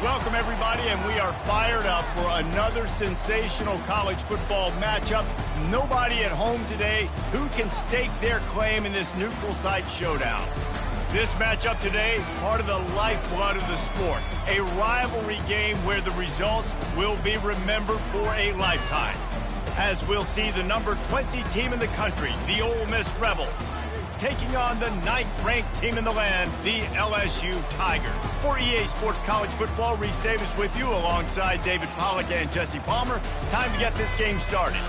Welcome, everybody, and we are fired up for another sensational college football matchup. Nobody at home today who can stake their claim in this neutral site showdown. This matchup today, part of the lifeblood of the sport, a rivalry game where the results will be remembered for a lifetime. As we'll see the number 20 team in the country, the Ole Miss Rebels, taking on the 9th-ranked team in the land, the LSU Tigers. For EA Sports College Football, Reese Davis with you alongside David Pollack and Jesse Palmer. Time to get this game started.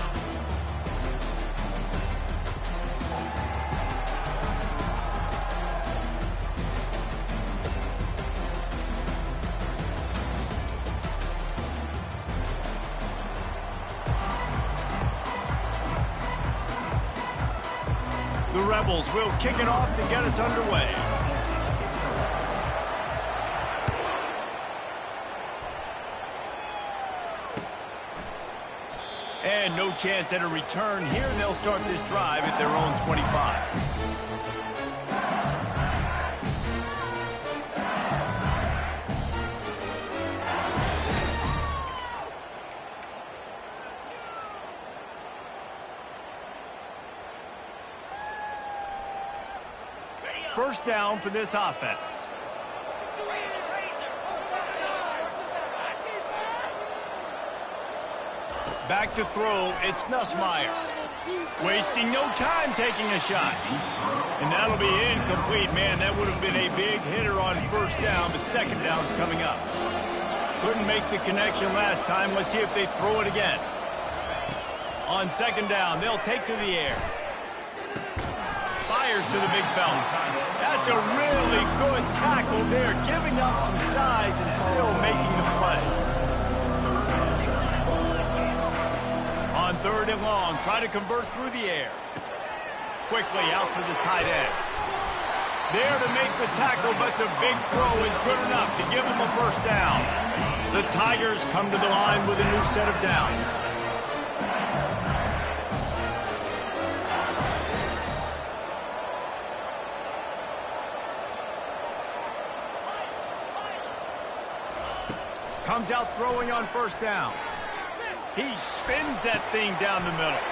The Rebels will kick it off to get us underway. And no chance at a return here, and they'll start this drive at their own 25. First down for this offense. Back to throw, it's Nussmeier. Wasting no time taking a shot. And that'll be incomplete. Man, that would have been a big hitter on first down, but second down's coming up. Couldn't make the connection last time. Let's see if they throw it again. On second down, they'll take to the air. Fires to the big fella. That's a really good tackle there, giving up some size and still making the play. On third and long, try to convert through the air. Quickly out to the tight end. There to make the tackle, but the big throw is good enough to give them a first down. The Tigers come to the line with a new set of downs. Comes out throwing on first down. He spins that thing down the middle.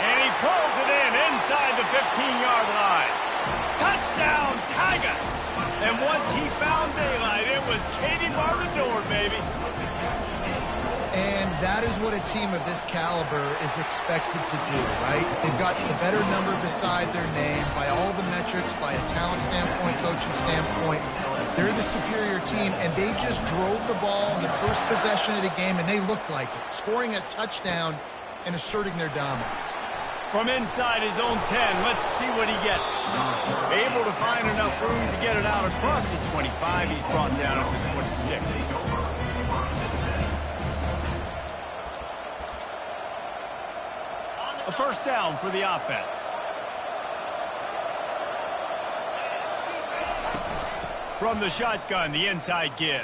And he pulls it in inside the 15-yard line. Touchdown, Tigers! And once he found daylight, it was Katie bar the door, baby. And that is what a team of this caliber is expected to do, right? They've got the better number beside their name by all the metrics, by a talent standpoint, coaching standpoint. They're the superior team, and they just drove the ball in the first possession of the game, and they looked like it, scoring a touchdown and asserting their dominance. From inside his own 10, let's see what he gets. Able to find enough room to get it out across the 25. He's brought down up to 26. A first down for the offense. From the shotgun, the inside give.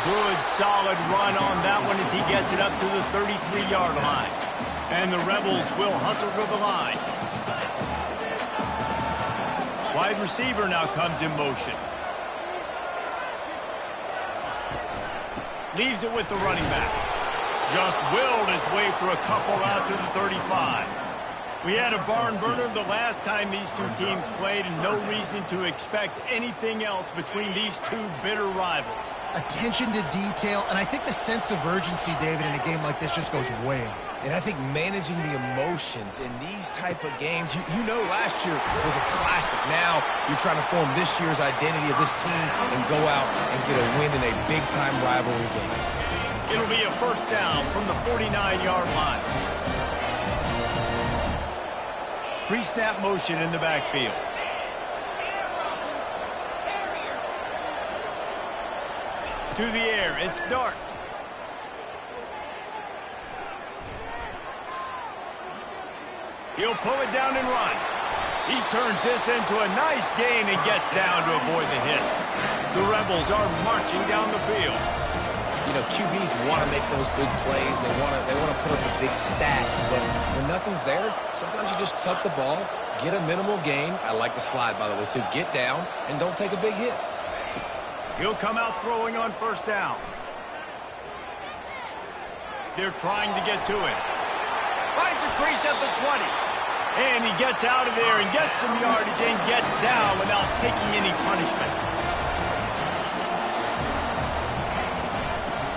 Good, solid run on that one as he gets it up to the 33-yard line. And the Rebels will hustle to the line. Wide receiver now comes in motion. Leaves it with the running back. Just willed his way for a couple out to the 35. We had a barn burner the last time these two teams played, and no reason to expect anything else between these two bitter rivals. Attention to detail, and I think the sense of urgency, David, in a game like this just goes way up. And I think managing the emotions in these type of games, you know last year was a classic. Now you're trying to form this year's identity of this team and go out and get a win in a big-time rivalry game. It'll be a first down from the 49-yard line. Pre-snap motion in the backfield. To the air, it's Dart. He'll pull it down and run. He turns this into a nice gain and gets down to avoid the hit. The Rebels are marching down the field. You know, QBs want to make those big plays. They want to put up the big stats. But when nothing's there, sometimes you just tuck the ball, get a minimal gain. I like the slide, by the way, too. Get down and don't take a big hit. He'll come out throwing on first down. They're trying to get to it. Finds a crease at the 20. And he gets out of there and gets some yardage and gets down without taking any punishment.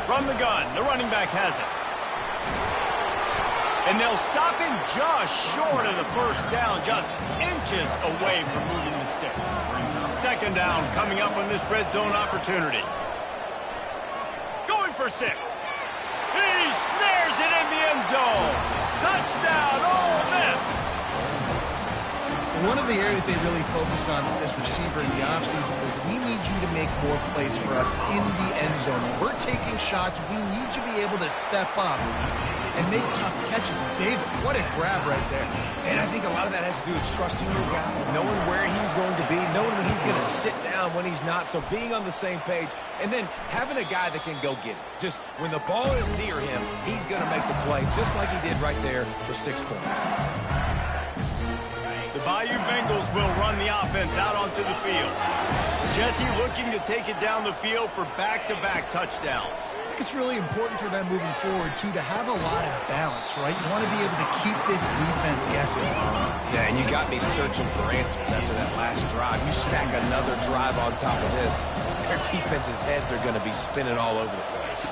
From the gun, the running back has it. And they'll stop him just short of the first down, just inches away from moving the sticks. Second down coming up on this red zone opportunity. Going for 6. He snares it in the end zone. Touchdown, Ole Miss. One of the areas they really focused on with this receiver in the offseason was we need you to make more plays for us in the end zone. When we're taking shots, we need you to be able to step up and make tough catches. And David, what a grab right there. And I think a lot of that has to do with trusting your guy, knowing where he's going to be, knowing when he's going to sit down, when he's not. So being on the same page, and then having a guy that can go get it. Just when the ball is near him, he's going to make the play, just like he did right there for 6 points. The Bayou Bengals will run the offense out onto the field. Jesse looking to take it down the field for back-to-back touchdowns. I think it's really important for them moving forward, too, to have a lot of balance, right? You want to be able to keep this defense guessing. Yeah, and you got me searching for answers after that last drive. You stack another drive on top of this, their defense's heads are going to be spinning all over the place.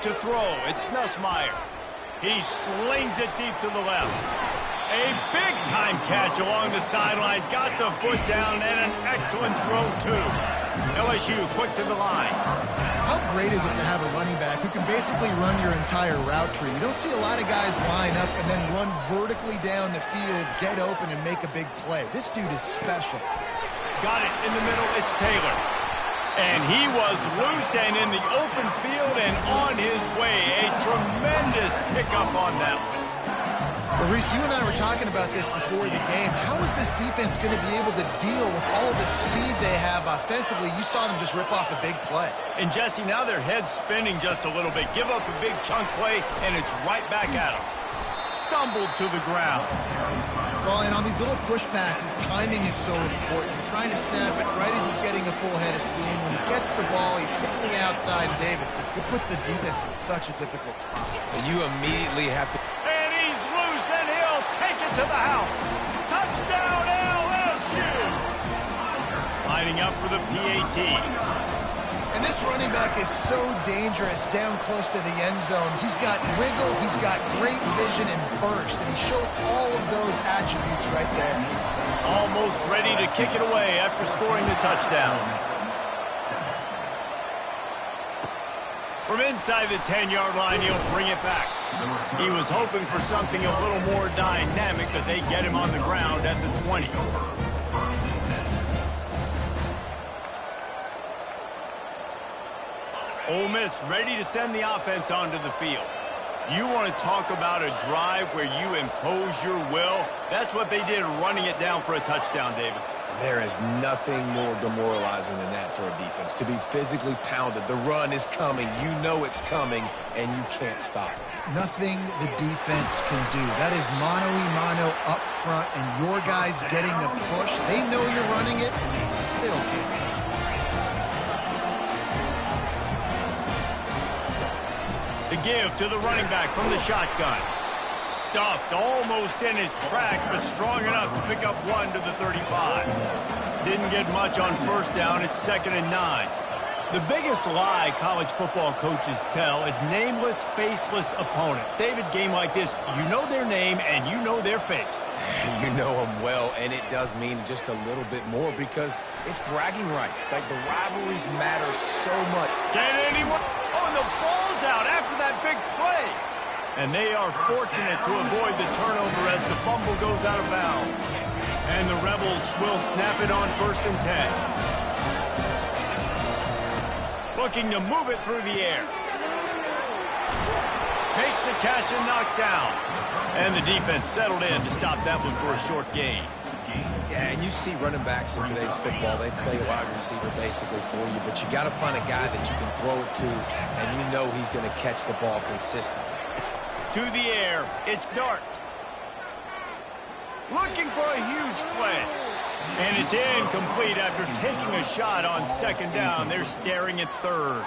To throw, it's Nussmeier. He slings it deep to the left. A big-time catch along the sidelines. Got the foot down and an excellent throw, too. LSU quick to the line. How great is it to have a running back who can basically run your entire route tree? You don't see a lot of guys line up and then run vertically down the field, get open, and make a big play. This dude is special. Got it in the middle. It's Taylor. And he was loose and in the open field and on his way. A tremendous pickup on them. Well, Reese, you and I were talking about this before the game. How is this defense going to be able to deal with all the speed they have offensively? You saw them just rip off a big play. And, Jesse, now their head's spinning just a little bit. Give up a big chunk play, and it's right back at them. Stumbled to the ground. Well, and on these little push passes, timing is so important. You're trying to snap it right as he's getting a full head of steam. When he gets the ball, he's stepping outside, David. It puts the defense in such a difficult spot. And you immediately have to... And he's loose, and he'll take it to the house. Touchdown, LSU! Lining up for the PAT. And this running back is so dangerous down close to the end zone. He's got wiggle, he's got great vision and burst, and he showed all of those attributes right there. Almost ready to kick it away after scoring the touchdown. From inside the 10-yard line, he'll bring it back. He was hoping for something a little more dynamic, but they get him on the ground at the 20. Ole Miss ready to send the offense onto the field. You want to talk about a drive where you impose your will? That's what they did, running it down for a touchdown, David. There is nothing more demoralizing than that for a defense. To be physically pounded, the run is coming, you know it's coming, and you can't stop it. Nothing the defense can do. That is mano-a-mano up front, and your guys getting the push. They know you're running it, and they still can't stop it. The give to the running back from the shotgun. Stuffed almost in his tracks, but strong enough to pick up one to the 35. Didn't get much on first down. It's 2nd and 9. The biggest lie college football coaches tell is nameless, faceless opponent. David, game like this, you know their name and you know their face. You know them well, and it does mean just a little bit more because it's bragging rights. Like, the rivalries matter so much. Can anyone... Oh, and the ball's out after that big play. And they are fortunate to avoid the turnover as the fumble goes out of bounds. And the Rebels will snap it on 1st and 10. Looking to move it through the air. Makes the catch and knocked down. And the defense settled in to stop that one for a short gain. Yeah, and you see running backs in today's football, they play wide receiver basically for you, but you got to find a guy that you can throw it to, and you know he's going to catch the ball consistently. To the air, it's Dart. Looking for a huge play. And it's incomplete after taking a shot on second down. They're staring at third.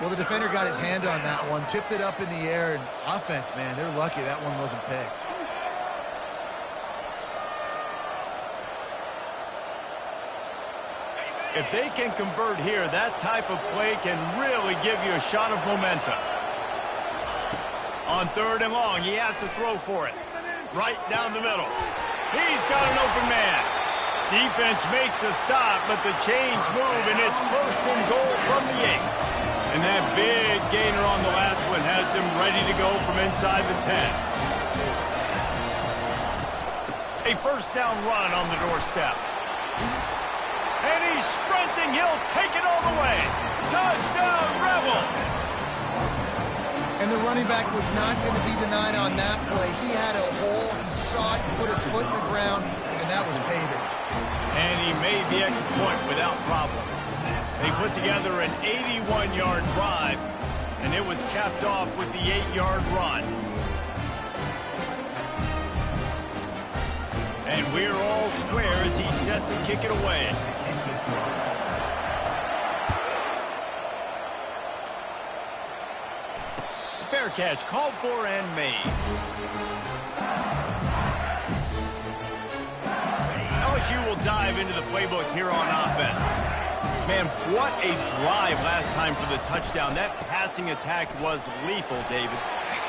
Well, the defender got his hand on that one, tipped it up in the air, and offense, man, they're lucky that one wasn't picked. If they can convert here, that type of play can really give you a shot of momentum. On third and long, he has to throw for it. Right down the middle. He's got an open man. Defense makes a stop, but the chains move, and it's first and goal from the 8. And that big gainer on the last one has him ready to go from inside the 10. A first down run on the doorstep. And he's sprinting. He'll take it all the way. Touchdown, Rebels! And the running back was not going to be denied on that play. He had a hole. He saw it, put his foot in the ground, and that was pay dirt. And he made the extra point without problem. They put together an 81-yard drive, and it was capped off with the 8-yard run. And we're all square as he's set to kick it away. Fair catch, called for and made. LSU will dive into the playbook here on offense. Man, what a drive last time for the touchdown. That passing attack was lethal, David.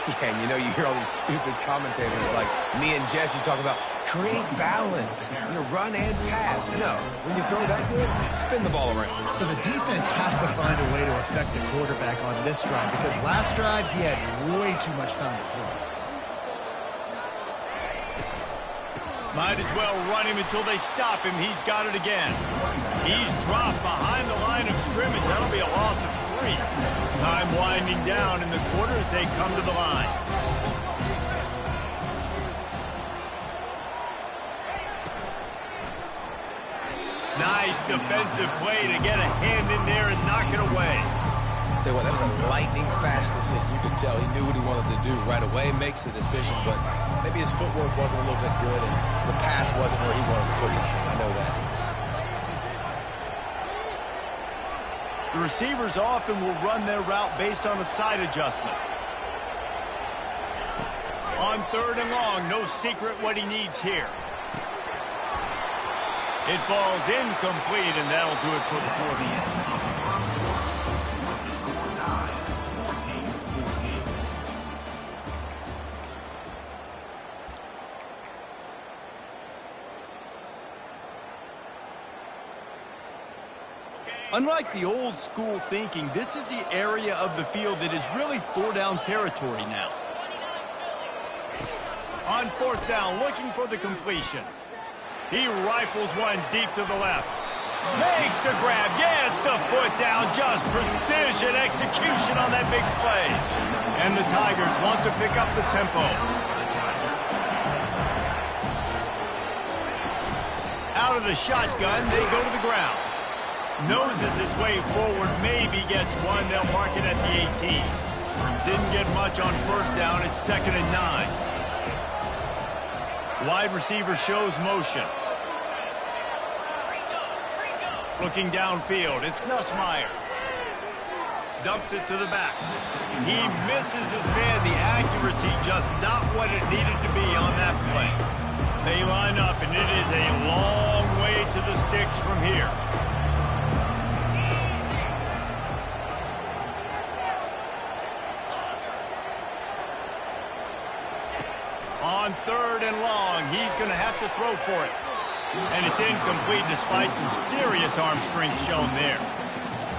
Yeah, and you hear all these stupid commentators like me and Jesse talking about create balance, run and pass. No, when you throw that good, spin the ball around. So the defense has to find a way to affect the quarterback on this drive because last drive he had way too much time to throw. Might as well run him until they stop him. He's got it again. He's dropped behind the line of scrimmage. That'll be a loss of 3. Time winding down in the quarter as they come to the line. Nice defensive play to get a hand in there and knock it away. Tell you what, that was a lightning-fast decision. You could tell he knew what he wanted to do right away, makes the decision, but maybe his footwork wasn't a little bit good, and the pass wasn't where he wanted to put it. I know that. The receivers often will run their route based on a side adjustment. On third and long, no secret what he needs here. It falls incomplete, and that'll do it for the quarter. Unlike the old school thinking, this is the area of the field that is really 4-down territory now. On fourth down, looking for the completion. He rifles one deep to the left. Makes the grab, gets the foot down, just precision execution on that big play. And the Tigers want to pick up the tempo. Out of the shotgun, they go to the ground. Noses his way forward, maybe gets one. They'll mark it at the 18. Didn't get much on first down. It's 2nd and 9. Wide receiver shows motion. Looking downfield, it's Nussmeier. Dumps it to the back. He misses his man. The accuracy just not what it needed to be on that play. They line up, and it is a long way to the sticks from here. On third and long, he's going to have to throw for it. And it's incomplete despite some serious arm strength shown there.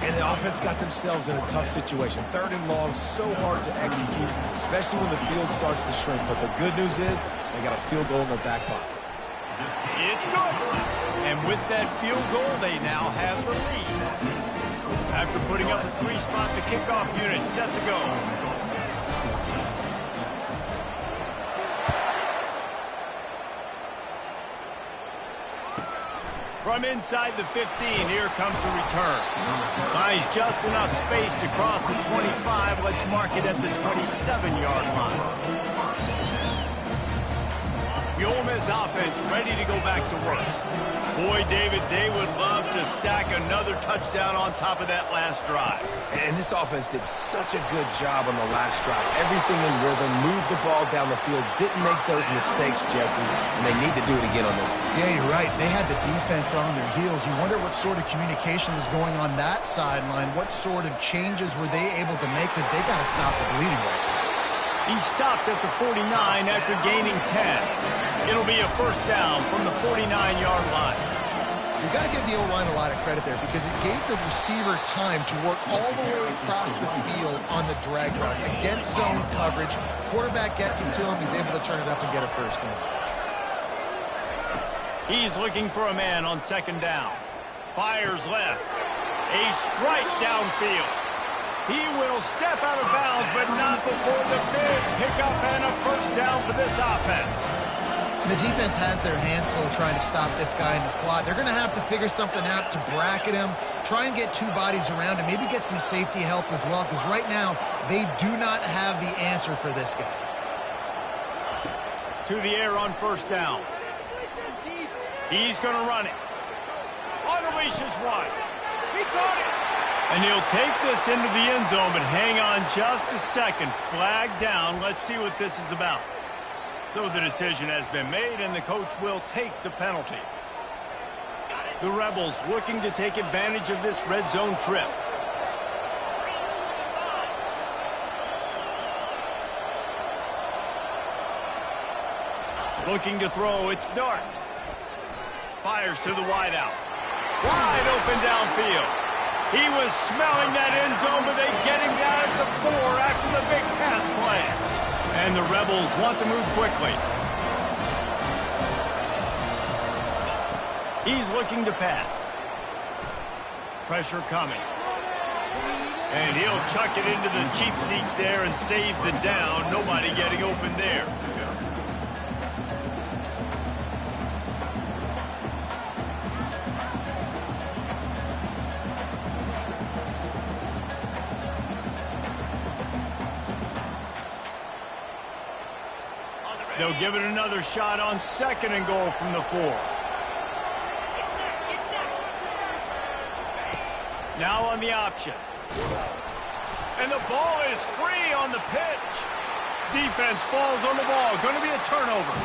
And the offense got themselves in a tough situation. Third and long, so hard to execute, especially when the field starts to shrink. But the good news is they got a field goal in their back pocket. It's good. And with that field goal, they now have the lead. After putting up a 3-spot, the kickoff unit set to go. From inside the 15, here comes the return. Buys just enough space to cross the 25. Let's mark it at the 27-yard line. The Ole Miss offense ready to go back to work. Boy, David, they would love to stack another touchdown on top of that last drive. And this offense did such a good job on the last drive. Everything in rhythm, moved the ball down the field, didn't make those mistakes, Jesse, and they need to do it again on this one. Yeah, you're right. They had the defense on their heels. You wonder what sort of communication was going on that sideline. What sort of changes were they able to make, because they got to stop the bleeding right now. He stopped at the 49 after gaining 10. It'll be a first down from the 49-yard line. You've got to give the O-line a lot of credit there, because it gave the receiver time to work all the way across the field on the drag route against zone coverage. Quarterback gets it to him. He's able to turn it up and get a first down. He's looking for a man on second down. Fires left. A strike downfield. He will step out of bounds, but not before the big pickup and a first down for this offense. The defense has their hands full trying to stop this guy in the slot. They're going to have to figure something out to bracket him, try and get two bodies around him, maybe get some safety help as well, because right now they do not have the answer for this guy. To the air on first down. He's going to run it. Unleashes one. He caught it. And he'll take this into the end zone, but hang on just a second. Flag down. Let's see what this is about. So the decision has been made, and the coach will take the penalty. The Rebels looking to take advantage of this red zone trip. Looking to throw, it's Dart. Fires to the wideout. Wide open downfield. He was smelling that end zone, but they get him down at the 4 after the big pass play. And the Rebels want to move quickly. He's looking to pass. Pressure coming. And he'll chuck it into the cheap seats there and save the down. Nobody getting open there. They'll give it another shot on second and goal from the 4. Now on the option. And the ball is free on the pitch. Defense falls on the ball. Going to be a turnover.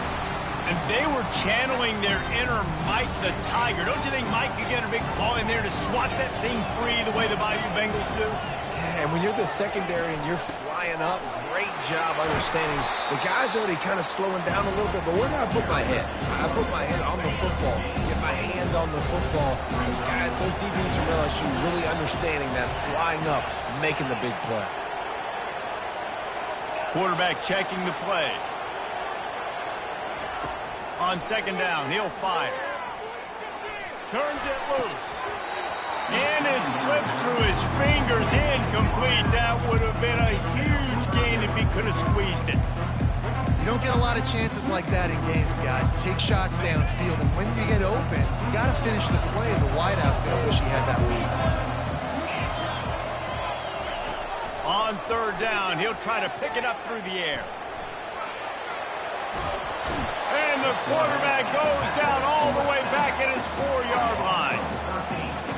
And they were channeling their inner Mike the Tiger. Don't you think Mike could get a big ball in there to swat that thing free the way the Bayou Bengals do? Yeah, and when you're the secondary and you're flying up, great job understanding. The guy's already kind of slowing down a little bit, but where do I put my head? I put my head on the football. Get my hand on the football. Those guys, those DBs from LSU really understanding that flying up, making the big play. Quarterback checking the play. On second down, he'll fire. Turns it loose. And it slips through his fingers. Incomplete. That would have been a huge gain if he could have squeezed it. You don't get a lot of chances like that in games, guys. Take shots downfield, and when you get open, you got to finish the play. The wideout's going to wish he had that lead. On third down, he'll try to pick it up through the air. And the quarterback goes down all the way back at his 4-yard line.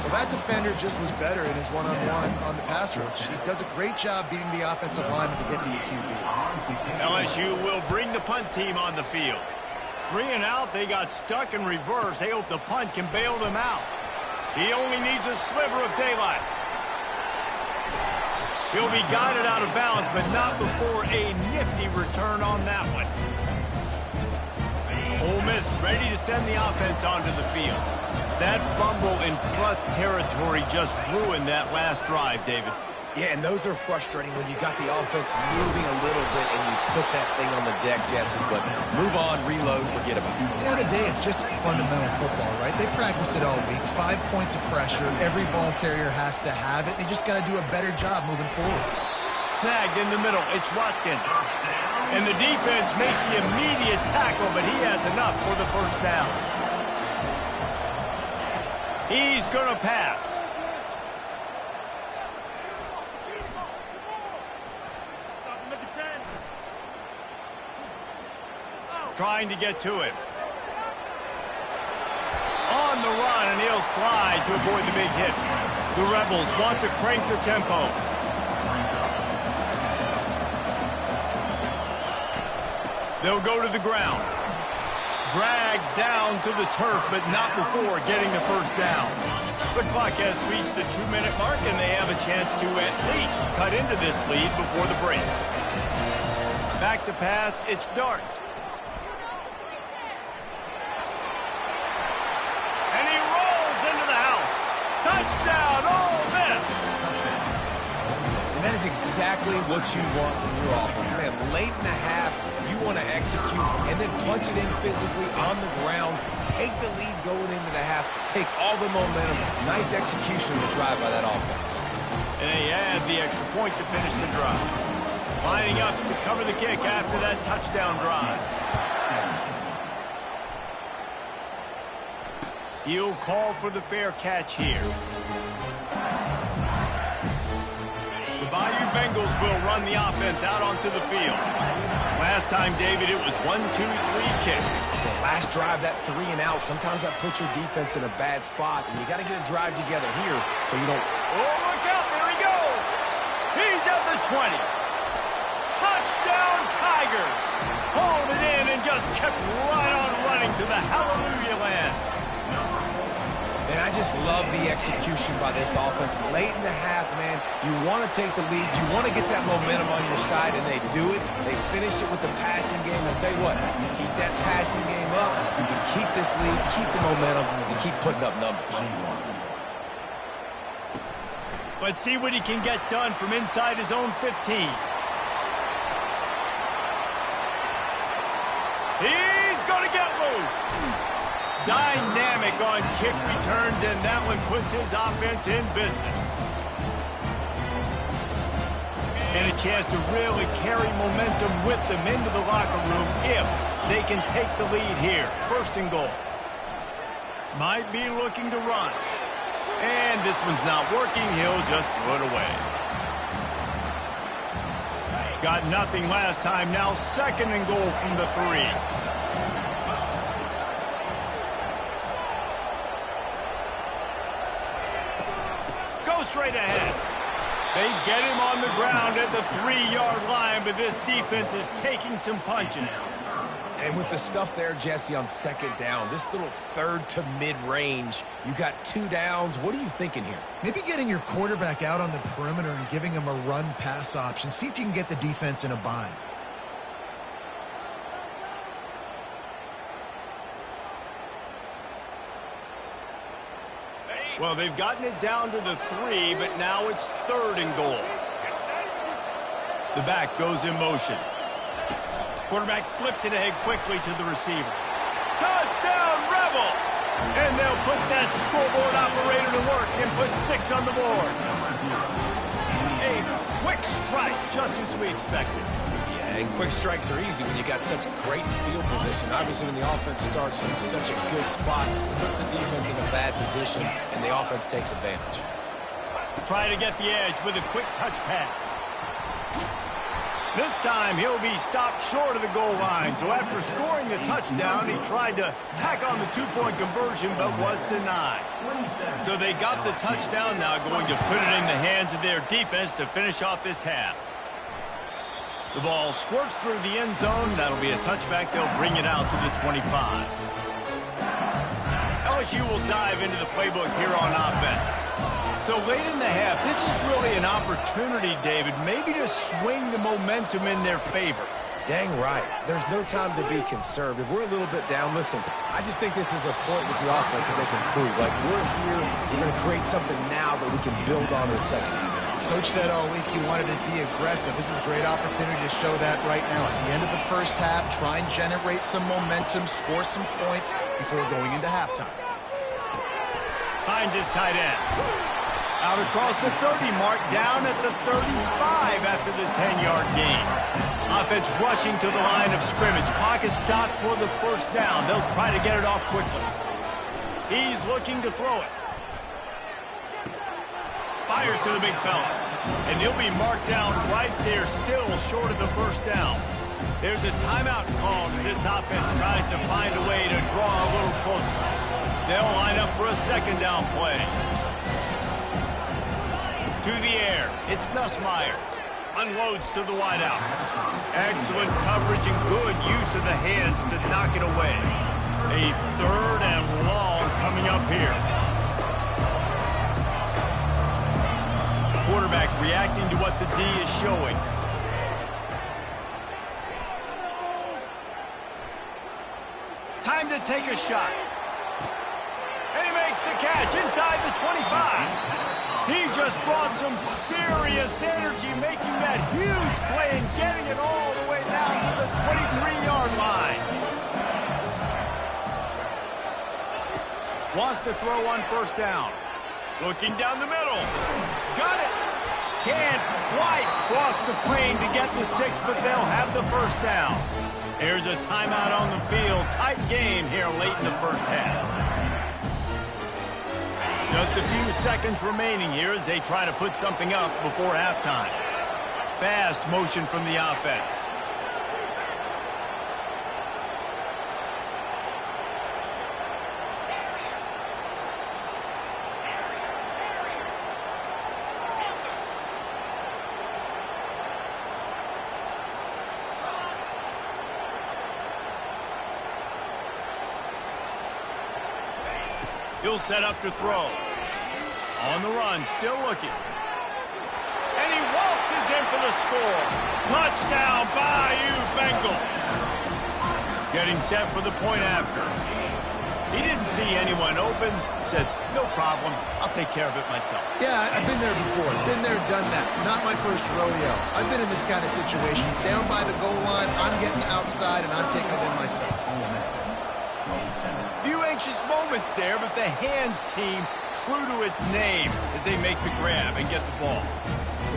Well, that defender just was better in his one-on-one on the pass rush. He does a great job beating the offensive lineman to get to the QB. LSU will bring the punt team on the field. 3 and out, they got stuck in reverse. They hope the punt can bail them out. He only needs a sliver of daylight. He'll be guided out of bounds, but not before a nifty return on that one. Ole Miss ready to send the offense onto the field. That fumble in plus territory just ruined that last drive, David. Yeah, and those are frustrating when you got the offense moving a little bit and you put that thing on the deck, Jesse. But move on, reload, forget about it. At the end of the day, it's just fundamental football, right? They practice it all week. 5 points of pressure. Every ball carrier has to have it. They just got to do a better job moving forward. Snagged in the middle. It's Watkins. And the defense makes the immediate tackle, but he has enough for the first down. He's going to pass. trying to get to him. On the run, and he'll slide to avoid the big hit. The Rebels want to crank the tempo. They'll go to the ground. Dragged down to the turf, but not before getting the first down. The clock has reached the 2-minute mark, and they have a chance to at least cut into this lead before the break. Back to pass, it's Dart. And he rolls into the house. Touchdown, Ole Miss! And that is exactly what you want from your offense. Man, late in the half, you want to execute and then punch it in physically on the ground. Take the lead going into the half. Take all the momentum. Nice execution of the drive by that offense. And they add the extra point to finish the drive. Lining up to cover the kick after that touchdown drive. He'll call for the fair catch here. The Bayou Bengals will run the offense out onto the field. Last time, David, it was 1-2-3 kick. The last drive, that 3 and out, sometimes that puts your defense in a bad spot, and you got to get a drive together here so you don't... Oh, look out, there he goes. He's at the 20. Touchdown, Tigers. Hauled it in and just kept right on running to the hallelujah land. And I just love the execution by this offense. Late in the half, man, you want to take the lead. You want to get that momentum on your side, and they do it. They finish it with the passing game. I'll tell you what, you keep that passing game up, you can keep this lead, keep the momentum, and keep putting up numbers. Let's see what he can get done from inside his own 15. He's going to get loose. Dynamic on kick returns, and that one puts his offense in business. And a chance to really carry momentum with them into the locker room if they can take the lead here. First and goal. Might be looking to run. And this one's not working. He'll just throw it away. Got nothing last time. Now second and goal from the 3. Straight ahead. They get him on the ground at the 3-yard line, but this defense is taking some punches. And with the stuff there, Jesse, on second down, this little third to mid-range, you got 2 downs. What are you thinking here? Maybe getting your quarterback out on the perimeter and giving him a run-pass option. See if you can get the defense in a bind. Well, they've gotten it down to the 3, but now it's third and goal. The back goes in motion. Quarterback flips it ahead quickly to the receiver. Touchdown, Rebels! And they'll put that scoreboard operator to work and put 6 on the board. A quick strike, just as we expected. And quick strikes are easy when you got such great field position. Obviously, when the offense starts in such a good spot, it puts the defense in a bad position, and the offense takes advantage. Try to get the edge with a quick touch pass. This time, he'll be stopped short of the goal line. So after scoring the touchdown, he tried to tack on the 2-point conversion, but was denied. So they got the touchdown, now going to put it in the hands of their defense to finish off this half. The ball squirts through the end zone. That'll be a touchback. They'll bring it out to the 25. LSU will dive into the playbook here on offense. So late in the half, this is really an opportunity, David, maybe to swing the momentum in their favor. Dang right. There's no time to be conservative. We're a little bit down. Listen, I just think this is a point with the offense that they can prove. Like, we're here, we're going to create something now that we can build on in the second half. Coach said all week he wanted to be aggressive. This is a great opportunity to show that right now. At the end of the first half, try and generate some momentum, score some points before going into halftime. Hines is tight end. Out across the 30 mark, down at the 35 after the 10-yard gain. Offense rushing to the line of scrimmage. Clock is stopped for the first down. They'll try to get it off quickly. He's looking to throw it. Fires to the big fella. And he'll be marked down right there, still short of the first down. There's a timeout called as this offense tries to find a way to draw a little closer. They'll line up for a second down play. To the air, it's Nussmeier. Unloads to the wideout. Excellent coverage and good use of the hands to knock it away. A third and long coming up here. Quarterback reacting to what the D is showing. Time to take a shot. And he makes the catch inside the 25. He just brought some serious energy, making that huge play and getting it all the way down to the 23-yard line. Wants to throw on first down. Looking down the middle. Got it. Can't quite cross the plane to get the 6, but they'll have the first down. Here's a timeout on the field. Tight game here late in the first half. Just a few seconds remaining here as they try to put something up before halftime. Fast motion from the offense. He'll set up to throw. On the run, still looking. And he waltzes in for the score. Touchdown, Bayou Bengals. Getting set for the point after. He didn't see anyone open. Said, no problem. I'll take care of it myself. Yeah, I've been there before. Been there, done that. Not my first rodeo. I've been in this kind of situation. Down by the goal line, I'm getting outside, and I'm taking it in myself. Few anxious moments there, but the hands team true to its name as they make the grab and get the ball.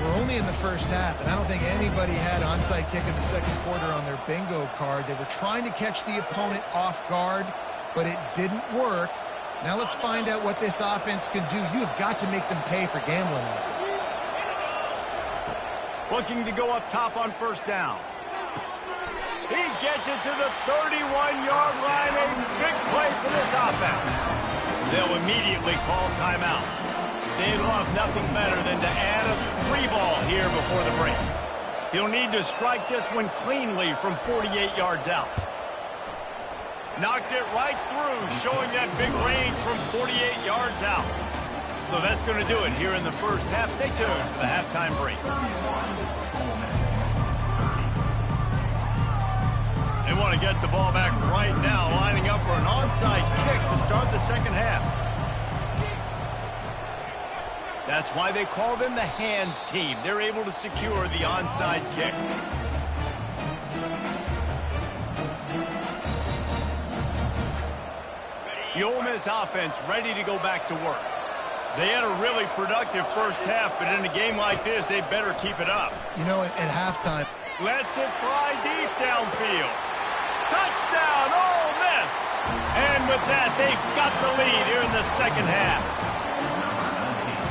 We're only in the first half, and I don't think anybody had onside kick in the second quarter on their bingo card. They were trying to catch the opponent off guard, but it didn't work. Now let's find out what this offense can do. You have got to make them pay for gambling. Looking to go up top on first down. He gets it to the 31-yard line. A big play for this offense. They'll immediately call timeout. They'd love nothing better than to add a 3-ball here before the break. He'll need to strike this one cleanly from 48 yards out. Knocked it right through, showing that big range from 48 yards out. So that's going to do it here in the first half. Stay tuned for the halftime break. They want to get the ball back right now, lining up for an onside kick to start the second half. That's why they call them the hands team. They're able to secure the onside kick. The Ole Miss offense ready to go back to work. They had a really productive first half, but in a game like this, they better keep it up. You know, at halftime, lets it fly deep downfield. Touchdown, Ole Miss! And with that, they've got the lead here in the second half.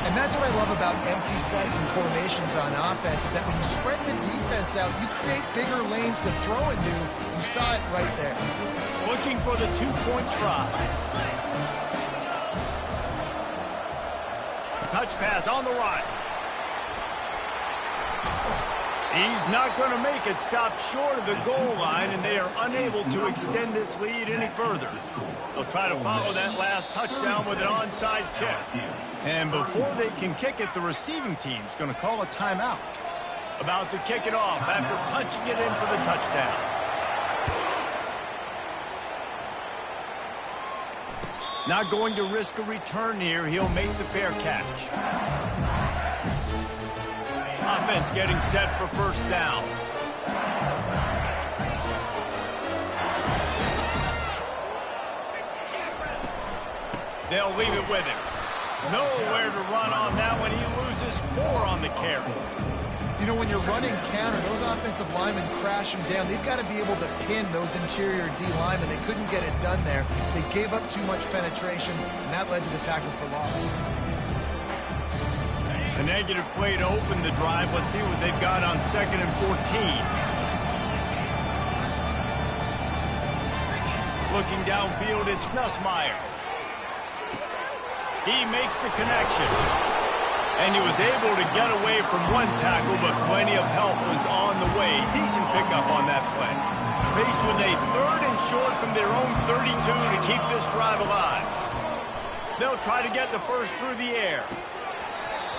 and that's what I love about empty sets and formations on offense, is that when you spread the defense out, you create bigger lanes to throw into. You saw it right there. Looking for the two-point try. Touch pass on the right. He's not going to make it. Stopped short of the goal line, and they are unable to extend this lead any further. They'll try to follow that last touchdown with an onside kick. And before they can kick it, the receiving team's going to call a timeout. About to kick it off after punching it in for the touchdown. Not going to risk a return here. He'll make the fair catch. Offense getting set for first down. They'll leave it with him. Nowhere to run on that one. He loses 4 on the carry. You know, when you're running counter, those offensive linemen crash them down. They've got to be able to pin those interior D linemen. They couldn't get it done there. They gave up too much penetration, and that led to the tackle for loss. A negative play to open the drive. Let's see what they've got on 2nd and 14. Looking downfield, it's Nussmeier. He makes the connection. And he was able to get away from one tackle, but plenty of help was on the way. Decent pickup on that play. Faced with a 3rd and short from their own 32 to keep this drive alive. They'll try to get the first through the air.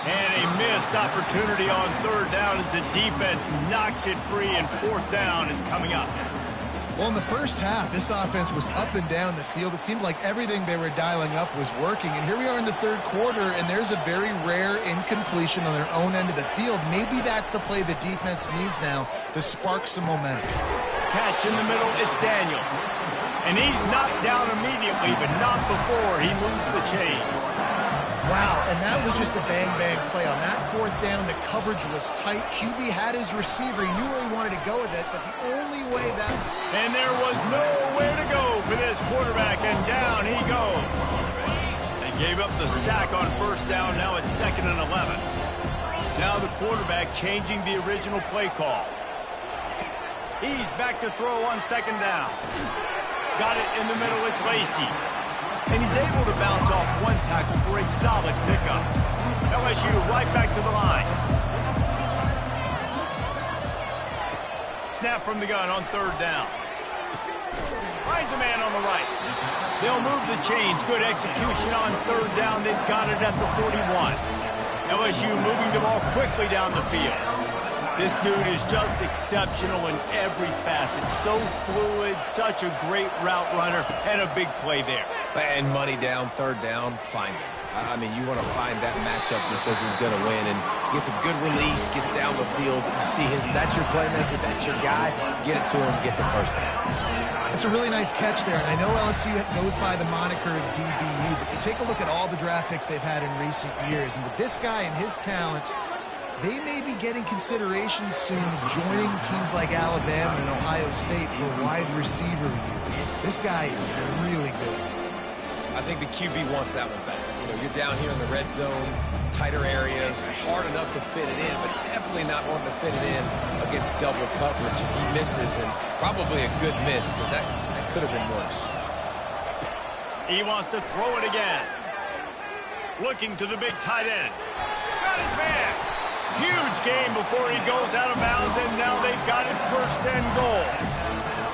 And a missed opportunity on 3rd down as the defense knocks it free, and 4th down is coming up. Well, in the first half, this offense was up and down the field. It seemed like everything they were dialing up was working. And here we are in the 3rd quarter, and there's a very rare incompletion on their own end of the field. Maybe that's the play the defense needs now to spark some momentum. Catch in the middle, it's Daniels. And he's knocked down immediately, but not before he moves the chains. Wow, and that was just a bang-bang play. On that 4th down, the coverage was tight. QB had his receiver. He knew where he wanted to go with it, but the only way that... And there was nowhere to go for this quarterback, and down he goes. They gave up the sack on 1st down. Now it's 2nd and 11. Now the quarterback changing the original play call. He's back to throw on 2nd down. Got it in the middle, it's Lacy. And he's able to bounce off one tackle for a solid pickup. LSU right back to the line. Snap from the gun on 3rd down. Finds a man on the right. They'll move the chains. Good execution on 3rd down. They've got it at the 41. LSU moving the ball quickly down the field. This dude is just exceptional in every facet. So fluid, such a great route runner, and a big play there. And money down, 3rd down, find him. I mean, you want to find that matchup because he's going to win. And gets a good release, gets down the field. You see that's your playmaker, that's your guy. Get it to him, get the 1st down. It's a really nice catch there, and I know LSU goes by the moniker of DBU, but you take a look at all the draft picks they've had in recent years, and with this guy and his talent, they may be getting consideration soon joining teams like Alabama and Ohio State for wide receiver use. This guy is really good. I think the QB wants that one back. You know, you're down here in the red zone, tighter areas, hard enough to fit it in, but definitely not wanting to fit it in against double coverage. He misses, and probably a good miss because that could have been worse. He wants to throw it again. Looking to the big tight end. Got his man. Huge game before he goes out of bounds, and now they've got it 1st and goal.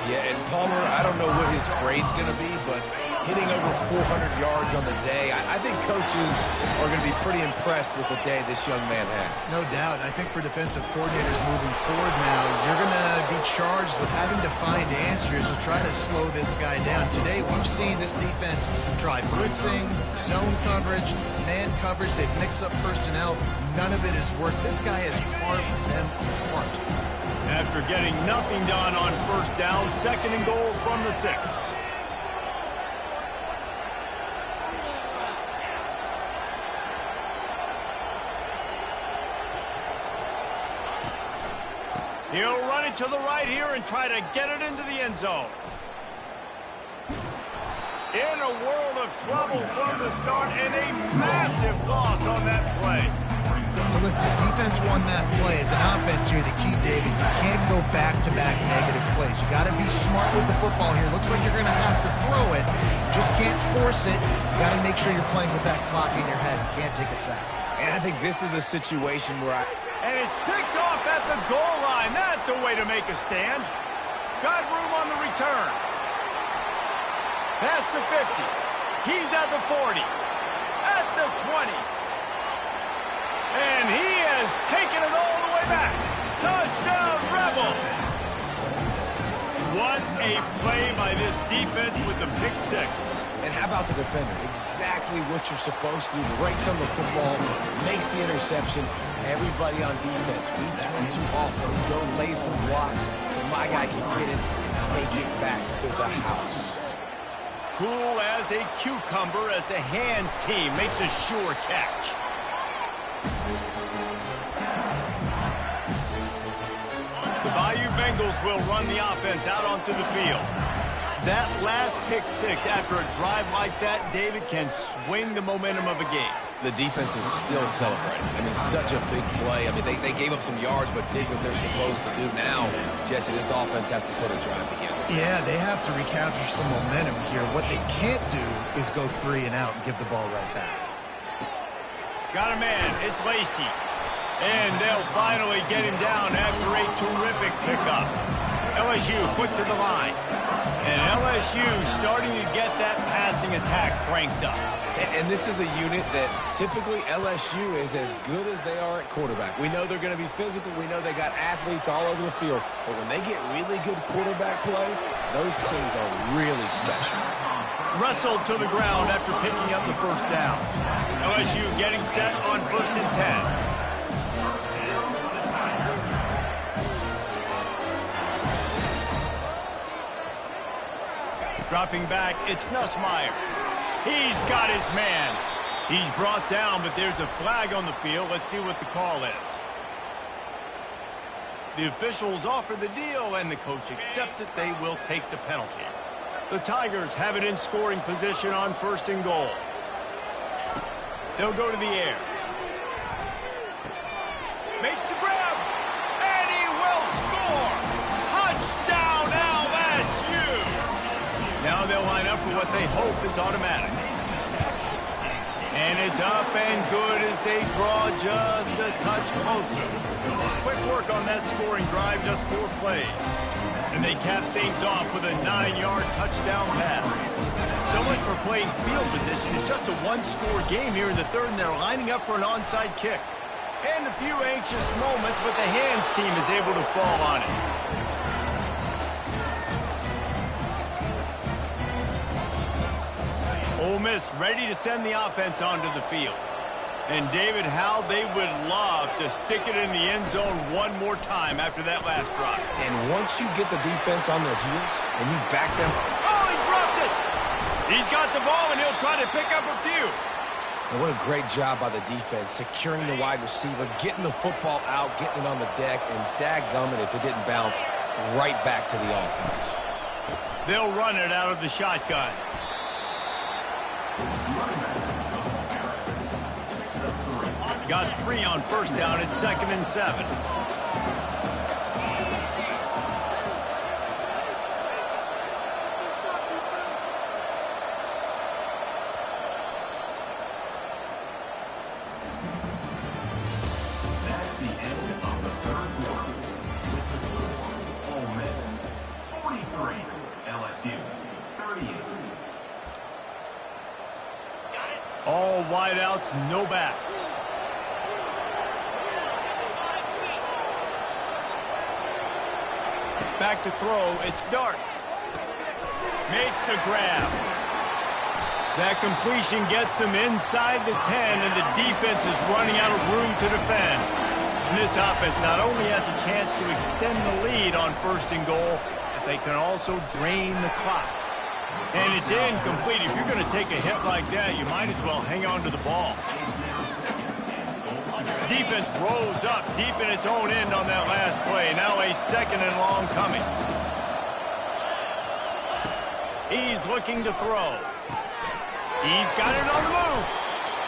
Yeah, and Palmer, I don't know what his grade's going to be, but hitting over 400 yards on the day, I think coaches are going to be pretty impressed with the day this young man had. No doubt. I think for defensive coordinators moving forward now, you're going to be charged with having to find answers to try to slow this guy down. Today, we've seen this defense try blitzing, zone coverage, man coverage. They've mixed up personnel. None of it has worked. This guy has carved them apart. After getting nothing done on 1st down, 2nd and goal from the 6. He'll run it to the right here and try to get it into the end zone. In a world of trouble from the start, and a massive loss on that play. Well, listen, the defense won that play. As an offense here, the key, David, you can't go back-to-back negative plays. You got to be smart with the football here. Looks like you're going to have to throw it. You just can't force it. You got to make sure you're playing with that clock in your head. You can't take a sack. And I think this is a situation where And it's picked off at the goal line. That's a way to make a stand. Got room on the return. Past the 50. He's at the 40. At the 20. And he has taken it all the way back. Touchdown, Rebels. What a play by this defense with the pick 6. And how about the defender? Exactly what you're supposed to. Breaks on the football, makes the interception. Everybody on defense, we turn to offense. Go lay some blocks so my guy can get it and take it back to the house. Cool as a cucumber as the hands team makes a sure catch. The Bayou Bengals will run the offense out onto the field. That last pick 6 after a drive like that, David, can swing the momentum of a game. The defense is still celebrating. I mean, such a big play. I mean, they gave up some yards but did what they're supposed to do. Now, Jesse, this offense has to put a drive together. Yeah, they have to recapture some momentum here. What they can't do is go 3 and out and give the ball right back. Got a man. It's Lacy. And they'll finally get him down after a terrific pickup. LSU quick to the line. And LSU starting to get that passing attack cranked up. And this is a unit that typically LSU is as good as they are at quarterback. We know they're going to be physical. We know they got athletes all over the field. But when they get really good quarterback play, those teams are really special. Wrestled to the ground after picking up the first down. LSU getting set on 1st and 10. Dropping back, it's Nussmeier. He's got his man. He's brought down, but there's a flag on the field. Let's see what the call is. The officials offer the deal, and the coach accepts it. They will take the penalty. The Tigers have it in scoring position on 1st and goal. They'll go to the air. Makes the grab, and he will score. Touchdown, LSU. Now they'll line up for what they hope is automatic. And it's up and good as they draw just a touch closer. Quick work on that scoring drive, just 4 plays. And they cap things off with a 9-yard touchdown pass. So much for playing field position. It's just a 1-score game here in the 3rd, and they're lining up for an onside kick. And a few anxious moments, but the hands team is able to fall on it. Ole Miss ready to send the offense onto the field. And David, how they would love to stick it in the end zone one more time after that last drive. And once you get the defense on their heels and you back them. Oh, he dropped it! He's got the ball, and he'll try to pick up a few. And what a great job by the defense, securing the wide receiver, getting the football out, getting it on the deck, and dadgummit if it didn't bounce right back to the offense. They'll run it out of the shotgun. Got 3 on 1st down. It's 2nd and 7. That's the end of the 3rd quarter. With the score, Ole Miss 43, LSU 38. All wideouts, no backs. Back to throw, it's Dart. Makes the grab. That completion gets them inside the 10, and the defense is running out of room to defend. And this offense not only has a chance to extend the lead on 1st and goal, but they can also drain the clock. And it's incomplete. If you're going to take a hit like that, you might as well hang on to the ball. Defense rolls up deep in its own end on that last play. Now a 2nd and long coming. He's looking to throw. He's got it on the move.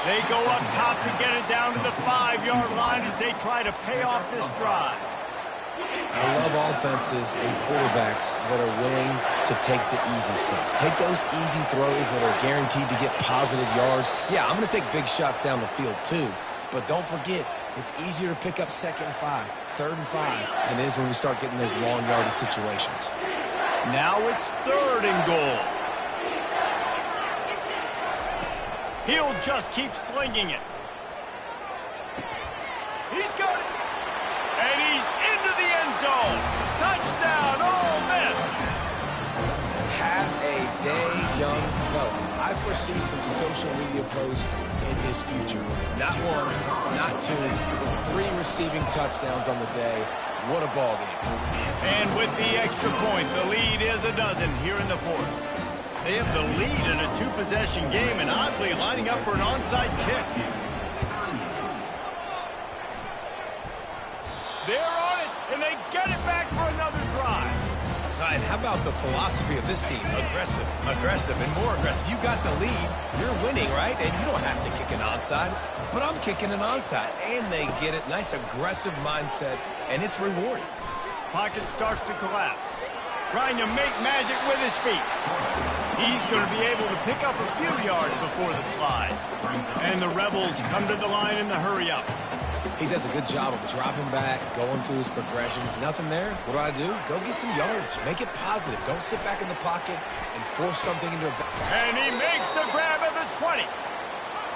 They go up top to get it down to the 5-yard line as they try to pay off this drive. I love offenses and quarterbacks that are willing to take the easy stuff. Take those easy throws that are guaranteed to get positive yards. Yeah, I'm going to take big shots down the field too. But don't forget, it's easier to pick up 2nd and 5, 3rd and 5 than it is when we start getting those long yardage situations. Now it's 3rd and goal. He'll just keep slinging it. He's got it. And he's into the end zone. Touchdown, Ole Miss. Have a day, young fella. I foresee some social media posts in his future. Not 1, not 2, 3 receiving touchdowns on the day. What a ball game. And with the extra point, the lead is a dozen here in the 4th. They have the lead in a 2-possession game and oddly lining up for an onside kick. They're on it, and they get it back for another drive. Yeah, and how about the philosophy of this team? Aggressive, aggressive, and more aggressive. You got the lead, you're winning, right? And you don't have to kick an onside, but I'm kicking an onside, and they get it. Nice aggressive mindset, and it's rewarding. Pocket starts to collapse. Trying to make magic with his feet. He's going to be able to pick up a few yards before the slide. And the Rebels come to the line in the hurry up. He does a good job of dropping back, going through his progressions. Nothing there. What do? Go get some yards. Make it positive. Don't sit back in the pocket and force something into a... And he makes the grab at the 20.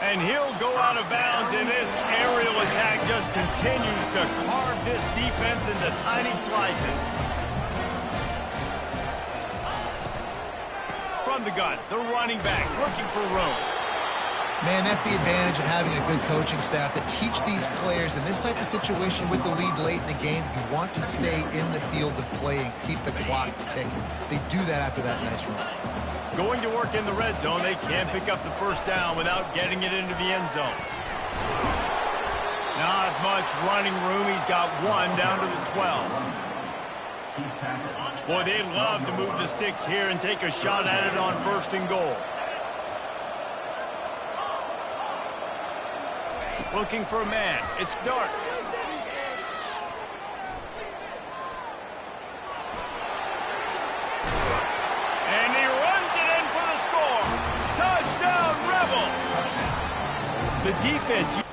And he'll go out of bounds, and this aerial attack just continues to carve this defense into tiny slices. From the gun, the running back looking for room. Man, that's the advantage of having a good coaching staff to teach these players in this type of situation with the lead late in the game. You want to stay in the field of play and keep the clock ticking. They do that after that nice run. Going to work in the red zone, they can't pick up the first down without getting it into the end zone. Not much running room. He's got one down to the 12. Boy, they'd love to move the sticks here and take a shot at it on 1st and goal. Looking for a man. It's Dart. And he runs it in for the score. Touchdown, Rebels. The defense...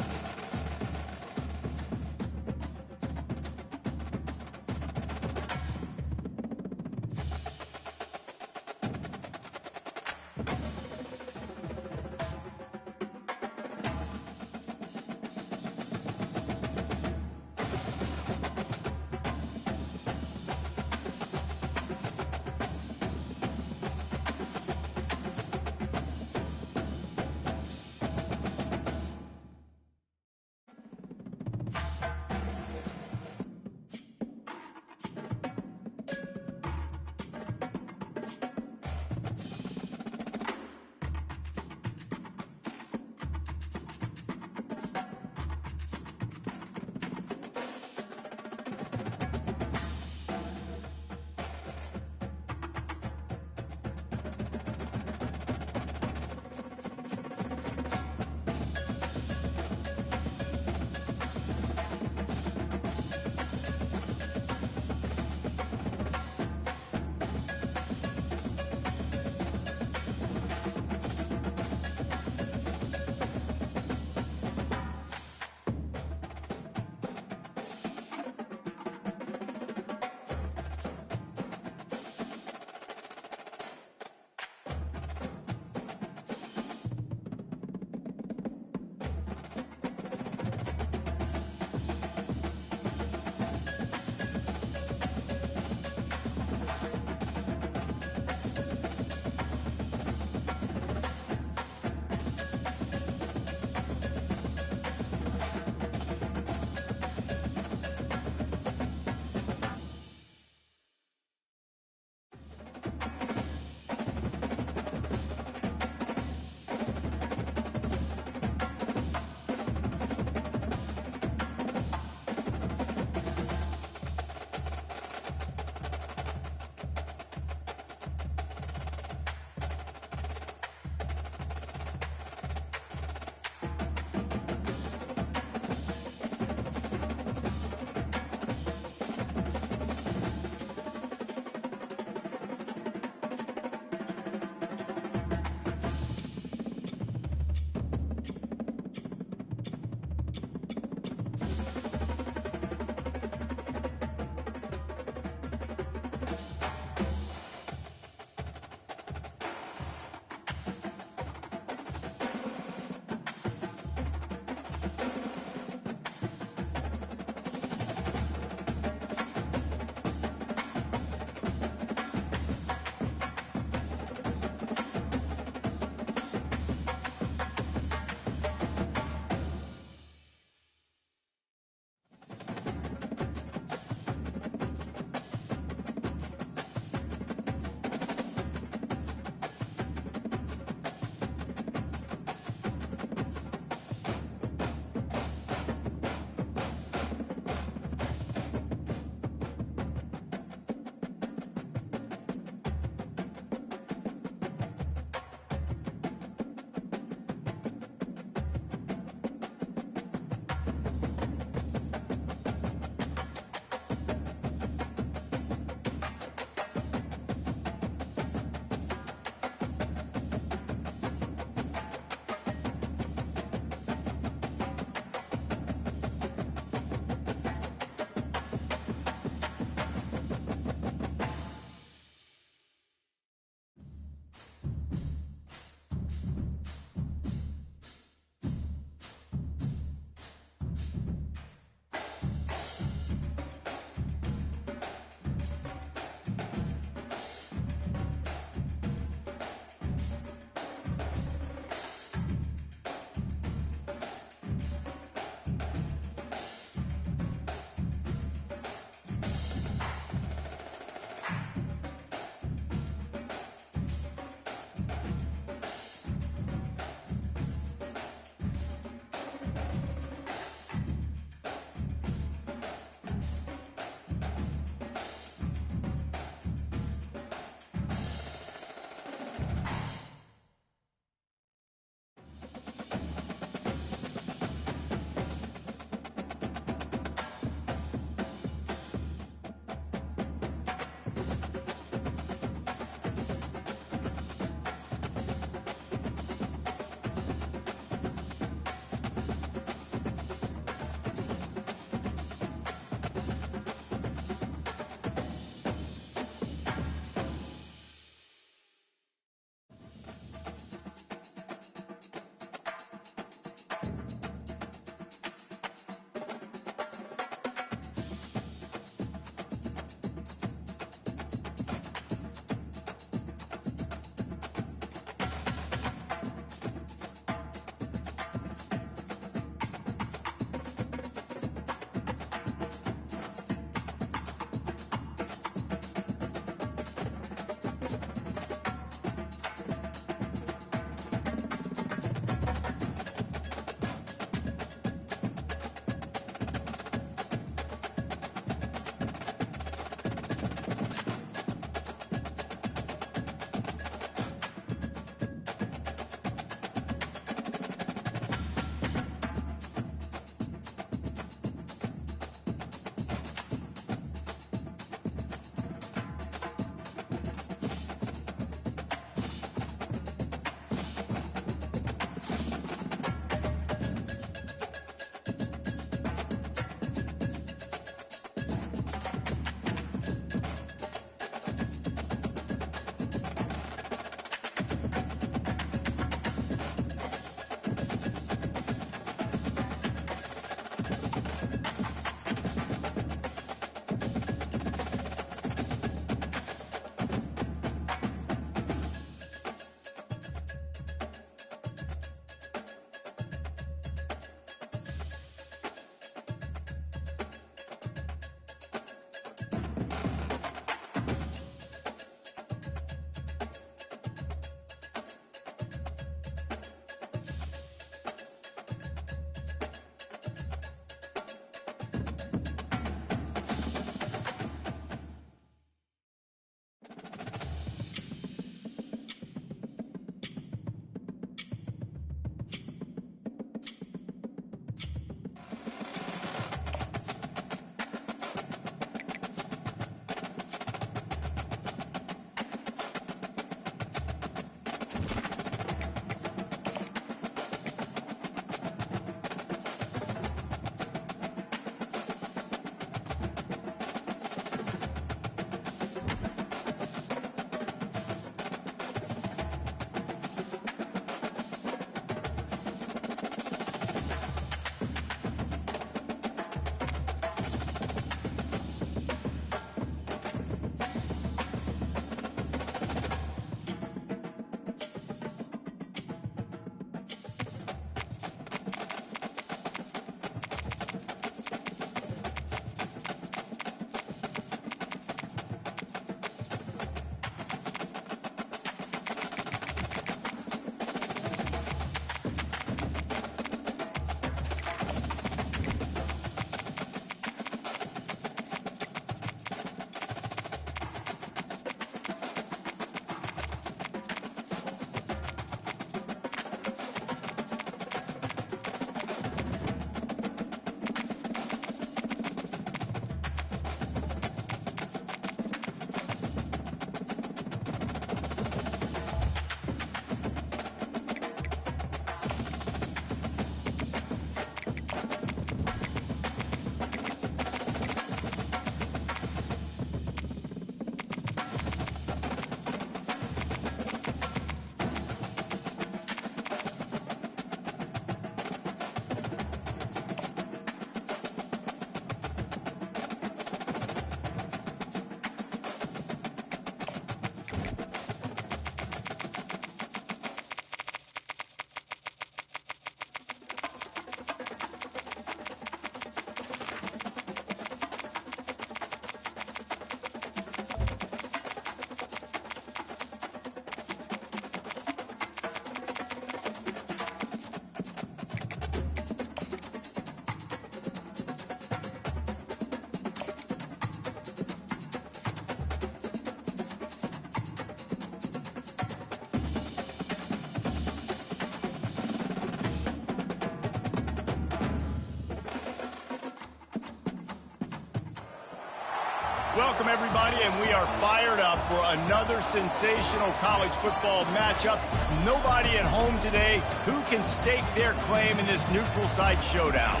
Welcome, everybody, and we are fired up for another sensational college football matchup. Nobody at home today who can stake their claim in this neutral site showdown.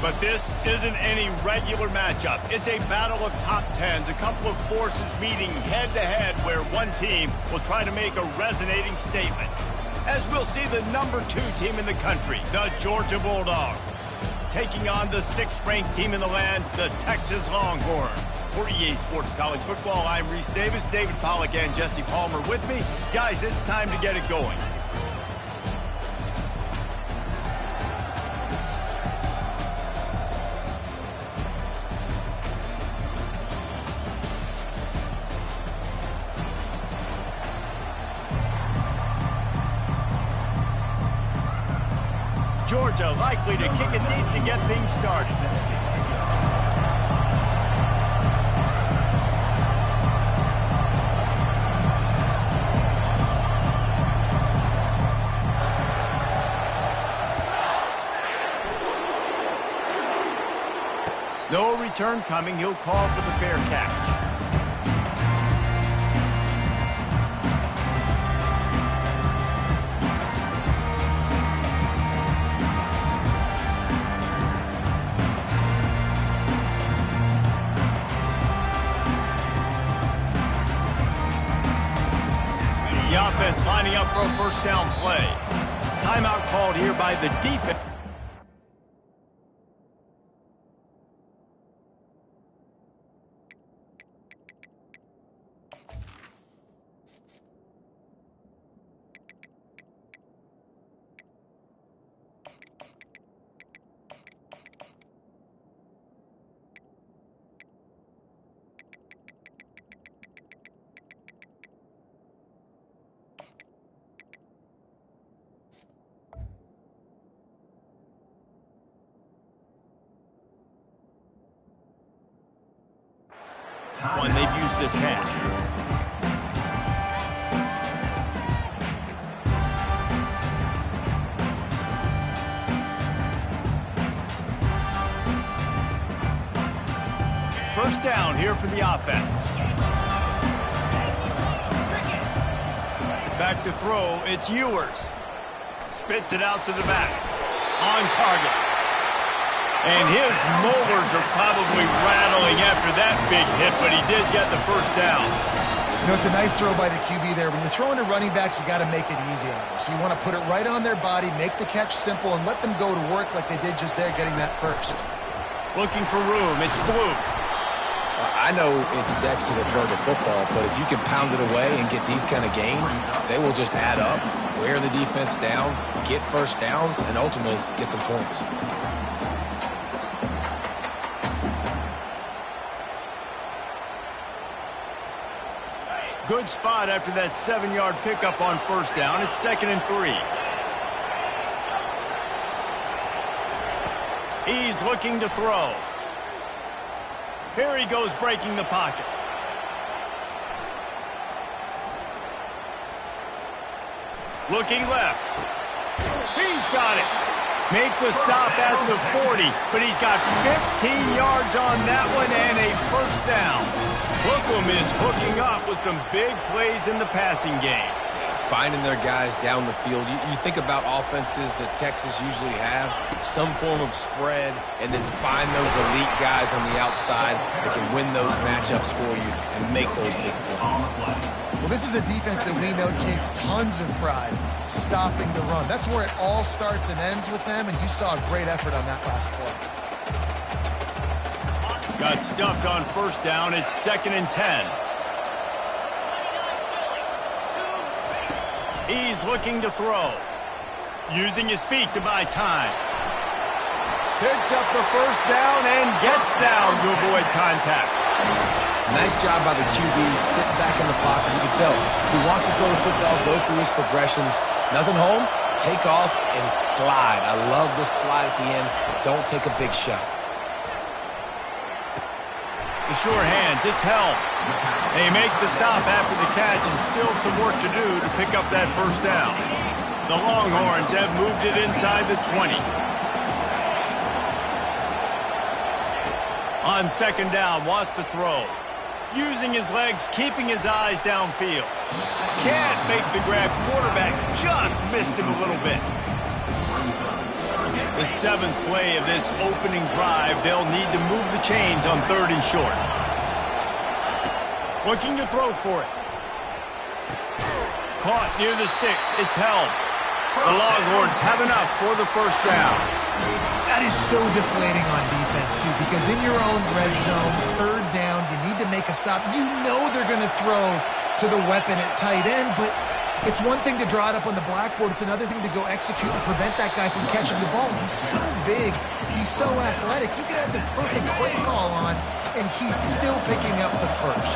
But this isn't any regular matchup. It's a battle of top tens, a couple of forces meeting head-to-head where one team will try to make a resonating statement. As we'll see the number 2 team in the country, the Georgia Bulldogs, taking on the 6th-ranked team in the land, the Texas Longhorns. For EA Sports College Football, I'm Reese Davis, David Pollack, and Jesse Palmer with me. Guys, it's time to get it going. Georgia likely to kick it deep to get things started. No return coming. He'll call for the fair catch. The offense lining up for a first down play. Timeout called here by the defense. When they've used this hash. First down here for the offense. Back to throw, it's Ewers. Spits it out to the back. On target. And his molars are probably rattling after that big hit, but he did get the first down. You know, it's a nice throw by the QB there. When you're throwing to running backs, you got to make it easy on them. So you want to put it right on their body, make the catch simple, and let them go to work like they did just there, getting that first. Looking for room. It's Fluke. I know it's sexy to throw the football, but if you can pound it away and get these kind of gains, they will just add up, wear the defense down, get first downs, and ultimately get some points. Good spot after that 7-yard pickup on first down. It's 2nd and 3. He's looking to throw. Here he goes breaking the pocket. Looking left. He's got it. Make the stop at the 40, but he's got 15 yards on that one and a first down. Brooklyn is hooking up with some big plays in the passing game. Finding their guys down the field. You think about offenses that Texas usually have, some form of spread, and then find those elite guys on the outside that can win those matchups for you and make those big plays. Well, this is a defense that we know takes tons of pride stopping the run. That's where it all starts and ends with them, and you saw a great effort on that last play. Got stuffed on first down. It's 2nd and 10. He's looking to throw. Using his feet to buy time. Picks up the first down and gets down to avoid contact. Nice job by the QB, sitting back in the pocket. You can tell he wants to throw the football, go through his progressions. Nothing home, take off and slide. I love this slide at the end. Don't take a big shot. The sure hands, it's Helm. They make the stop after the catch and still some work to do to pick up that first down. The Longhorns have moved it inside the 20. On second down, wants to throw. Using his legs, keeping his eyes downfield. Can't make the grab. Quarterback just missed him a little bit. The 7th play of this opening drive, they'll need to move the chains on 3rd and short. Looking to throw for it. Caught near the sticks. It's held. The Longhorns have enough for the first down. That is so deflating on defense, too, because in your own red zone, 3rd down, you need to make a stop. You know they're going to throw to the weapon at tight end, but it's one thing to draw it up on the blackboard. It's another thing to go execute and prevent that guy from catching the ball. He's so big. He's so athletic. You could have the perfect play call on, and he's still picking up the first.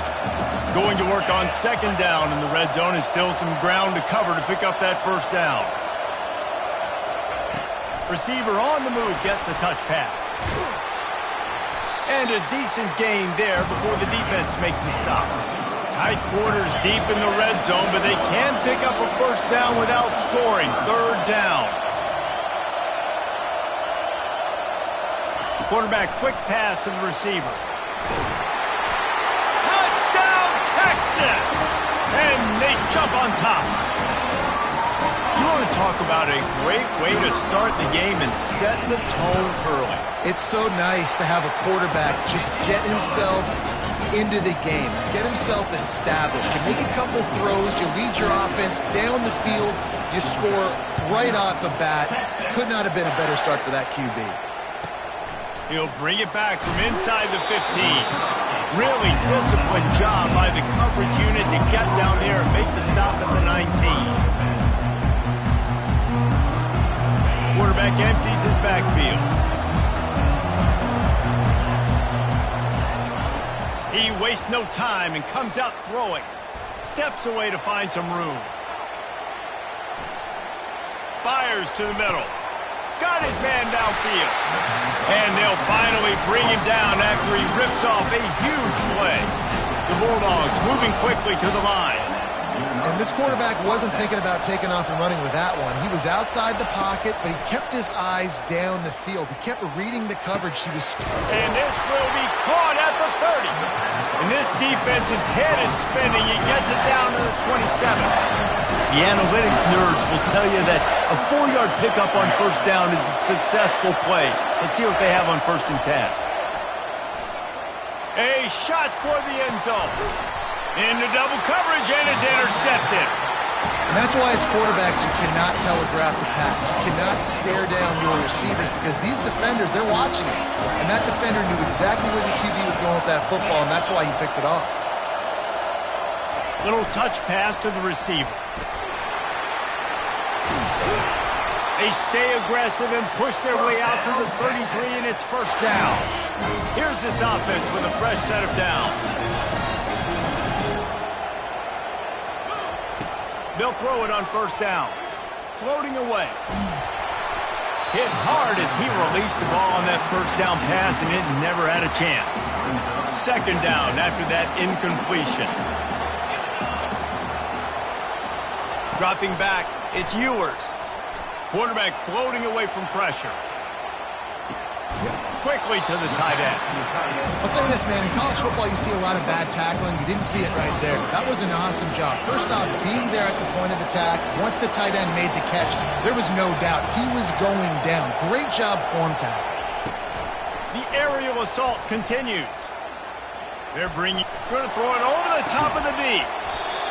Going to work on 2nd down in the red zone is still some ground to cover to pick up that first down. Receiver on the move gets the touch pass. And a decent gain there before the defense makes the stop. Tight quarters deep in the red zone, but they can pick up a first down without scoring. 3rd down. Quarterback quick pass to the receiver. Touchdown, Texas! And they jump on top. You want to talk about a great way to start the game and set the tone early. It's so nice to have a quarterback just get himself into the game, get himself established. You make a couple throws, you lead your offense down the field, you score right off the bat. Could not have been a better start for that QB. He'll bring it back from inside the 15. Really disciplined job by the coverage unit to get down there and make the stop at the 19. Quarterback empties his backfield. He wastes no time and comes out throwing. Steps away to find some room. Fires to the middle. Got his man downfield. And they'll finally bring him down after he rips off a huge play. The Bulldogs moving quickly to the line. And this quarterback wasn't thinking about taking off and running with that one. He was outside the pocket, but he kept his eyes down the field. He kept reading the coverage. He was... And this will be caught at the 30. And this defense's head is spinning. He gets it down to the 27. The analytics nerds will tell you that a 4-yard pickup on first down is a successful play. Let's see what they have on 1st and 10. A shot toward the end zone. Into double coverage, and it's intercepted. And that's why as quarterbacks, you cannot telegraph the pass. You cannot stare down your receivers because these defenders, they're watching it. And that defender knew exactly where the QB was going with that football, and that's why he picked it off. Little touch pass to the receiver. They stay aggressive and push their way out to the 33, and it's first down. Here's this offense with a fresh set of downs. They'll throw it on first down. Floating away. Hit hard as he released the ball on that first down pass, and it never had a chance. 2nd down after that incompletion. Dropping back, it's Ewers. Quarterback floating away from pressure. Quickly to the tight end. I'll say this, man. In college football, you see a lot of bad tackling. You didn't see it right there. That was an awesome job. First off, being there at the point of attack. Once the tight end made the catch, there was no doubt he was going down. Great job form tackle. The aerial assault continues. They're going to throw it over the top of the D.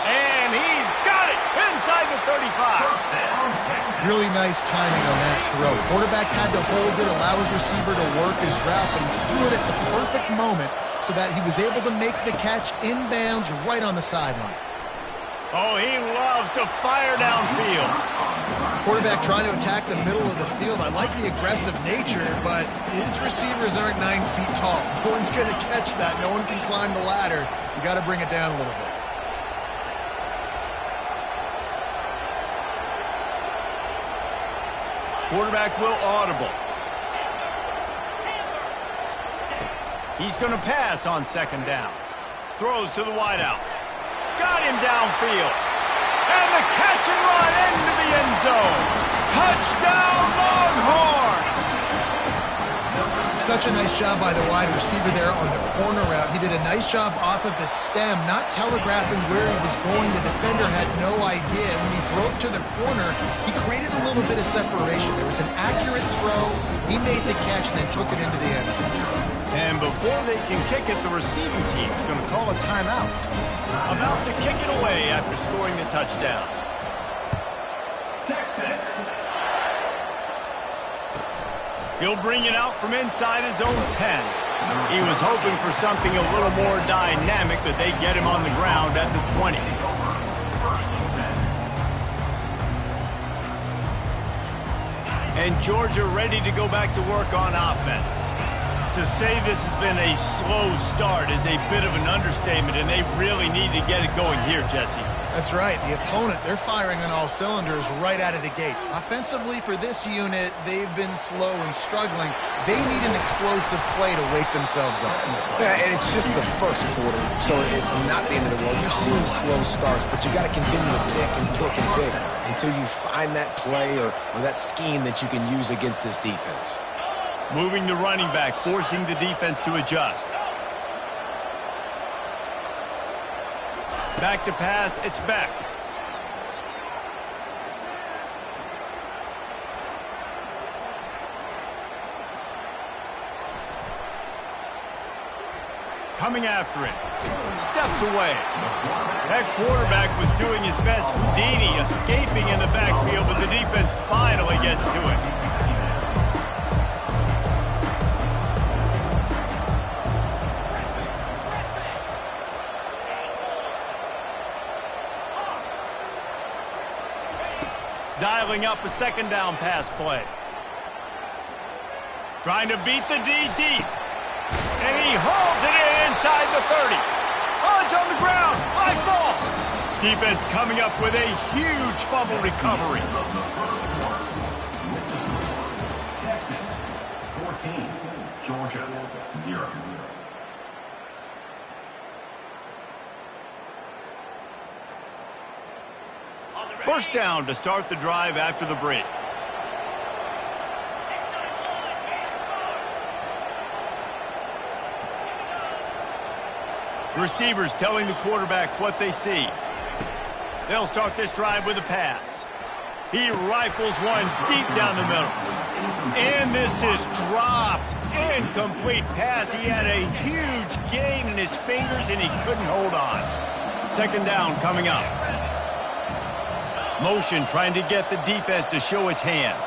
And he's got it inside the 35. Really nice timing on that throw. Quarterback had to hold it, allow his receiver to work his route, but he threw it at the perfect moment so that he was able to make the catch inbounds right on the sideline. Oh, he loves to fire downfield. Quarterback trying to attack the middle of the field. I like the aggressive nature, but his receivers aren't 9 feet tall. No one's going to catch that. No one can climb the ladder. You got to bring it down a little bit. Quarterback will audible. He's going to pass on 2nd down. Throws to the wideout. Got him downfield. And the catch and run into the end zone. Touchdown, Longhorns! Such a nice job by the wide receiver there on the corner route. He did a nice job off of the stem, not telegraphing where he was going. The defender had no idea. When he broke to the corner, he created a little bit of separation. There was an accurate throw. He made the catch and then took it into the end zone. And before they can kick it, the receiving team's going to call a timeout. About to kick it away after scoring the touchdown. Texas. He'll bring it out from inside his own 10. He was hoping for something a little more dynamic, that they get him on the ground at the 20. And Georgia ready to go back to work on offense. To say this has been a slow start is a bit of an understatement, and they really need to get it going here, Jesse. That's right. The opponent, they're firing on all cylinders right out of the gate. Offensively, for this unit, they've been slow and struggling. They need an explosive play to wake themselves up. Yeah, and it's just the first quarter, so it's not the end of the world. You're seeing slow starts, but you got to continue to pick and pick and pick until you find that play or that scheme that you can use against this defense. Moving the running back, forcing the defense to adjust. Back to pass, it's Beck. Coming after it. Steps away. That quarterback was doing his best Houdini, escaping in the backfield, but the defense finally gets to it. Dialing up a second down pass play. Trying to beat the D deep. And he hauls it in inside the 30. Oh, it's on the ground. Live ball. Defense coming up with a huge fumble recovery. Texas 14, Georgia 0. First down to start the drive after the break. Receivers telling the quarterback what they see. They'll start this drive with a pass. He rifles one deep down the middle. And this is dropped. Incomplete pass. He had a huge gain in his fingers and he couldn't hold on. Second down coming up. Motion trying to get the defense to show its hand.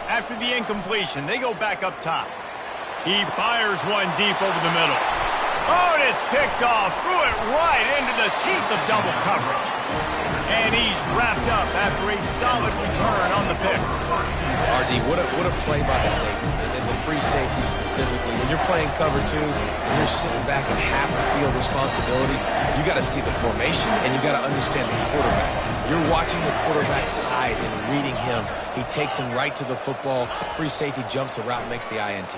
After the incompletion, they go back up top. He fires one deep over the middle. Oh, and it's picked off. Threw it right into the teeth of double coverage. And he's wrapped up after a solid return on the pick. RD, what a play by the safety, and the free safety specifically. When you're playing cover two, and you're sitting back at half the field responsibility, you got to see the formation, and you got to understand the quarterback. You're watching the quarterback's eyes and reading him. He takes him right to the football. Free safety jumps the route, makes the INT.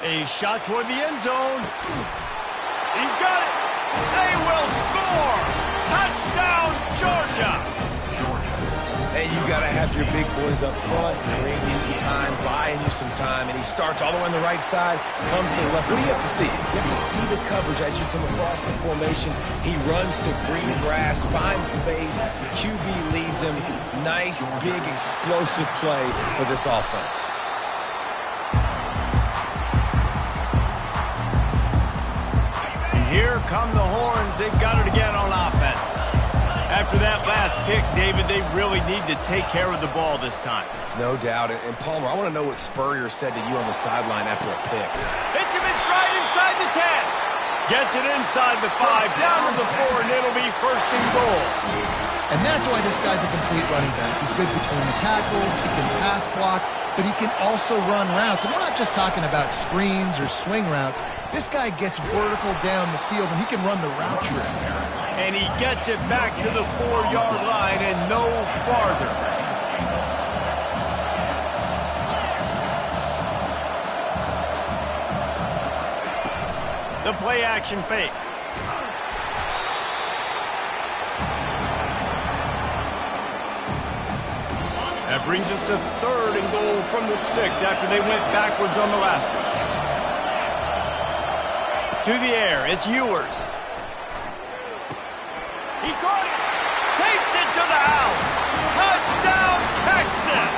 A shot toward the end zone. He's got it. They will score. Touchdown, Georgia. Hey, you got to have your big boys up front, creating you some time, buying you some time, and he starts all the way on the right side, comes to the left. What do you have to see? You have to see the coverage as you come across the formation. He runs to green grass, finds space. QB leads him. Nice, big, explosive play for this offense. Here come the horns. They've got it again on offense. After that last pick, David, they really need to take care of the ball this time. No doubt. And Palmer, I want to know what Spurrier said to you on the sideline after a pick. Hits him in stride inside the 10. Gets it inside the 5, down to the 4, and it'll be first and goal. And that's why this guy's a complete running back. He's good between the tackles, he can pass block, but he can also run routes. And we're not just talking about screens or swing routes. This guy gets vertical down the field, and he can run the route tree. And he gets it back to the 4-yard line and no farther. The play action fake. That brings us to 3rd and goal from the 6 after they went backwards on the last one. To the air, it's Ewers. He caught it. Takes it to the house. Touchdown, Texas.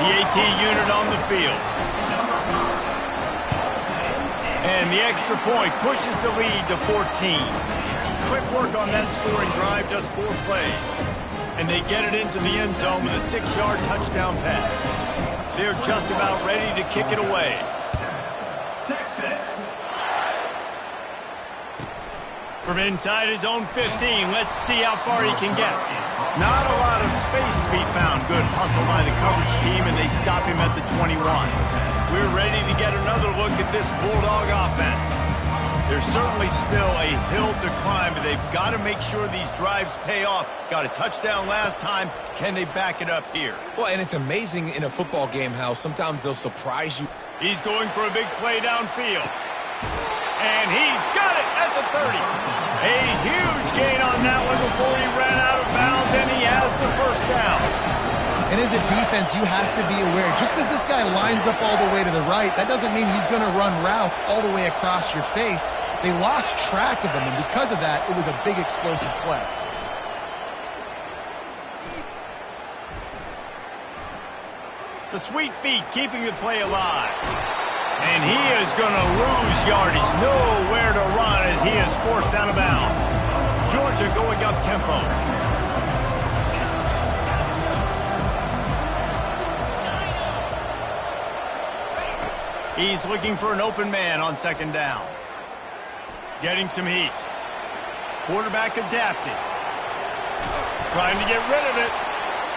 The AT unit on the field. And the extra point pushes the lead to 14. Quick work on that scoring drive, just 4 plays. And they get it into the end zone with a 6-yard touchdown pass. They're just about ready to kick it away. Texas. From inside his own 15, let's see how far he can get. Not a lot of space to be found. Good hustle by the coverage team, and they stop him at the 21. We're ready to get another look at this Bulldog offense. There's certainly still a hill to climb, but they've got to make sure these drives pay off. Got a touchdown last time. Can they back it up here? Well, and it's amazing in a football game how sometimes they'll surprise you. He's going for a big play downfield. And he's got it at the 30. A huge gain on that one before he ran out of bounds, and he has the first down. And as a defense, you have to be aware, just because this guy lines up all the way to the right, that doesn't mean he's going to run routes all the way across your face. They lost track of him, and because of that, it was a big explosive play. The sweet feet keeping the play alive. And he is going to lose yardage. Nowhere to run as he is forced out of bounds. Georgia going up tempo. He's looking for an open man on 2nd down. Getting some heat. Quarterback adapting. Trying to get rid of it.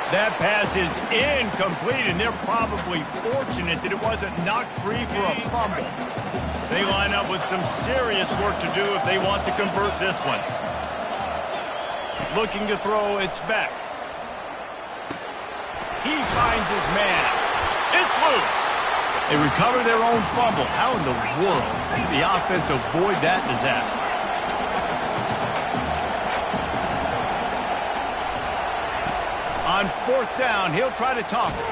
That pass is incomplete, and they're probably fortunate that it wasn't knocked free for a fumble. They line up with some serious work to do if they want to convert this one. Looking to throw, it's back. He finds his man. It's loose. They recover their own fumble. How in the world did the offense avoid that disaster? On 4th down, he'll try to toss it.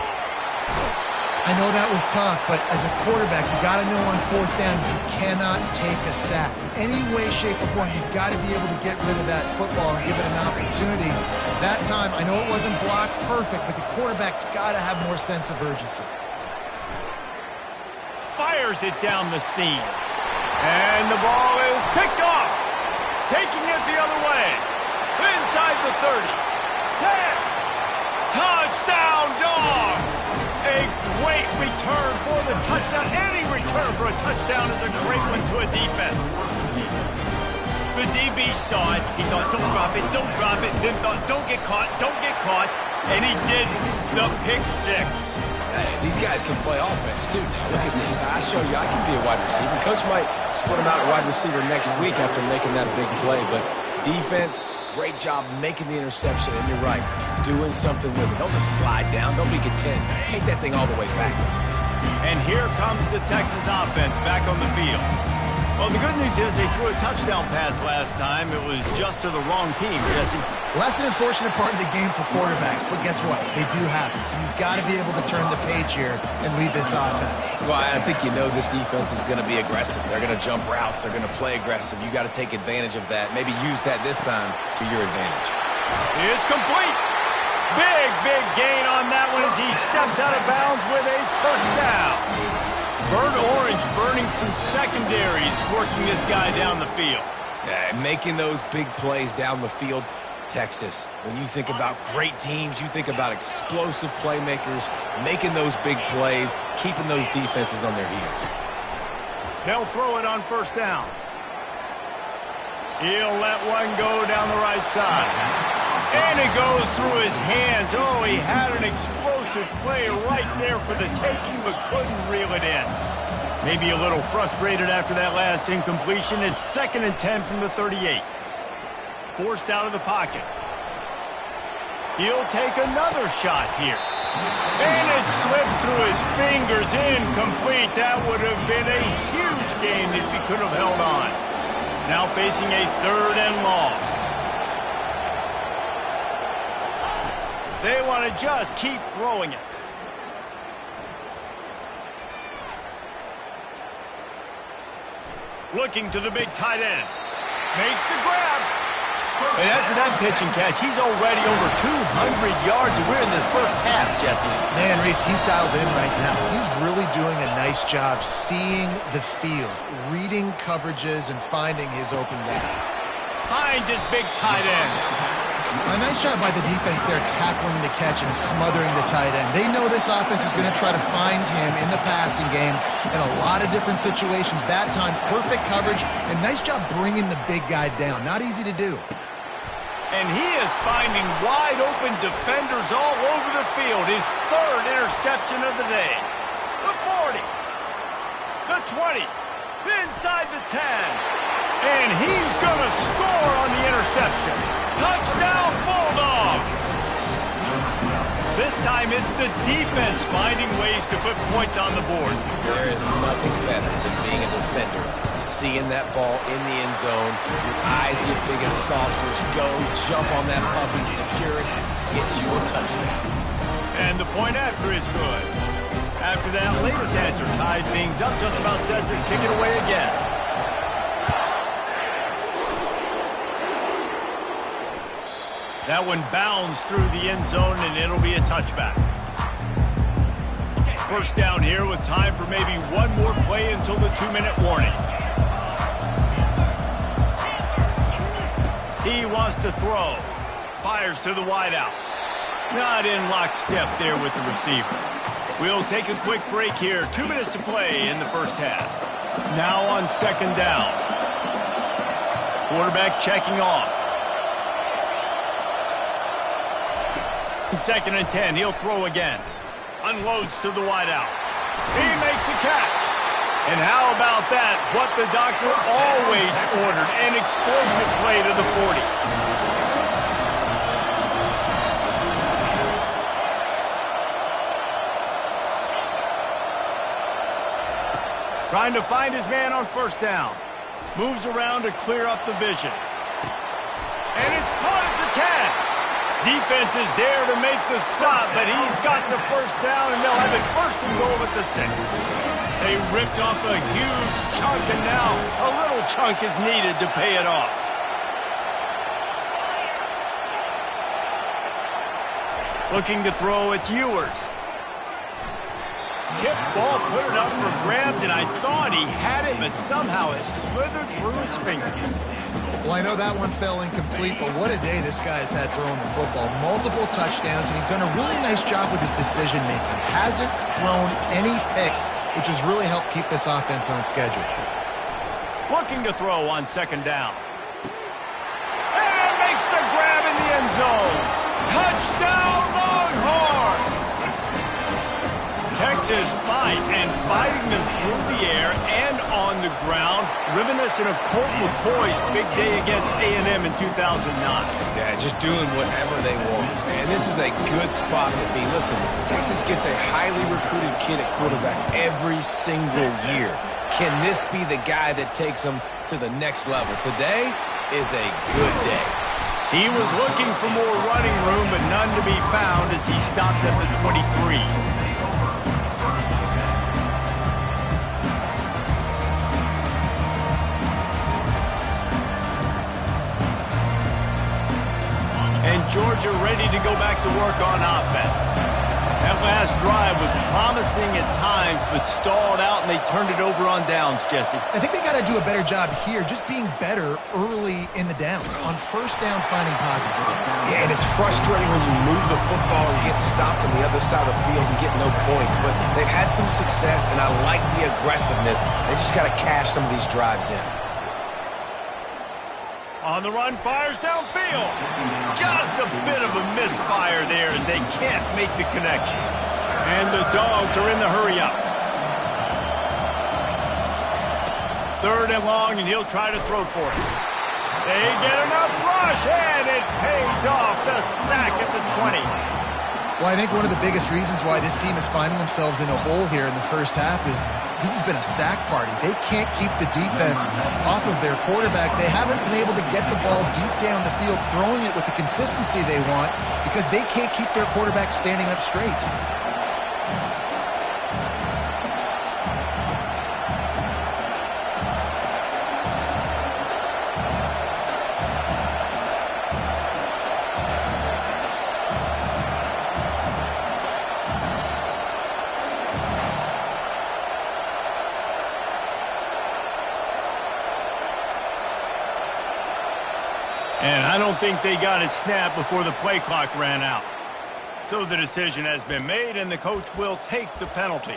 I know that was tough, but as a quarterback, you got to know on 4th down, you cannot take a sack. Any way, shape, or form, you've got to be able to get rid of that football and give it an opportunity. That time, I know it wasn't blocked perfect, but the quarterback's got to have more sense of urgency. Fires it down the seam. And the ball is picked off. Taking it the other way. Inside the 30. 10. Touchdown, Dogs! A great return for the touchdown. Any return for a touchdown is a great one to a defense. The DB saw it. He thought, don't drop it, don't drop it. Then thought, don't get caught, don't get caught. And he did the pick 6. Hey, these guys can play offense, too. Now, look at this. I show you I can be a wide receiver. Coach might split him out at wide receiver next week after making that big play. But defense, great job making the interception. And you're right, doing something with it. Don't just slide down. Don't be content. Take that thing all the way back. And here comes the Texas offense back on the field. Well, the good news is they threw a touchdown pass last time. It was just to the wrong team, Jesse. Well, that's an unfortunate part of the game for quarterbacks, but guess what? They do happen. So you've got to be able to turn the page here and lead this offense. Well, I think you know this defense is going to be aggressive. They're going to jump routes. They're going to play aggressive. You got to take advantage of that. Maybe use that this time to your advantage. It's complete. Big gain on that one as he steps out of bounds with a first down. Burnt Orange burning some secondaries, working this guy down the field. Yeah, making those big plays down the field. Texas, when you think about great teams, you think about explosive playmakers, making those big plays, keeping those defenses on their heels. They'll throw it on first down. He'll let one go down the right side. And it goes through his hands. Oh, he had an explosive play right there for the taking, but couldn't reel it in. Maybe a little frustrated after that last incompletion. It's 2nd and 10 from the 38. Forced out of the pocket. He'll take another shot here. And it slips through his fingers, incomplete. That would have been a huge gain if he could have held on. Now facing a 3rd and long. They want to just keep throwing it. Looking to the big tight end. Makes the grab. And after that pitch and catch, he's already over 200 yards, and we're in the first half, Jesse. Man, Reese, he's dialed in right now. He's really doing a nice job seeing the field, reading coverages, and finding his open guy. Finds his big tight end. A nice job by the defense there, tackling the catch and smothering the tight end. They know this offense is going to try to find him in the passing game in a lot of different situations. That time, perfect coverage, and nice job bringing the big guy down. Not easy to do. And he is finding wide-open defenders all over the field. His 3rd interception of the day. The 40. The 20. Inside the 10. And he's going to score on the interception. Touchdown, Bulldogs! This time it's the defense finding ways to put points on the board. There is nothing better than being a defender. Seeing that ball in the end zone, your eyes get big as saucers, go, jump on that puppy, secure it, get you a touchdown. And the point after is good. After that latest answer tied things up, just about set to kick it away again. That one bounds through the end zone, and it'll be a touchback. First down here with time for maybe one more play until the 2-minute warning. He wants to throw. Fires to the wideout. Not in lockstep there with the receiver. We'll take a quick break here. 2 minutes to play in the first half. Now on 2nd down. Quarterback checking off. 2nd and 10, he'll throw again. Unloads to the wideout. He makes a catch. And how about that? What the doctor always ordered, an explosive play to the 40. Trying to find his man on 1st down. Moves around to clear up the vision. And it's caught at the 10. Defense is there to make the stop, but he's got the 1st down, and they'll have it 1st and goal at the 6. They ripped off a huge chunk, and now a little chunk is needed to pay it off. Looking to throw, it's Ewers. Tip ball, put it up for grabs, and I thought he had it, but somehow it slithered through his fingers. Well, I know that one fell incomplete, but what a day this guy's had throwing the football. Multiple touchdowns, and he's done a really nice job with his decision-making. Hasn't thrown any picks, which has really helped keep this offense on schedule. Looking to throw on 2nd down. And makes the grab in the end zone. Touchdown, Longhorns! Texas fighting them through the air and on the ground, reminiscent of Colt McCoy's big day against A&M in 2009. Yeah, just doing whatever they want. And this is a good spot to be. Listen, Texas gets a highly recruited kid at quarterback every single year. Can this be the guy that takes them to the next level? Today is a good day. He was looking for more running room, but none to be found as he stopped at the 23. And Georgia ready to go back to work on offense. That last drive was promising at times, but stalled out, and they turned it over on downs, Jesse. I think they got to do a better job here, just being better early in the downs. On 1st down, finding positive. Yeah, and it's frustrating when you move the football and get stopped on the other side of the field and get no points. But they've had some success, and I like the aggressiveness. They just got to cash some of these drives in. On the run, fires downfield. Just a bit of a misfire there as they can't make the connection. And the Dogs are in the hurry-up. 3rd and long, and he'll try to throw for it. They get enough rush, and it pays off. The sack at the 20. Well, I think one of the biggest reasons why this team is finding themselves in a hole here in the first half is this has been a sack party. They can't keep the defense off of their quarterback. They haven't been able to get the ball deep down the field, throwing it with the consistency they want because they can't keep their quarterback standing up straight. And I don't think they got it snapped before the play clock ran out. So the decision has been made, and the coach will take the penalty.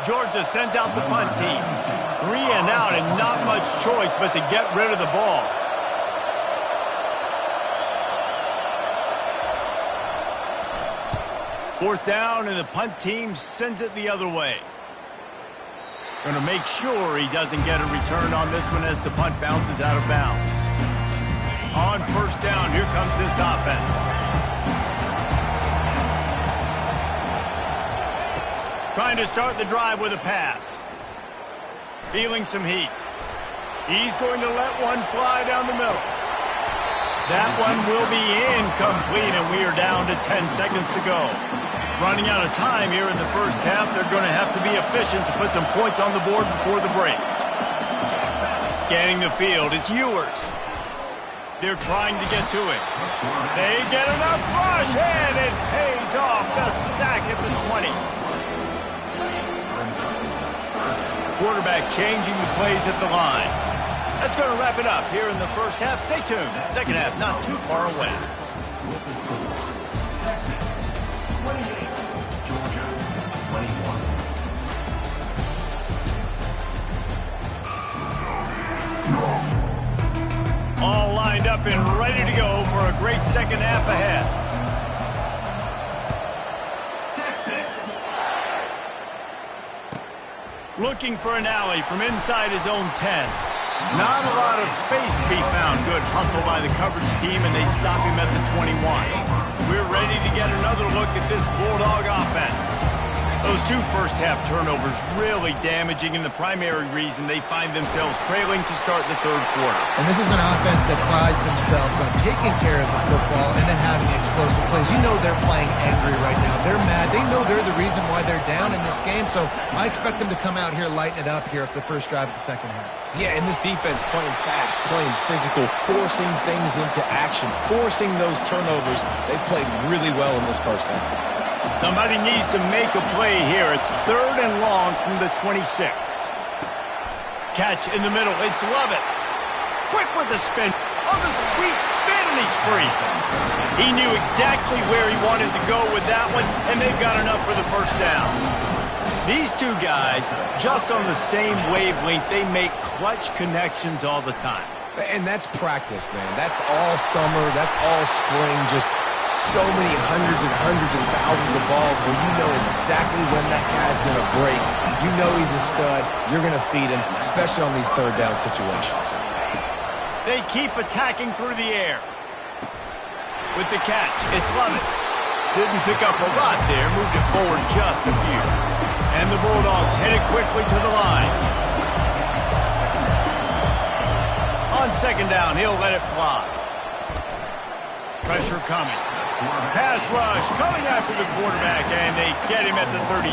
Georgia sends out the punt team. 3 and out, and not much choice but to get rid of the ball. Fourth down, and the punt team sends it the other way. Going to make sure he doesn't get a return on this one as the punt bounces out of bounds. On first down, here comes this offense. Trying to start the drive with a pass. Feeling some heat. He's going to let one fly down the middle. That one will be incomplete, and we are down to 10 seconds to go. Running out of time here in the first half. They're going to have to be efficient to put some points on the board before the break. Scanning the field, it's Ewers. They're trying to get to it. They get enough rush, and it pays off. The sack at the 20. Quarterback changing the plays at the line. That's going to wrap it up here in the first half. Stay tuned. Second half not too far away. Texas 28, Georgia 21. All lined up and ready to go for a great second half ahead. Texas. Looking for an alley from inside his own 10. Not a lot of space to be found. Good hustle by the coverage team, and they stop him at the 21. We're ready to get another look at this Bulldog offense. Those 2 first-half turnovers really damaging, and the primary reason they find themselves trailing to start the third quarter. And this is an offense that prides themselves on taking care of the football and then having explosive plays. You know they're playing angry right now. They're mad. They know they're the reason why they're down in this game, so I expect them to come out here, lighten it up here for the first drive of the second half. Yeah, and this defense playing fast, playing physical, forcing things into action, forcing those turnovers. They've played really well in this first half. Somebody needs to make a play here. It's 3rd and long from the 26. Catch in the middle. It's Lovett. Quick with the spin. Oh, the sweet spin, and he's free. He knew exactly where he wanted to go with that one, and they've got enough for the first down. These two guys, just on the same wavelength, they make clutch connections all the time. And that's practice, man. That's all summer. That's all spring. Just so many hundreds and thousands of balls where you know exactly when that guy's going to break. You know he's a stud. You're going to feed him, especially on these third down situations. They keep attacking through the air. With the catch, it's Lovett. Didn't pick up a lot there. Moved it forward just a few. And the Bulldogs headed quickly to the line. On second down, he'll let it fly. Pressure coming. Pass rush coming after the quarterback, and they get him at the 32.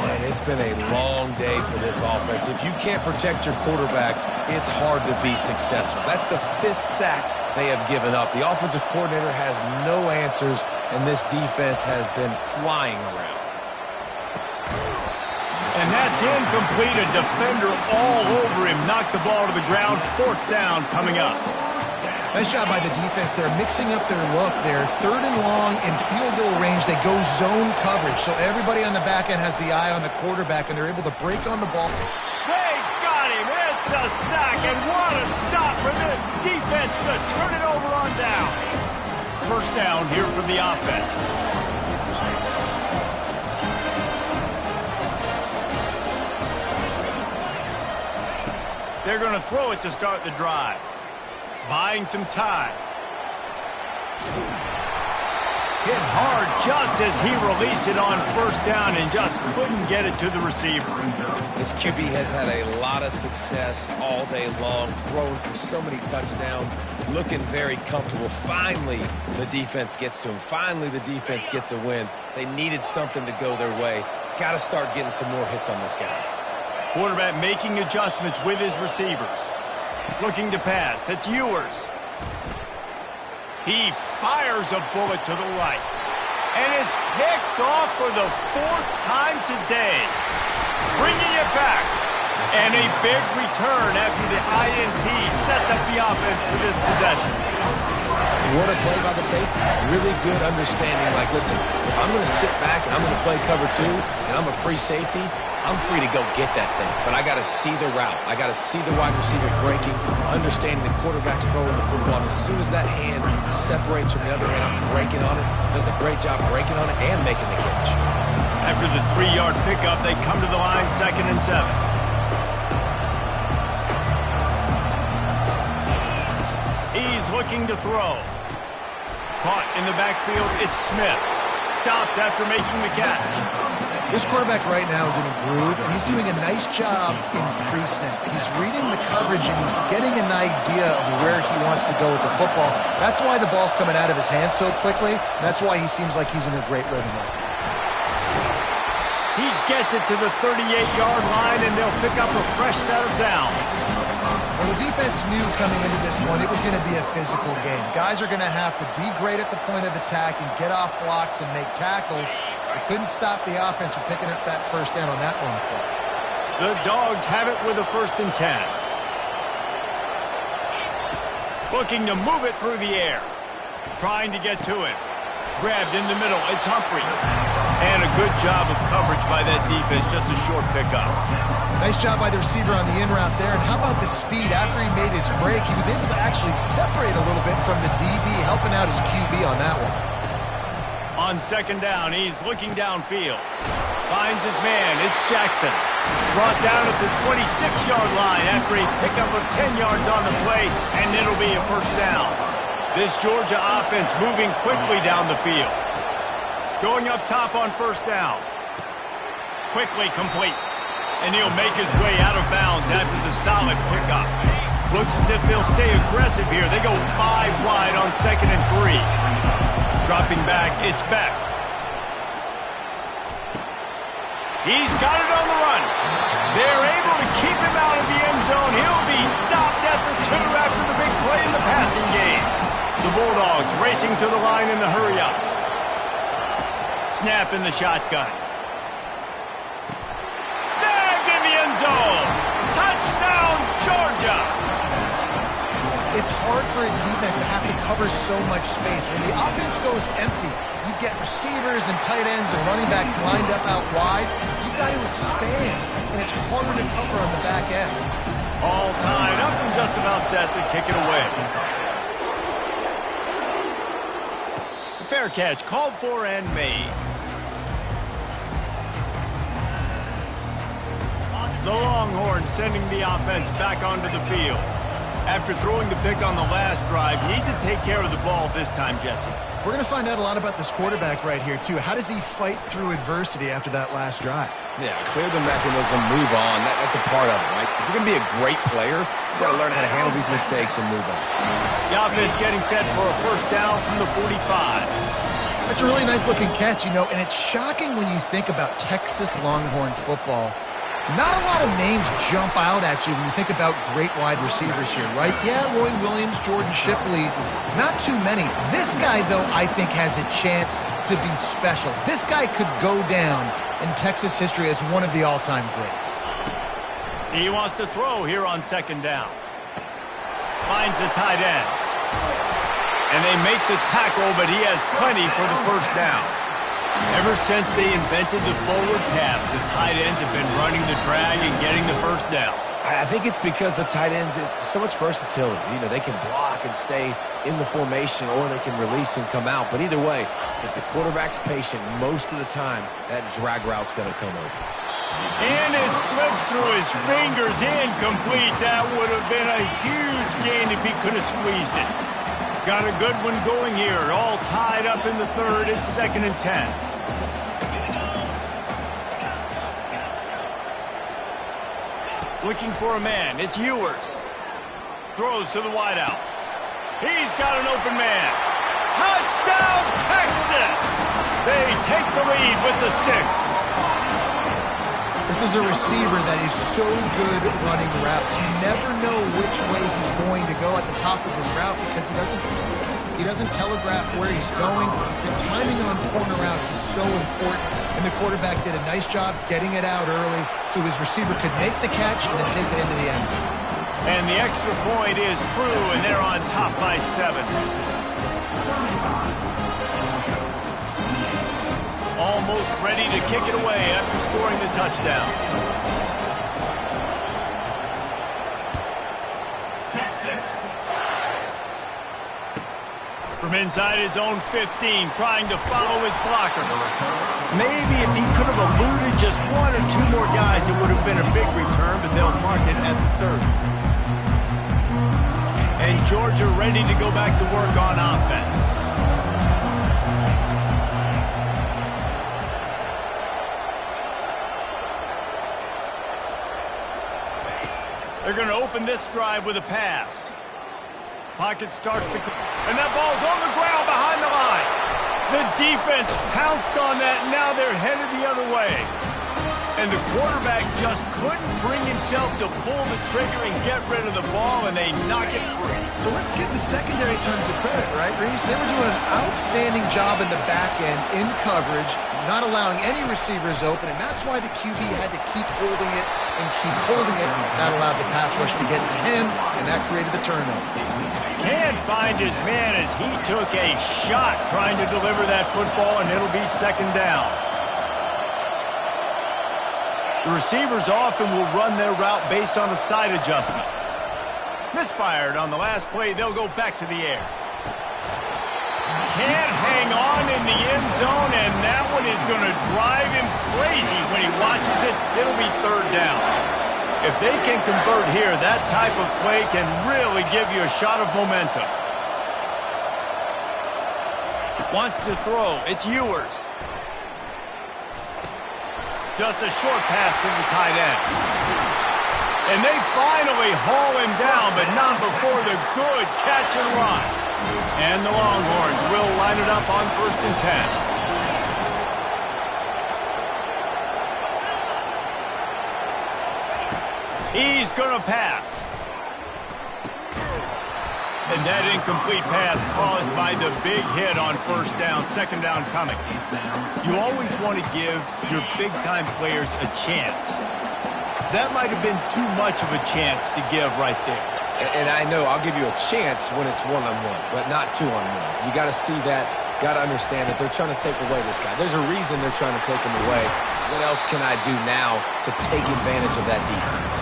Man, it's been a long day for this offense. If you can't protect your quarterback, it's hard to be successful. That's the 5th sack they have given up. The offensive coordinator has no answers, and this defense has been flying around. And that's incomplete. A defender all over him. Knocked the ball to the ground. 4th down coming up. Nice job by the defense. They're mixing up their look. They're 3rd and long in field goal range. They go zone coverage, so everybody on the back end has the eye on the quarterback, and they're able to break on the ball. They got him. It's a sack, and what a stop for this defense to turn it over on down. First down here for the offense. They're going to throw it to start the drive. Buying some time. Hit hard just as he released it on first down and just couldn't get it to the receiver. This QB has had a lot of success all day long, throwing for so many touchdowns, looking very comfortable. Finally, the defense gets to him. Finally, the defense gets a win. They needed something to go their way. Got to start getting some more hits on this guy. Quarterback making adjustments with his receivers. Looking to pass. It's Ewers. He fires a bullet to the right. And it's picked off for the 4th time today. Bringing it back. And a big return after the INT sets up the offense for this possession. What a play by the safety. Really good understanding. Like, listen, if I'm going to sit back and I'm going to play cover 2 and I'm a free safety, I'm free to go get that thing. But I got to see the route. I got to see the wide receiver breaking, understanding the quarterback's throwing the football. And as soon as that hand separates from the other hand, I'm breaking on it. Does a great job breaking on it and making the catch. After the 3-yard pickup, they come to the line, 2nd and 7. He's looking to throw. Caught in the backfield, it's Smith. Stopped after making the catch. This quarterback right now is in a groove, and he's doing a nice job in pre-snap. He's reading the coverage, and he's getting an idea of where he wants to go with the football. That's why the ball's coming out of his hands so quickly. That's why he seems like he's in a great rhythm right now. He gets it to the 38-yard line, and they'll pick up a fresh set of downs. Well, the defense knew coming into this one it was going to be a physical game. Guys are going to have to be great at the point of attack and get off blocks and make tackles. They couldn't stop the offense from picking up that first down on that one play. The Dogs have it with a 1st and 10. Looking to move it through the air. Trying to get to it. Grabbed in the middle. It's Humphries. And a good job of coverage by that defense. Just a short pickup. Nice job by the receiver on the in route there. And how about the speed? After he made his break, he was able to actually separate a little bit from the DB, helping out his QB on that one. On 2nd down, he's looking downfield. Finds his man. It's Jackson. Brought down at the 26-yard line after a pickup of 10 yards on the play, and it'll be a 1st down. This Georgia offense moving quickly down the field. Going up top on 1st down. Quickly complete. And he'll make his way out of bounds after the solid pickup. Looks as if they'll stay aggressive here. They go 5 wide on 2nd and 3. Dropping back, it's Beck. He's got it on the run. They're able to keep him out of the end zone. He'll be stopped at the 2 after the big play in the passing game. The Bulldogs racing to the line in the hurry-up. Snap in the shotgun. Snagged in the end zone. Touchdown, Georgia. It's hard for a defense to have to cover so much space. When the offense goes empty, you get receivers and tight ends and running backs lined up out wide. You've got to expand, and it's harder to cover on the back end. All tied up and just about set to kick it away. Fair catch, called for and made. The Longhorns sending the offense back onto the field. After throwing the pick on the last drive, need to take care of the ball this time, Jesse. We're going to find out a lot about this quarterback right here, too. How does he fight through adversity after that last drive? Yeah, clear the mechanism, move on. That's a part of it, right? If you're going to be a great player, you got to learn how to handle these mistakes and move on. The offense getting set for a 1st down from the 45. That's a really nice-looking catch, and it's shocking when you think about Texas Longhorn football. Not a lot of names jump out at you when you think about great wide receivers here, right? Yeah, Roy Williams, Jordan Shipley, not too many. This guy, though, I think has a chance to be special. This guy could go down in Texas history as one of the all-time greats. He wants to throw here on 2nd down. Finds the tight end. And they make the tackle, but he has plenty for the 1st down. Ever since they invented the forward pass, the tight ends have been running the drag and getting the 1st down. I think it's because the tight ends is so much versatility. They can block and stay in the formation, or they can release and come out. But either way, if the quarterback's patient most of the time, that drag route's going to come open. And it slips through his fingers, incomplete. That would have been a huge gain if he could have squeezed it. Got a good one going here. All tied up in the third. It's 2nd and 10. Looking for a man. It's Ewers. Throws to the wideout. He's got an open man. Touchdown, Texas! They take the lead with the 6. This is a receiver that is so good at running routes. You never know which way he's going to go at the top of his route because he doesn't telegraph where he's going. The timing on corner routes is so important, and the quarterback did a nice job getting it out early so his receiver could make the catch and then take it into the end zone. And the extra point is true, and they're on top by 7. Almost ready to kick it away after scoring the touchdown. Texas. From inside his own 15, trying to follow his blockers. Maybe if he could have eluded just 1 or 2 more guys, it would have been a big return, but they'll mark it at the 30. And Georgia ready to go back to work on offense. They're going to open this drive with a pass. Pocket starts to... And that ball's on the ground behind the line. The defense pounced on that, and now they're headed the other way. And the quarterback just couldn't bring himself to pull the trigger and get rid of the ball, and they knock it free. So let's give the secondary tons of credit, right, Reese? They were doing an outstanding job in the back end, in coverage, not allowing any receivers open, and that's why the QB had to keep holding it and keep holding it. That allowed the pass rush to get to him, and that created the turnover. Can't find his man as he took a shot trying to deliver that football, and it'll be 2nd down. The receivers often will run their route based on a side adjustment. Misfired on the last play, they'll go back to the air. Can't hang on in the end zone, and that one is going to drive him crazy when he watches it. It'll be 3rd down. If they can convert here, that type of play can really give you a shot of momentum. Wants to throw. It's Ewers. Just a short pass to the tight end. And they finally haul him down, but not before the good catch and run. And the Longhorns will line it up on 1st and 10. He's going to pass. And that incomplete pass caused by the big hit on 1st down, 2nd down coming. You always want to give your big-time players a chance. That might have been too much of a chance to give right there. And I know I'll give you a chance when it's one-on-one, but not two-on-one. You got to see that, got to understand that they're trying to take away this guy. There's a reason they're trying to take him away. What else can I do now to take advantage of that defense?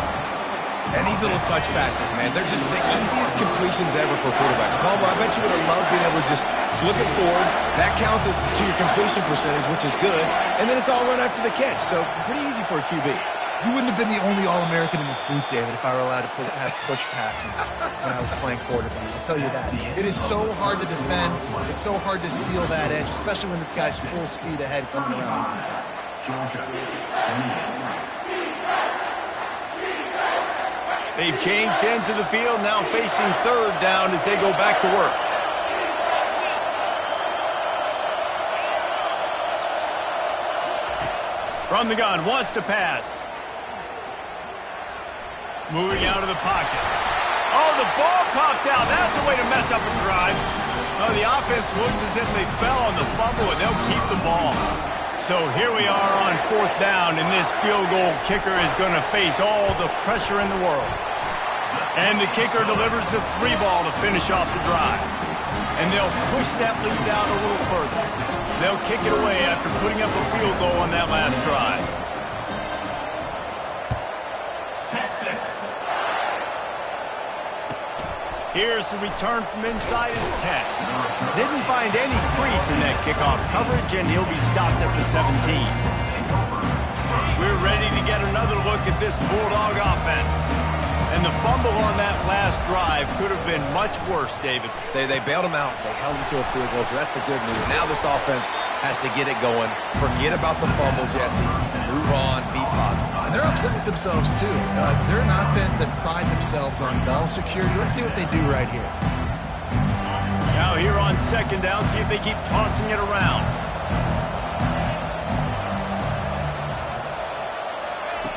And these little touch passes, man, they're just the easiest completions ever for quarterbacks. Palmer, I bet you would have loved being able to just flip it forward. That counts as to your completion percentage, which is good. And then it's all run after the catch, so pretty easy for a QB. You wouldn't have been the only All-American in this booth, David, if I were allowed to have push passes when I was playing quarterback. I'll tell you that. It is so hard to defend. It's so hard to seal that edge, especially when this guy's full speed ahead coming around the inside. They've changed ends of the field, now facing 3rd down as they go back to work. From the gun, wants to pass. Moving out of the pocket. Oh, the ball popped out. That's a way to mess up a drive. Oh, the offense looks as if they fell on the fumble, and they'll keep the ball. So here we are on 4th down, and this field goal kicker is going to face all the pressure in the world. And the kicker delivers the 3 ball to finish off the drive. And they'll push that lead out a little further. They'll kick it away after putting up a field goal on that last drive. Texas. Here's the return from inside his 10. Didn't find any crease in that kickoff coverage, and he'll be stopped at the 17. We're ready to get another look at this Bulldog offense. And the fumble on that last drive could have been much worse, David. They bailed him out. They held him to a field goal, so that's the good news. Now this offense has to get it going. Forget about the fumble, Jesse. Move on. Be positive. And they're upset with themselves, too. They're an offense that pride themselves on ball security. Let's see what they do right here. Now here on second down, see if they keep tossing it around.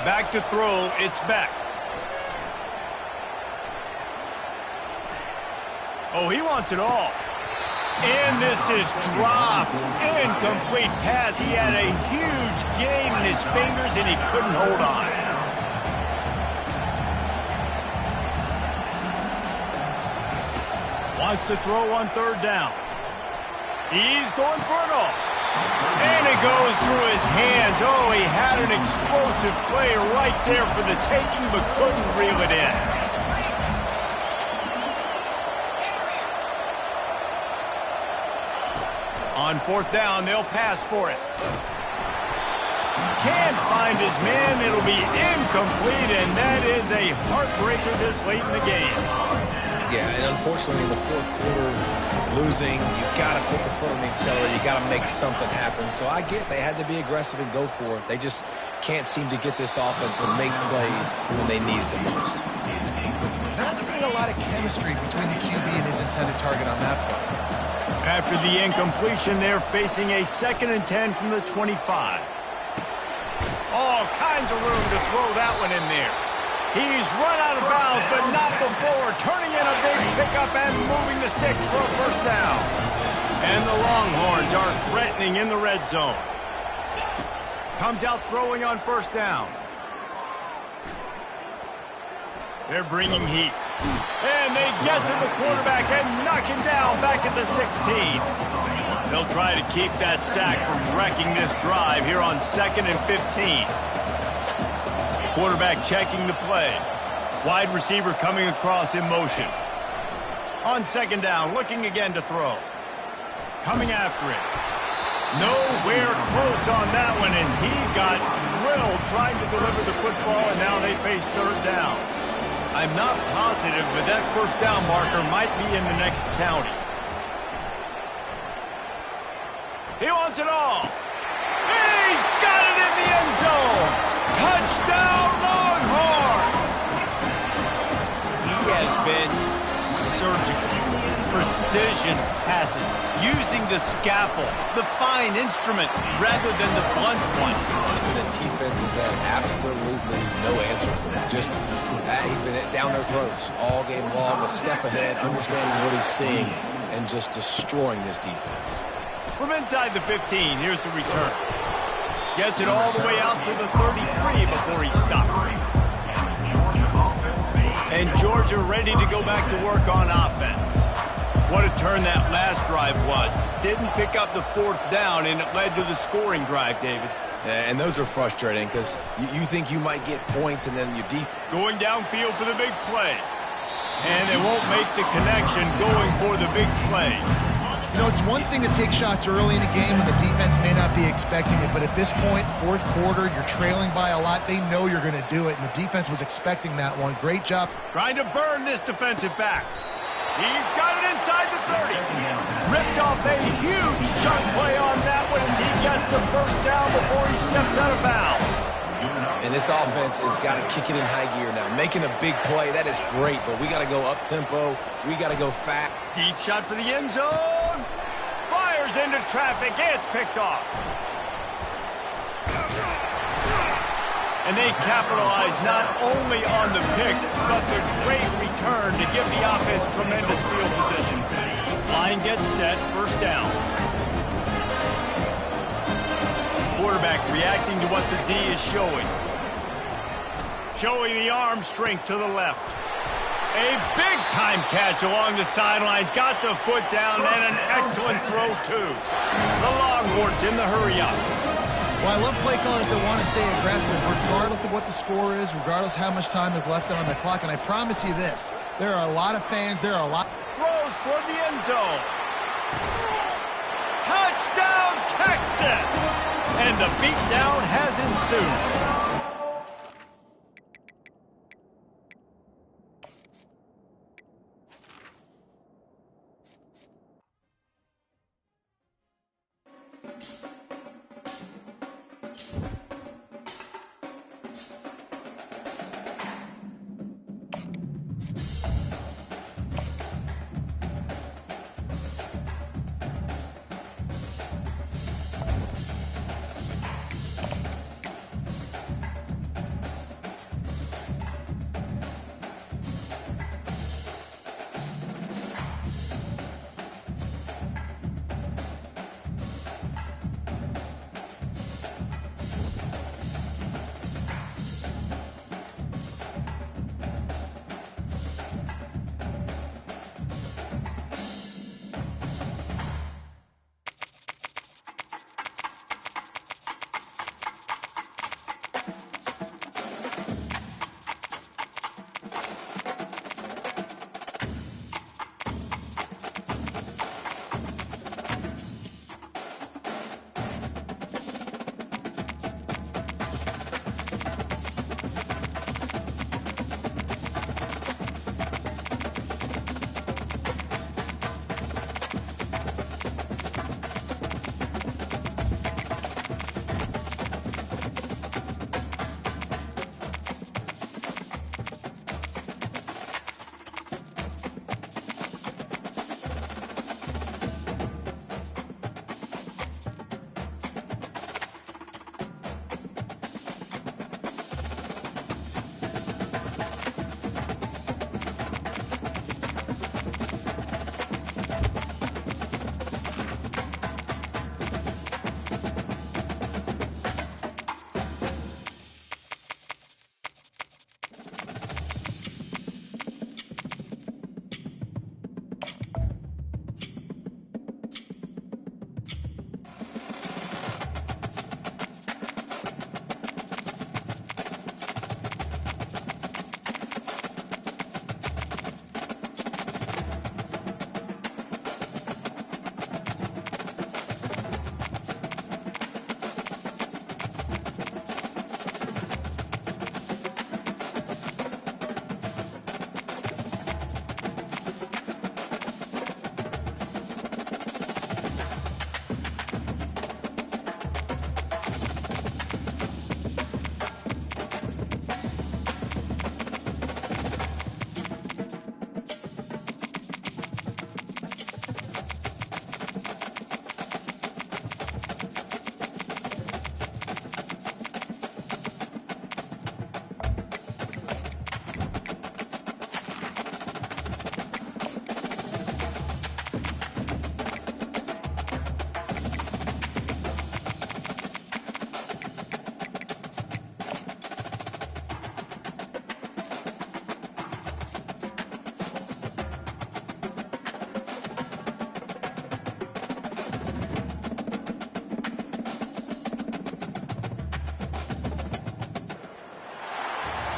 Back to throw, it's Beck. Oh, he wants it all. And this is dropped. Incomplete pass. He had a huge gain in his fingers, and he couldn't hold on. Wants to throw on third down. He's going for it all. And it goes through his hands. Oh, he had an explosive play right there for the taking, but couldn't reel it in. On fourth down, they'll pass for it. Can't find his man. It'll be incomplete, and that is a heartbreaker this late in the game. Yeah, and unfortunately in the fourth quarter, losing, you got to put the foot on the accelerator. You got to make something happen. So I get they had to be aggressive and go for it. They just can't seem to get this offense to make plays when they need it the most. Not seeing a lot of chemistry between the QB and his intended target on that play. After the incompletion, they're facing a 2nd and 10 from the 25. All kinds of room to throw that one in there. He's run out of bounds, but not before. Turning in a big pickup and moving the sticks for a first down. And the Longhorns are threatening in the red zone. Comes out throwing on first down. They're bringing heat. And they get to the quarterback and knock him down back at the 16. They'll try to keep that sack from wrecking this drive here on 2nd and 15. Quarterback checking the play. Wide receiver coming across in motion. On 2nd down, looking again to throw. Coming after it. Nowhere close on that one as he got drilled trying to deliver the football, and now they face third down. I'm not positive, but that first down marker might be in the next county. He wants it all. He's got it in the end zone. Touchdown, Longhorn. He has been surgical. Precision passes, using the scalpel, the fine instrument, rather than the blunt one. And the defense has had absolutely no answer for him. Just, he's been down their throats all game long, a step ahead, understanding what he's seeing, and just destroying this defense. From inside the 15, here's the return. Gets it all the way out to the 33 before he stops. And Georgia ready to go back to work on offense. What a turn that last drive was. Didn't pick up the fourth down, and it led to the scoring drive, David. Yeah, and those are frustrating because you think you might get points, and then your defense going downfield for the big play. And they won't make the connection going for the big play. You know, it's one thing to take shots early in a game when the defense may not be expecting it, but at this point, fourth quarter, you're trailing by a lot. They know you're going to do it, and the defense was expecting that one. Great job. Trying to burn this defensive back. He's got it inside the 30. Ripped off a huge chunk play on that one as he gets the first down before he steps out of bounds. And this offense has got to kick it in high gear now. Making a big play, that is great, but we got to go up-tempo. We got to go fast. Deep shot for the end zone. Fires into traffic. It's picked off. And they capitalize not only on the pick, but the great return to give the offense tremendous field position. Line gets set, first down. Quarterback reacting to what the D is showing. Showing the arm strength to the left. A big-time catch along the sidelines. Got the foot down and an excellent throw, too. The Longhorns in the hurry-up. Well, I love play callers that want to stay aggressive, regardless of what the score is, regardless how much time is left on the clock. And I promise you this, there are a lot of fans, there are a lot. Throws toward the end zone. Touchdown, Texas! And a beatdown has ensued.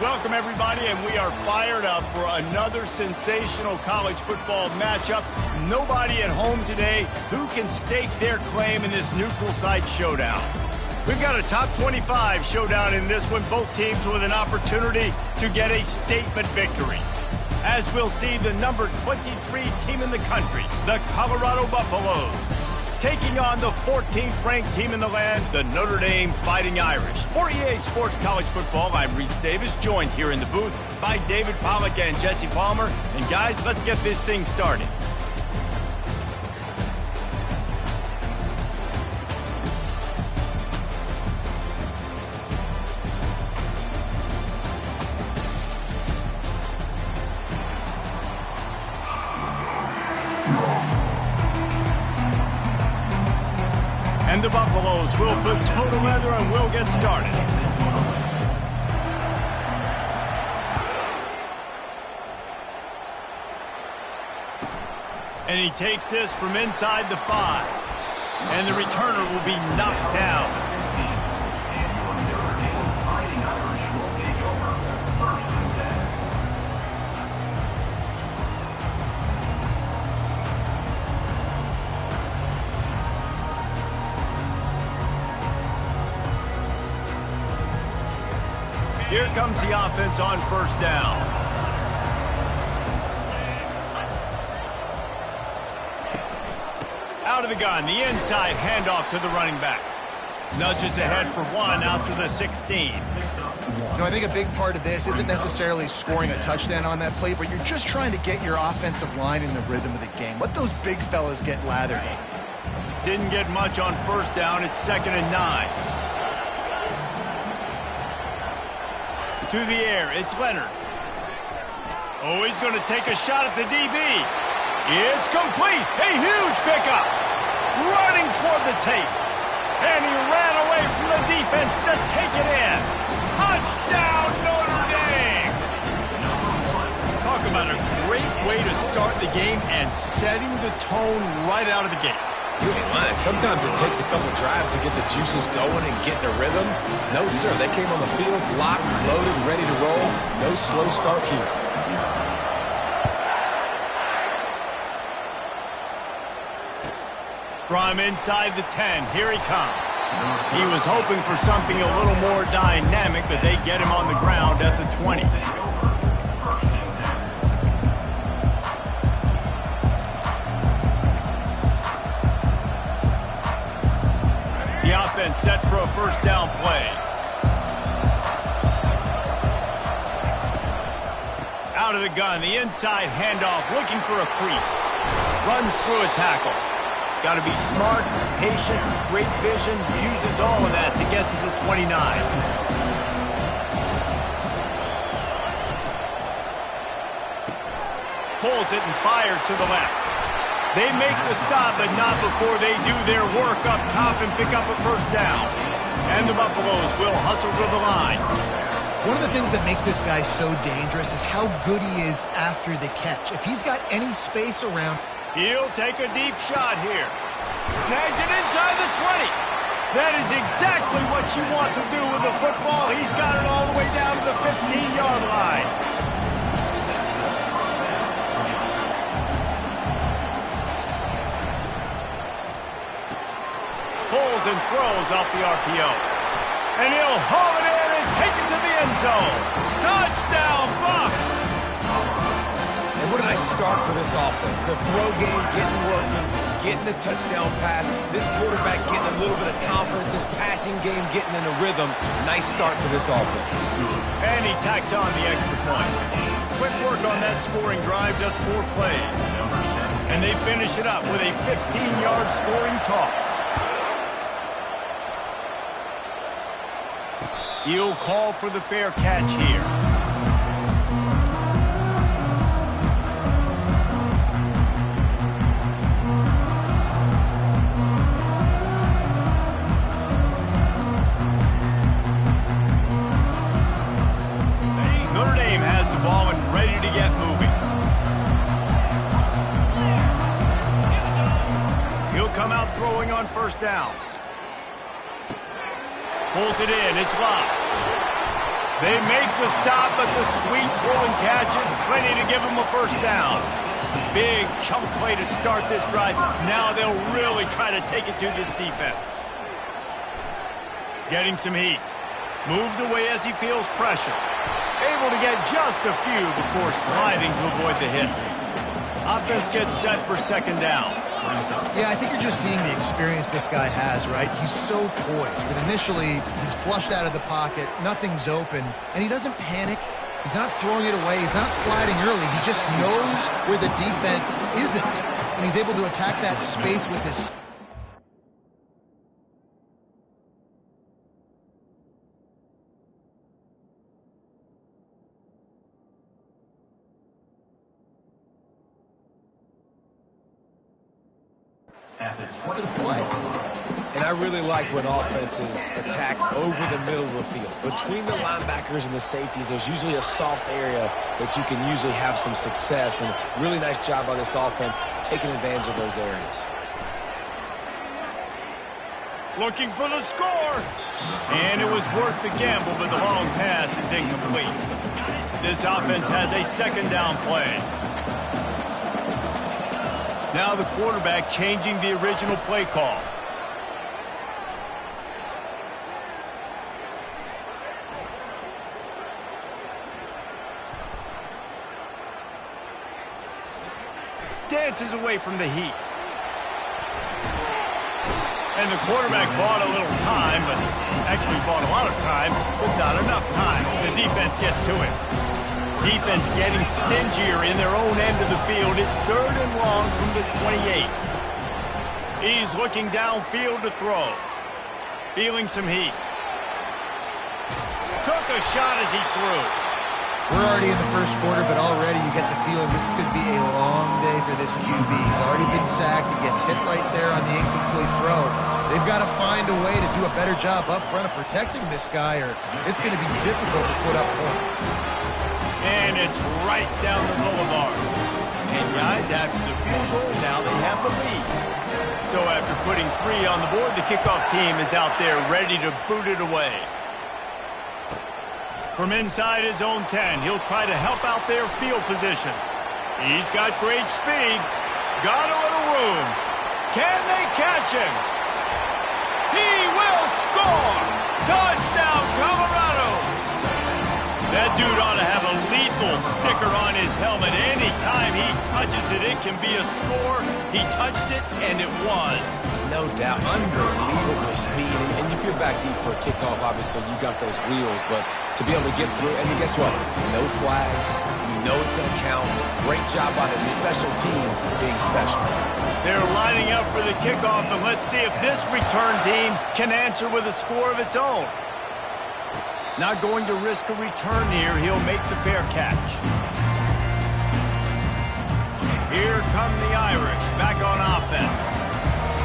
Welcome, everybody, and we are fired up for another sensational college football matchup. Nobody at home today who can stake their claim in this neutral site showdown. We've got a top 25 showdown in this one, both teams with an opportunity to get a statement victory. As we'll see, the number 23 team in the country, the Colorado Buffaloes, taking on the 14th ranked team in the land, the Notre Dame Fighting Irish. For EA Sports College Football, I'm Reese Davis, joined here in the booth by David Pollack and Jesse Palmer. And guys, let's get this thing started. And the Buffaloes will put total leather and we'll get started. And he takes this from inside the 5. And the returner will be knocked down. Here comes the offense on first down. Out of the gun, the inside handoff to the running back. Nudges ahead for one out to the 16. You know, I think a big part of this isn't necessarily scoring a touchdown on that play, but you're just trying to get your offensive line in the rhythm of the game. Let those big fellas get lathered in. Didn't get much on first down. It's 2nd and 9. To the air, it's Leonard. Oh, he's going to take a shot at the DB. It's complete. A huge pickup. Running toward the tape. And he ran away from the defense to take it in. Touchdown, Notre Dame! Talk about a great way to start the game and setting the tone right out of the gate. You ain't lying. Sometimes it takes a couple drives to get the juices going and get in a rhythm. No, sir. They came on the field, locked, loaded, ready to roll. No slow start here. From inside the 10, here he comes. He was hoping for something a little more dynamic, but they get him on the ground at the 20. The offense set for a first down play. Out of the gun, the inside handoff, looking for a crease. Runs through a tackle. Got to be smart, patient, great vision, uses all of that to get to the 29. Pulls it and fires to the left. They make the stop, but not before they do their work up top and pick up a first down. And the Buffaloes will hustle to the line. One of the things that makes this guy so dangerous is how good he is after the catch. If he's got any space around, he'll take a deep shot here. Snags it inside the 20. That is exactly what you want to do with the football. He's got it all the way down to the 15-yard line. Pulls and throws off the RPO. And he'll haul it in and take it to the end zone. Touchdown, Bucs! And what a nice start for this offense. The throw game getting working, getting the touchdown pass. This quarterback getting a little bit of confidence. This passing game getting in a rhythm. Nice start for this offense. And he tacks on the extra point. Quick work on that scoring drive, just 4 plays. And they finish it up with a 15-yard scoring toss. He'll call for the fair catch here. Notre Dame has the ball and ready to get moving. He'll come out throwing on first down. Pulls it in, it's locked. They make the stop, but the sweet throw and catch is plenty to give them a first down. Big chunk play to start this drive. Now they'll really try to take it to this defense. Getting some heat. Moves away as he feels pressure. Able to get just a few before sliding to avoid the hits. Offense gets set for second down. yeah, I think you're just seeing the experience this guy has, right? He's so poised that initially he's flushed out of the pocket, nothing's open, and he doesn't panic. He's not throwing it away. He's not sliding early. He just knows where the defense isn't, and he's able to attack that space with his... What's it play? And I really like when offenses attack over the middle of the field. Between the linebackers and the safeties, there's usually a soft area that you can usually have some success. And really nice job by this offense taking advantage of those areas. Looking for the score. And it was worth the gamble, but the long pass is incomplete. This offense has a second down play. Now the quarterback changing the original play call. dances away from the heat. And the quarterback bought a little time, but actually bought a lot of time, but not enough time. The defense gets to him. Defense getting stingier in their own end of the field. It's 3rd and long from the 28. He's looking downfield to throw. Feeling some heat. Took a shot as he threw. We're already in the first quarter, but already you get the feeling this could be a long day for this QB. He's already been sacked. He gets hit right there on the incomplete throw. They've got to find a way to do a better job up front of protecting this guy, or it's going to be difficult to put up points. And it's right down the boulevard. And guys, after the field goal, now they have the lead. So after putting 3 on the board, the kickoff team is out there ready to boot it away. From inside his own 10, he'll try to help out their field position. He's got great speed. Got a little room. Can they catch him? He will score! Touchdown, Colorado! That dude ought to have a lethal sticker on his helmet. Anytime he touches it, it can be a score. He touched it, and it was. No doubt. Unbelievable speed. And if you're back deep for a kickoff, obviously you got those wheels, but to be able to get through, and guess what? No flags. You know it's going to count. Great job by the special teams being special. They're lining up for the kickoff, and let's see if this return team can answer with a score of its own. Not going to risk a return here. He'll make the fair catch. Here come the Irish back on offense.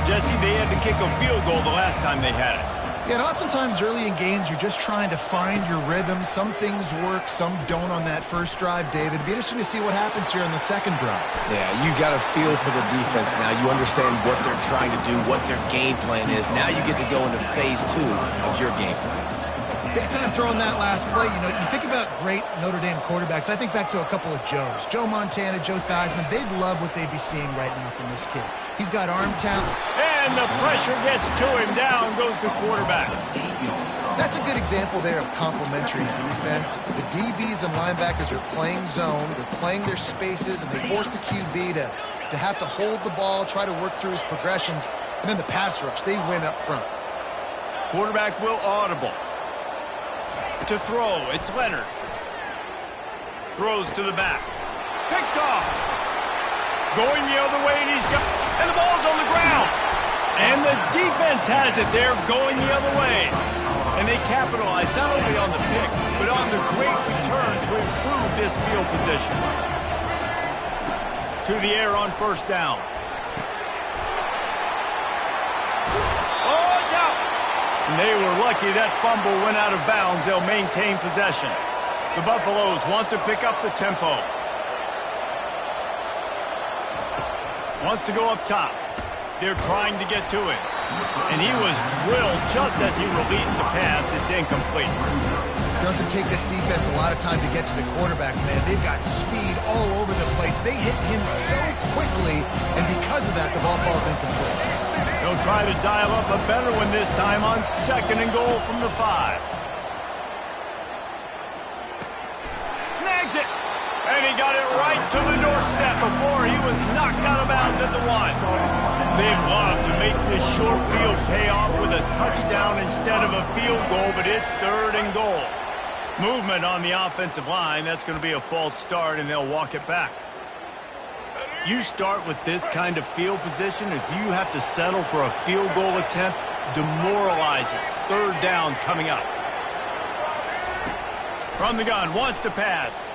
Jesse, they had to kick a field goal the last time they had it. Yeah, and oftentimes early in games, you're just trying to find your rhythm. Some things work, some don't on that first drive, David. It'd be interesting to see what happens here on the second drive. Yeah, you got a feel for the defense now. You understand what they're trying to do, what their game plan is. Now you get to go into phase 2 of your game plan. Big time throwing that last play. You know, you think about great Notre Dame quarterbacks. I think back to a couple of Joes. Joe Montana, Joe Theismann. They'd love what they'd be seeing right now from this kid. He's got arm talent. And the pressure gets to him. Down goes the quarterback. That's a good example there of complementary defense. The DBs and linebackers are playing zone. They're playing their spaces, and they force the QB to have to hold the ball, try to work through his progressions. And then the pass rush, they win up front. Quarterback will audible. To throw, it's Leonard. Throws to the back. Picked off. Going the other way, and and the ball's on the ground. And the defense has it there, going the other way. And they capitalize not only on the pick, but on the great return to improve this field position. To the air on first down. Oh, it's out. And they were lucky that fumble went out of bounds. They'll maintain possession. The Buffaloes want to pick up the tempo. Wants to go up top. They're trying to get to him. And he was drilled just as he released the pass. It's incomplete. Doesn't take this defense a lot of time to get to the quarterback, man. They've got speed all over the place. They hit him so quickly, and because of that, the ball falls incomplete. They'll try to dial up a better one this time on 2nd and goal from the 5. Snags it. And he got it right to the doorstep before he was knocked out of bounds at the 1. They'd love to make this short field pay off with a touchdown instead of a field goal, but it's 3rd and goal. Movement on the offensive line. That's going to be a false start, and they'll walk it back. You start with this kind of field position, if you have to settle for a field goal attempt, demoralize it. 3rd down coming up. From the gun, wants to pass.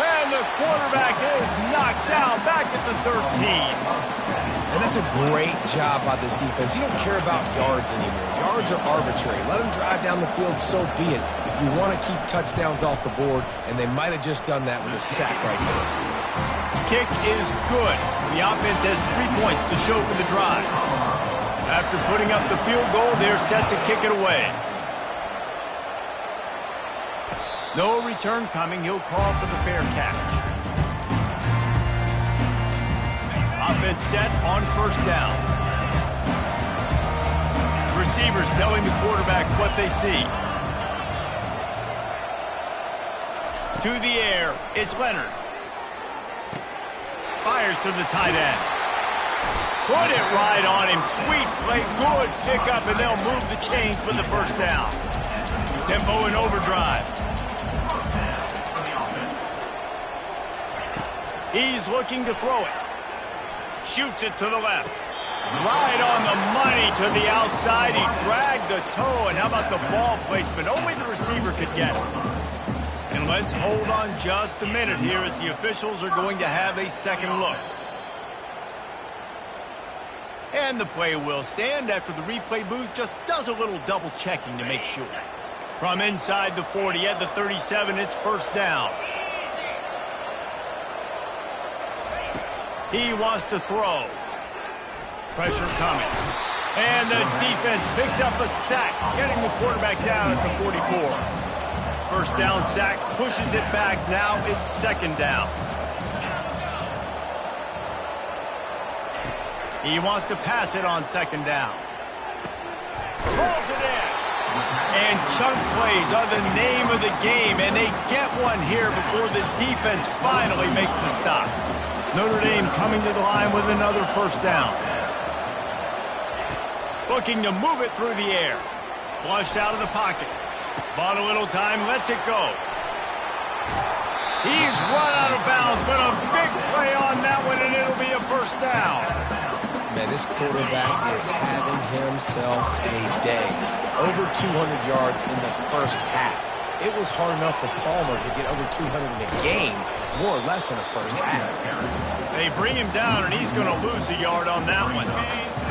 And the quarterback is knocked down back at the 13. And that's a great job by this defense. You don't care about yards anymore. Yards are arbitrary. Let them drive down the field, so be it. You want to keep touchdowns off the board, and they might have just done that with a sack right there. Kick is good. The offense has 3 points to show for the drive. After putting up the field goal, they're set to kick it away. No return coming. He'll call for the fair catch. Offense set on first down. Receivers telling the quarterback what they see. To the air, it's Leonard. Fires to the tight end. Put it right on him. Sweet play. Good pickup, and they'll move the chains for the first down. Tempo in overdrive. He's looking to throw it. Shoots it to the left. Right on the money to the outside. He dragged the toe, and how about the ball placement? Only the receiver could get it. And let's hold on just a minute here as the officials are going to have a second look. And the play will stand after the replay booth just does a little double checking to make sure. From inside the 40 at the 37, it's first down. He wants to throw. Pressure coming. And the defense picks up a sack, getting the quarterback down at the 44. First down sack, pushes it back. Now it's second down. He wants to pass it on second down. Pulls it in. And chunk plays are the name of the game, and they get one here before the defense finally makes the stop. Notre Dame coming to the line with another first down. Looking to move it through the air. Flushed out of the pocket. Bought a little time, lets it go. He's run out of bounds, but a big play on that one, and it'll be a first down. Man, this quarterback is having himself a day. Over 200 yards in the first half. It was hard enough for Palmer to get over 200 in a game, more or less in the first half. They bring him down, and he's going to lose a yard on that one.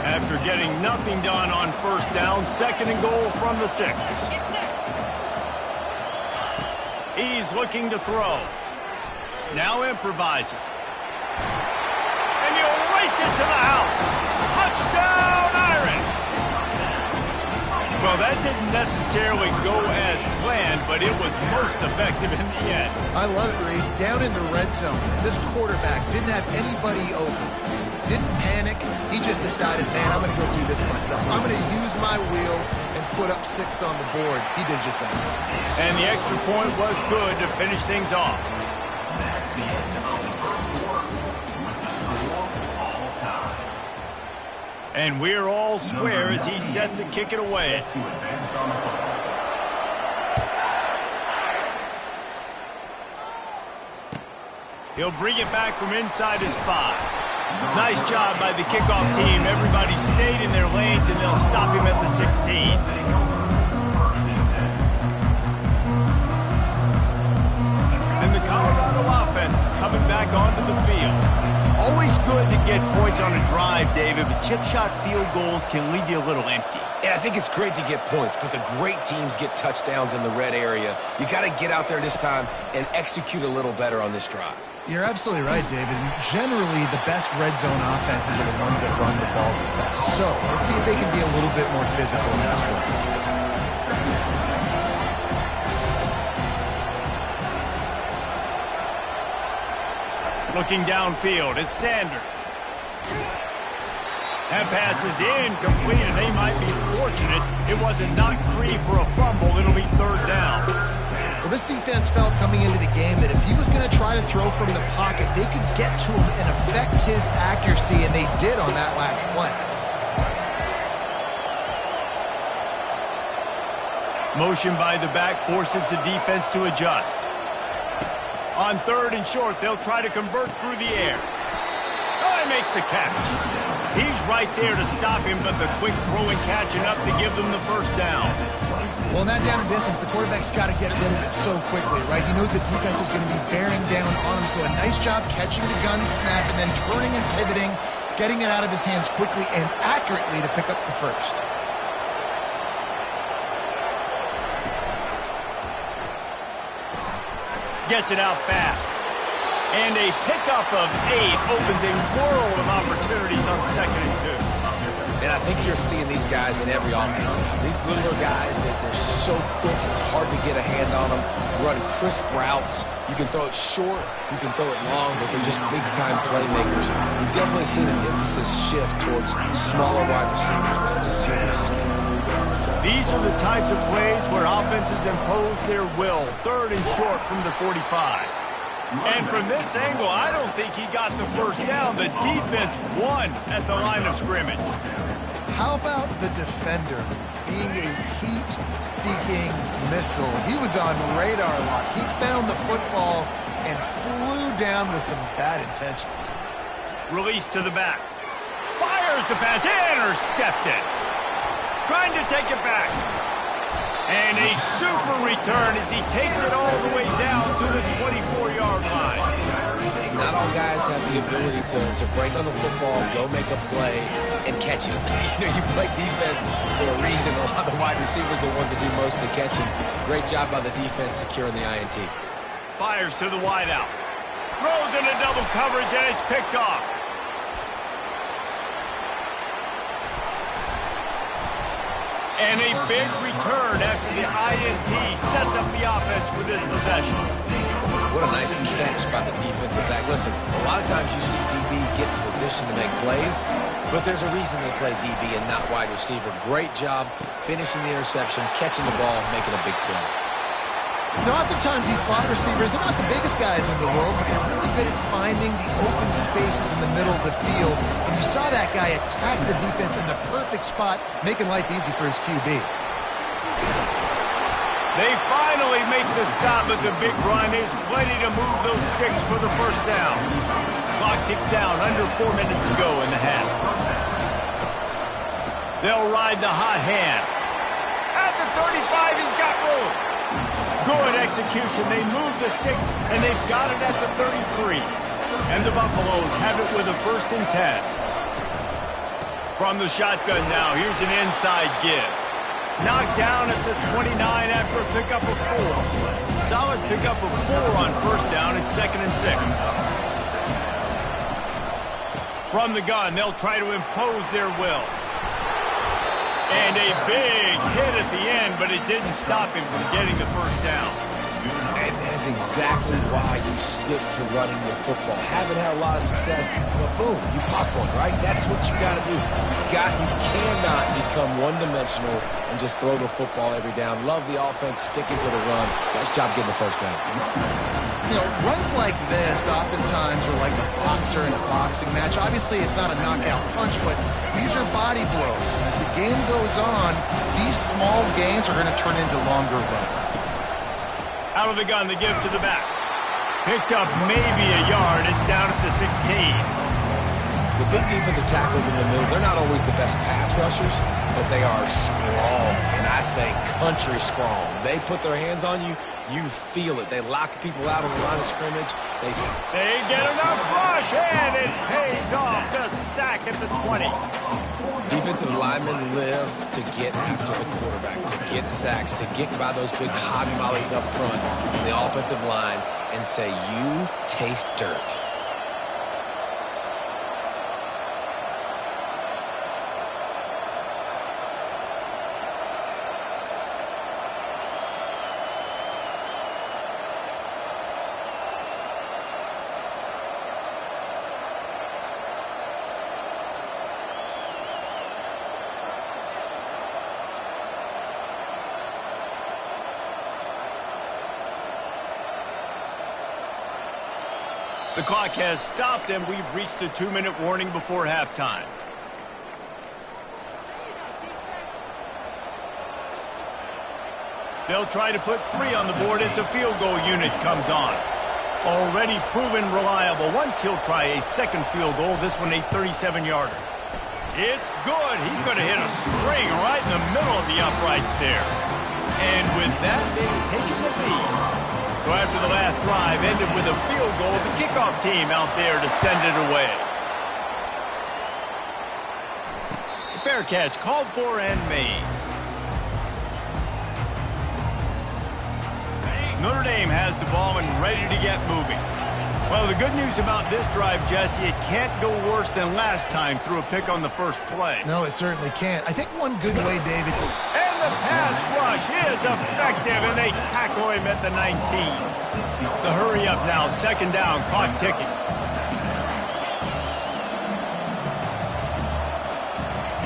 After getting nothing done on first down, second and goal from the 6. He's looking to throw. Now improvising. And he'll race it to the house. Touchdown, Iron! Well, that didn't necessarily go as planned, but it was most effective in the end. I love it, Reese. Down in the red zone, this quarterback didn't have anybody open. Didn't panic. He just decided, man, I'm going to go do this myself. I'm going to use my wheels and put up 6 on the board. He did just that. And the extra point was good to finish things off. That's the end of the first quarter with the score all time. And we're all square as he's set to kick it away. To advance on the football. He'll bring it back from inside his 5. Nice job by the kickoff team. Everybody stayed in their lanes, and they'll stop him at the 16. And the Colorado offense is coming back onto the field. Always good to get points on a drive, David, but chip shot field goals can leave you a little empty. And I think it's great to get points, but the great teams get touchdowns in the red area. You got to get out there this time and execute a little better on this drive. You're absolutely right, David. And generally, the best red zone offenses are the ones that run the ball the best. So let's see if they can be a little bit more physical in this one. Looking downfield, it's Sanders. That pass is incomplete, and they might be fortunate it wasn't knocked free for a fumble. It'll be third down. Well, this defense felt coming into the game that if he was going to try to throw from the pocket, they could get to him and affect his accuracy, and they did on that last play. Motion by the back forces the defense to adjust. On third and short, they'll try to convert through the air. Oh, he makes the catch. He's right there to stop him, but the quick throw and catch enough to give them the first down. Well, in that down and distance, the quarterback's got to get rid of it so quickly, right? He knows the defense is going to be bearing down on him, so a nice job catching the gun snap and then turning and pivoting, getting it out of his hands quickly and accurately to pick up the first. Gets it out fast. And a pickup of 8 opens a world of opportunities on second and 2. And I think you're seeing these guys in every offense now. These littler guys, they're so quick, it's hard to get a hand on them. Run crisp routes. You can throw it short, you can throw it long, but they're just big-time playmakers. We've definitely seen an emphasis shift towards smaller wide receivers with some serious skill. These are the types of plays where offenses impose their will. Third and short from the 45. And from this angle, I don't think he got the first down. The defense won at the line of scrimmage. How about the defender being a heat-seeking missile? He was on radar lock. He found the football and flew down with some bad intentions. Release to the back. Fires the pass. Intercepted. Trying to take it back. And a super return as he takes it all the way down to the 24-yard line. Not all guys have the ability to break on the football, go make a play, and catch it. You play defense for a reason. A lot of the wide receivers are the ones that do most of the catching. Great job by the defense securing the INT. Fires to the wideout. Throws into double coverage, and it's picked off. And a big return after the INT sets up the offense for this possession. What a nice catch by the defensive back. Listen, a lot of times you see DBs get in position to make plays, but there's a reason they play DB and not wide receiver. Great job finishing the interception, catching the ball, making a big play. You know, oftentimes these slot receivers, they're not the biggest guys in the world, but they're really good at finding the open spaces in the middle of the field. And you saw that guy attack the defense in the perfect spot, making life easy for his QB. They finally make the stop, but the big run is plenty to move those sticks for the first down. Clock ticks down, under 4 minutes to go in the half. They'll ride the hot hand. At the 35, he's got room. Good execution. They move the sticks, and they've got it at the 33. And the Buffaloes have it with a 1st and 10. From the shotgun now, here's an inside give. Knocked down at the 29 after a pickup of 4. Solid pickup of 4 on 1st down. It's 2nd and 6. From the gun, they'll try to impose their will. And a big hit at the end, but it didn't stop him from getting the 1st down. And that's exactly why you stick to running the football. Haven't had a lot of success, but boom, you pop one, right? That's what you got to do. You cannot become one-dimensional and just throw the football every down. Love the offense, sticking to the run. Nice job getting the 1st down. You know, runs like this oftentimes are like a boxer in a boxing match. Obviously, it's not a knockout punch, but these are body blows. And as the game goes on, these small gains are going to turn into longer runs. Out of the gun, the give to the back. Picked up maybe a yard. It's down at the 16. The big defensive tackles in the middle, they're not always the best pass rushers, but they are strong, and I say country strong. They put their hands on you, you feel it. They lock people out on the line of scrimmage. They get enough rush, and it pays off. The sack at the 20. Defensive linemen live to get after the quarterback, to get sacks, to get by those big hobby mollies up front in the offensive line and say, you taste dirt. The clock has stopped, and we've reached the 2-minute warning before halftime. They'll try to put 3 on the board as the field goal unit comes on. Already proven reliable. Once he'll try a 2nd field goal, this one a 37-yarder. It's good. He could have hit a string right in the middle of the uprights there. And with that, they've taken the lead. So after the last drive ended with a field goal, the kickoff team out there to send it away. Fair catch called for and made. Notre Dame has the ball and ready to get moving. Well, the good news about this drive, Jesse, it can't go worse than last time through a pick on the first play. No, it certainly can't. I think one good way, David. And the pass rush is effective, and they tackle him at the 19. The hurry up now, 2nd down, clock ticking.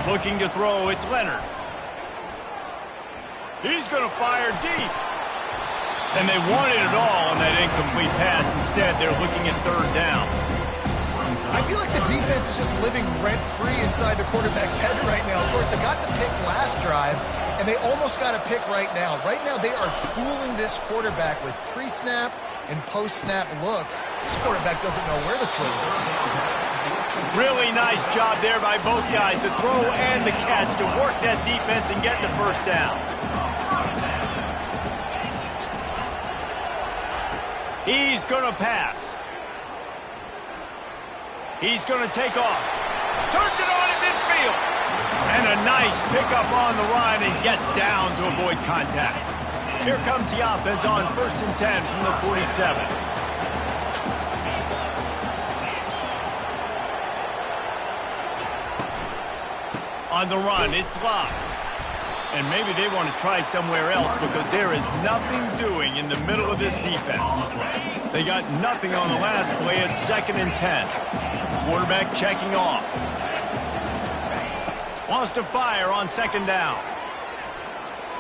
Looking to throw, it's Leonard. He's going to fire deep. And they wanted it all on that incomplete pass. Instead, they're looking at third down. I feel like the defense is just living rent-free inside the quarterback's head right now. Of course, they got the pick last drive, and they almost got a pick right now. Right now, they are fooling this quarterback with pre-snap and post-snap looks. This quarterback doesn't know where to throw it. Really nice job there by both guys, the throw and the catch, to work that defense and get the first down. He's going to pass. He's going to take off. Turns it on at midfield. And a nice pickup on the line and gets down to avoid contact. Here comes the offense on 1st and 10 from the 47. On the run, it's locked. And maybe they want to try somewhere else because there is nothing doing in the middle of this defense. They got nothing on the last play at 2nd and 10. Quarterback checking off. Wants to fire on 2nd down.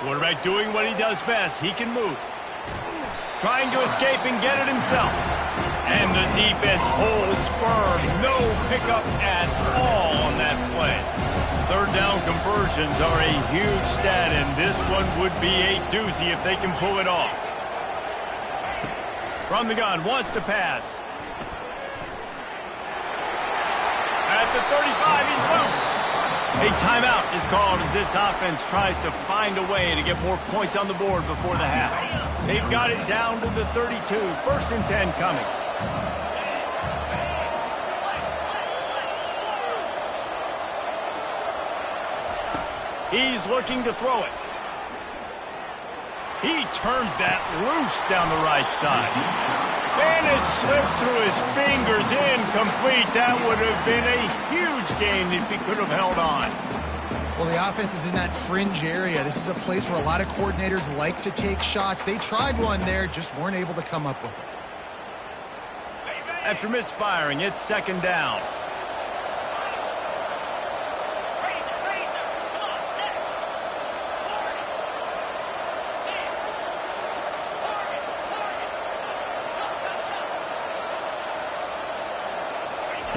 Quarterback doing what he does best. He can move. Trying to escape and get it himself. And the defense holds firm. No pickup at all on that play. Third down conversions are a huge stat, and this one would be a doozy if they can pull it off. From the gun, wants to pass. At the 35, he's loose. A timeout is called as this offense tries to find a way to get more points on the board before the half. They've got it down to the 32. 1st and 10 coming. He's looking to throw it. He turns that loose down the right side. And it slips through his fingers, incomplete. That would have been a huge game if he could have held on. Well, the offense is in that fringe area. This is a place where a lot of coordinators like to take shots. They tried one there, just weren't able to come up with it. After misfiring, it's 2nd down.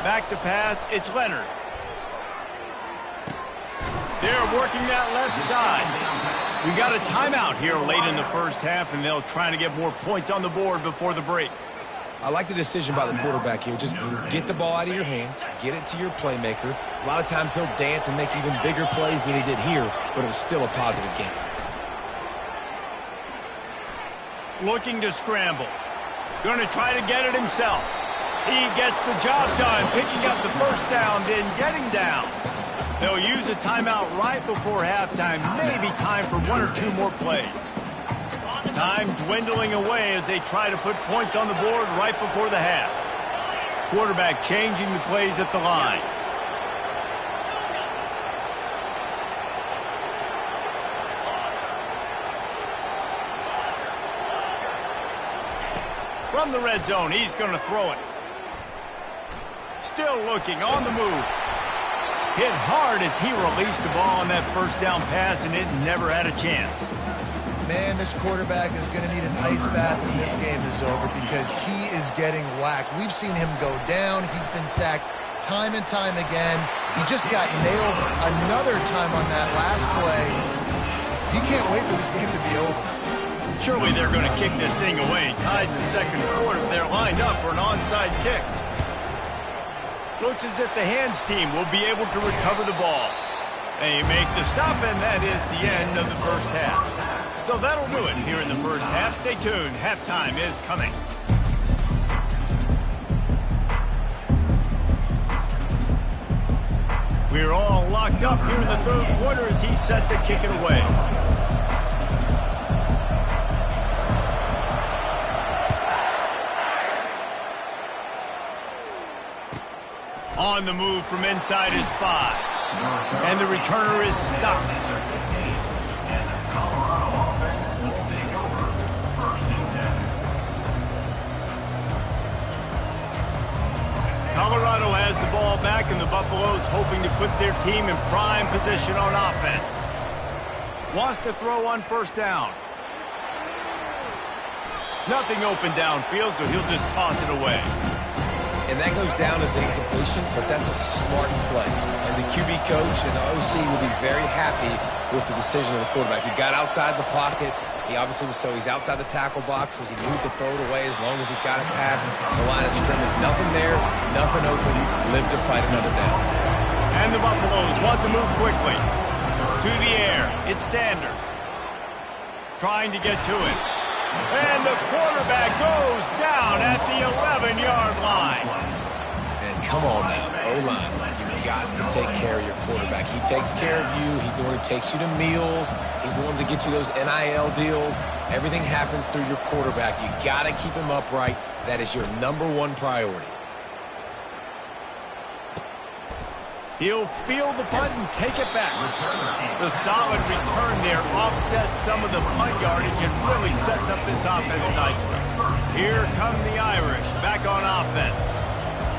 Back to pass, it's Leonard. They're working that left side. We got a timeout here late in the first half, and they'll try to get more points on the board before the break. I like the decision by the quarterback here. Just get the ball out of your hands, get it to your playmaker. A lot of times he'll dance and make even bigger plays than he did here, but it was still a positive game. Looking to scramble. Going to try to get it himself. He gets the job done, picking up the first down, then getting down. They'll use a timeout right before halftime, maybe time for 1 or 2 more plays. Time dwindling away as they try to put points on the board right before the half. Quarterback changing the plays at the line. From the red zone, he's going to throw it. Still looking, on the move. Hit hard as he released the ball on that first down pass, and it never had a chance. Man, this quarterback is going to need an ice bath when this game is over because he is getting whacked. We've seen him go down. He's been sacked time and time again. He just got nailed another time on that last play. He can't wait for this game to be over. Surely they're going to kick this thing away. Tied in the second quarter. They're lined up for an onside kick. Looks as if the hands team will be able to recover the ball. They make the stop, and that is the end of the first half. So that'll do it here in the first half. Stay tuned. Halftime is coming. We're all locked up here in the third quarter as he's set to kick it away. On the move from inside his 5. And the returner is stopped. Colorado has the ball back, and the Buffaloes hoping to put their team in prime position on offense. Wants to throw on first down. Nothing open downfield, so he'll just toss it away. And that goes down as an incompletion, but that's a smart play. And the QB coach and the OC will be very happy with the decision of the quarterback. He got outside the pocket. He obviously was, so he's outside the tackle box as he knew he could throw it away as long as he got it past the line of scrimmage. Nothing there, nothing open. Live to fight another down. And the Buffaloes want to move quickly. To the air, it's Sanders. Trying to get to it. And the quarterback goes down at the 11-yard line. And come on now, O-line. You got to take care of your quarterback. He takes care of you. He's the one who takes you to meals. He's the one that gets you those NIL deals. Everything happens through your quarterback. You got to keep him upright. That is your #1 priority. He'll field the punt and take it back. The solid return there offsets some of the punt yardage and really sets up this offense nicely. Here come the Irish back on offense.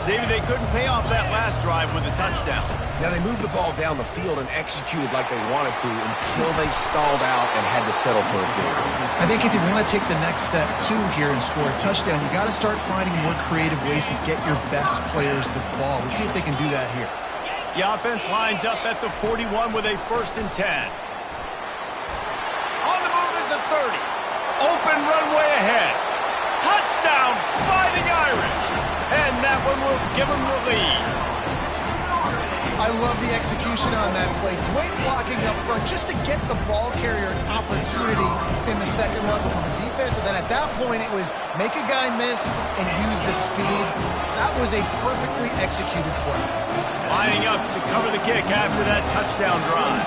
David, they couldn't pay off that last drive with a touchdown. Now they moved the ball down the field and executed like they wanted to until they stalled out and had to settle for a field goal. I think if you want to take the next step too here and score a touchdown, you got to start finding more creative ways to get your best players the ball. Let's see if they can do that here. The offense lines up at the 41 with a 1st and 10. On the move at the 30. Open runway ahead. Touchdown, Fighting Irish. And that one will give them the lead. I love the execution on that play. Great blocking up front just to get the ball carrier an opportunity in the second level from the defense. And then at that point, it was make a guy miss and use the speed. That was a perfectly executed play. Lining up to cover the kick after that touchdown drive.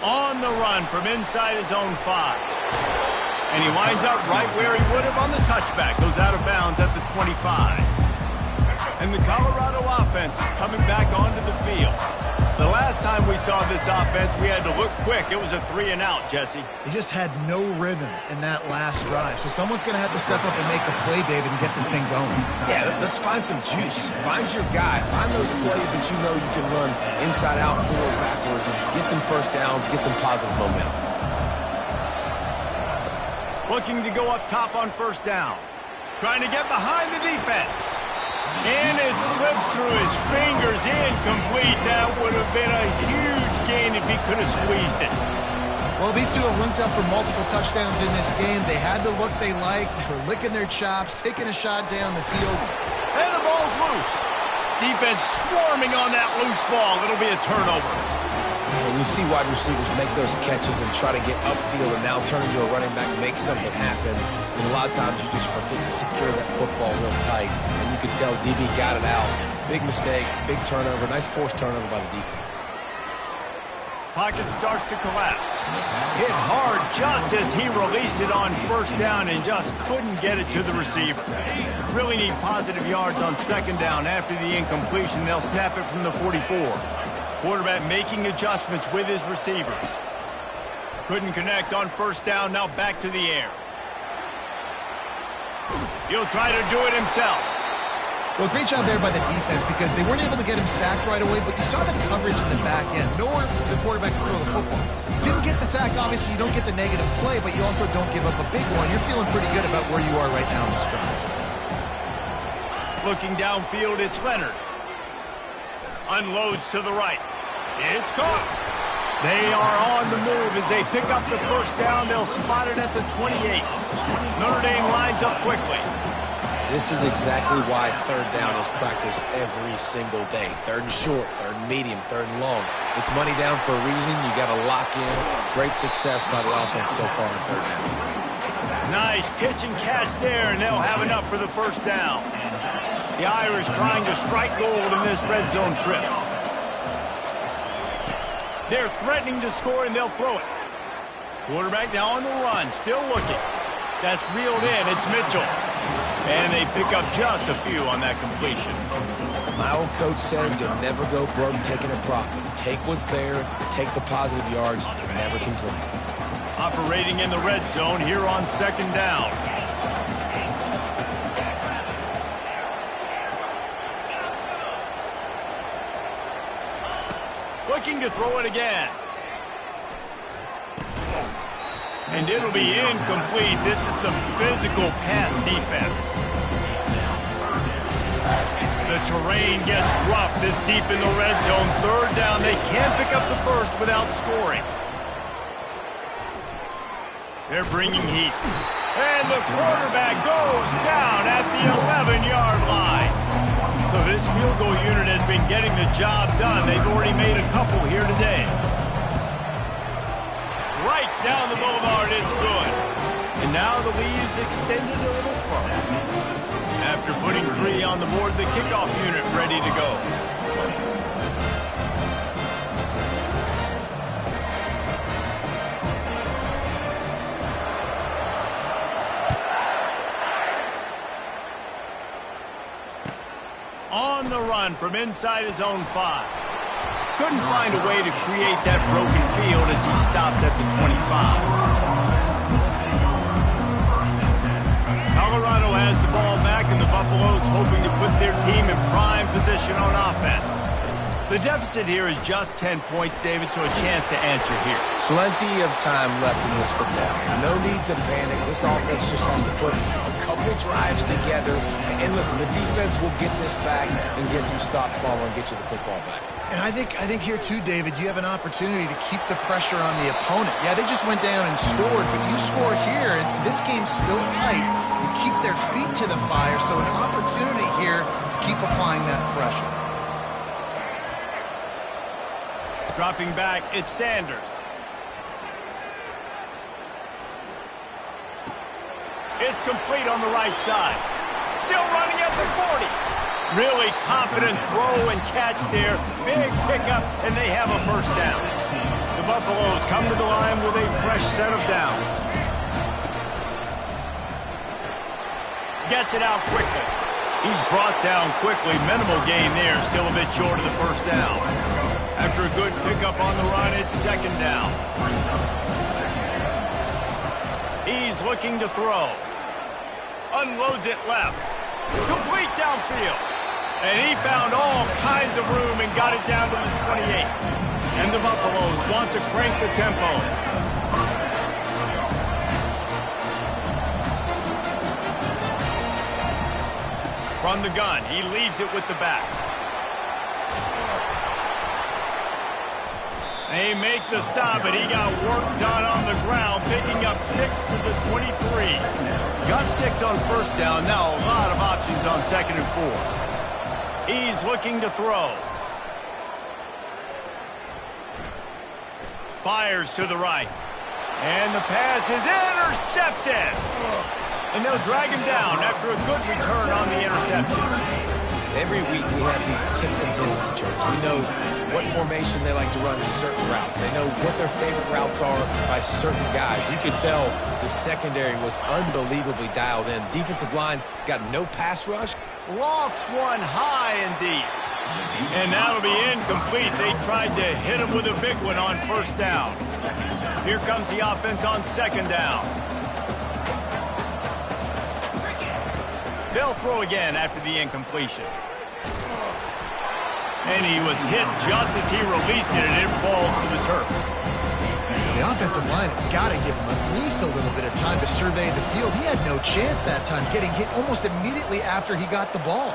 On the run from inside his own 5. And he winds up right where he would have on the touchback. Goes out of bounds at the 25. And the Colorado offense is coming back onto the field. The last time we saw this offense, we had to look quick. It was a 3-and-out, Jesse. They just had no rhythm in that last drive. So someone's going to have to step up and make a play, David, and get this thing going. Yeah, let's find some juice. Find your guy. Find those plays that you know you can run inside out, forward, backwards, and get some first downs, get some positive momentum. Looking to go up top on 1st down. Trying to get behind the defense. And it slips through his fingers, incomplete. That would have been a huge gain if he could have squeezed it. Well, these two have linked up for multiple touchdowns in this game. They had the look they liked. They were licking their chops, taking a shot down the field. And the ball's loose. Defense swarming on that loose ball. It'll be a turnover. And you see wide receivers make those catches and try to get upfield and now turn into a running back, make something happen. And a lot of times you just forget to secure that football real tight. And you can tell DB got it out. Big mistake, big turnover, nice forced turnover by the defense. Pocket starts to collapse. Hit hard just as he released it on 1st down and just couldn't get it to the receiver. Really need positive yards on 2nd down after the incompletion. They'll snap it from the 44. Quarterback making adjustments with his receivers. Couldn't connect on 1st down, now back to the air. He'll try to do it himself. Well, great job there by the defense because they weren't able to get him sacked right away, but you saw the coverage in the back end. Nowhere for the quarterback to throw the football. Didn't get the sack, obviously you don't get the negative play, but you also don't give up a big one. You're feeling pretty good about where you are right now in this drive. Looking downfield, it's Leonard. Unloads to the right. It's caught. They are on the move as they pick up the 1st down. They'll spot it at the 28. Notre Dame lines up quickly. This is exactly why 3rd down is practiced every single day. 3rd and short, 3rd and medium, 3rd and long. It's money down for a reason. You got to lock in. Great success by the offense so far on 3rd down. Nice pitch and catch there, and they'll have enough for the 1st down. The Irish trying to strike gold in this red zone trip. They're threatening to score, and they'll throw it. Quarterback now on the run, still looking. That's reeled in. It's Mitchell. And they pick up just a few on that completion. My old coach said you'll never go broke taking a profit. Take what's there, take the positive yards, and never complain. Operating in the red zone here on 2nd down. Looking to throw it again. And it'll be incomplete. This is some physical pass defense. The terrain gets rough this deep in the red zone. Third down, they can't pick up the first without scoring. They're bringing heat. And the quarterback goes down at the 11-yard line. So this field goal unit has been getting the job done. They've already made a couple here today. Right down the boulevard, it's good. And now the lead is extended a little further. After putting 3 on the board, the kickoff unit ready to go. On the run from inside his own 5. Couldn't find a way to create that broken field as he stopped at the 25. Colorado has the ball back, and the Buffaloes hoping to put their team in prime position on offense. The deficit here is just 10 points, David, so a chance to answer here. Plenty of time left in this football. No need to panic. This offense just has to put a couple drives together. And listen, the defense will get this back and get some stop follow and get you the football back. And I think here too, David, you have an opportunity to keep the pressure on the opponent. Yeah, they just went down and scored, but you score here, and this game's still tight. You keep their feet to the fire, so an opportunity here to keep applying that pressure. Dropping back, it's Sanders. It's complete on the right side. Still running at the 40. Really confident throw and catch there. Big pickup, and they have a first down. The Buffaloes come to the line with a fresh set of downs. Gets it out quickly. He's brought down quickly. Minimal gain there. Still a bit short of the first down. After a good pickup on the run, it's second down. He's looking to throw. Unloads it left. Complete downfield. And he found all kinds of room and got it down to the 28. And the Buffaloes want to crank the tempo. From the gun, he leaves it with the back. They make the stop, but he got work done on the ground, picking up 6 to the 23. Got 6 on first down. Now a lot of options on second and 4. He's looking to throw. Fires to the right. And the pass is intercepted. And they'll drag him down after a good return on the interception. Every week we have these tips and tendency charts. We know what formation they like to run certain routes. They know what their favorite routes are by certain guys. You could tell the secondary was unbelievably dialed in. Defensive line got no pass rush. Lofts one high and deep. And that'll be incomplete. They tried to hit him with a big one on first down. Here comes the offense on second down. They'll throw again after the incompletion. And he was hit just as he released it, and it falls to the turf. The offensive line has got to give him at least a little bit of time to survey the field. He had no chance that time, getting hit almost immediately after he got the ball.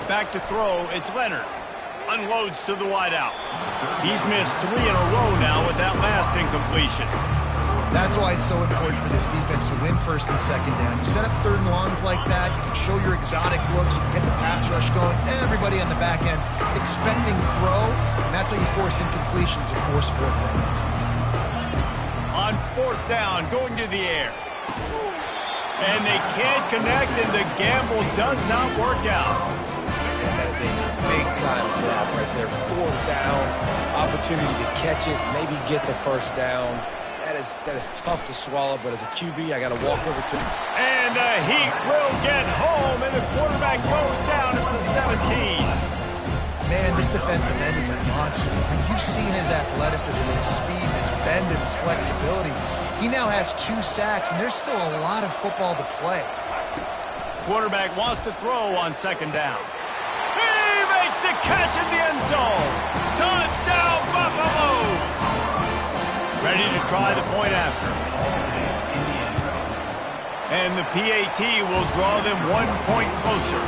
Back to throw, it's Leonard. Unloads to the wideout. He's missed 3 in a row now with that last incompletion. That's why it's so important for this defense to win first and second down. You set up third and longs like that, you can show your exotic looks, you can get the pass rush going, everybody on the back end expecting throw, and that's how you force incompletions and force fourth downs. On fourth down, going to the air. And they can't connect, and the gamble does not work out. And that is a big-time drop right there. Fourth down, opportunity to catch it, maybe get the first down. That is tough to swallow, but as a QB, I got to walk over to him. And the Heat will get home, and the quarterback goes down at the 17. Man, this defensive end is a monster. And you've seen his athleticism, his speed, his bend, and his flexibility. He now has 2 sacks, and there's still a lot of football to play. Quarterback wants to throw on second down. makes the catch in the end zone. Touchdown, Buffaloes! Ready to try the point after. And the PAT will draw them 1 point closer.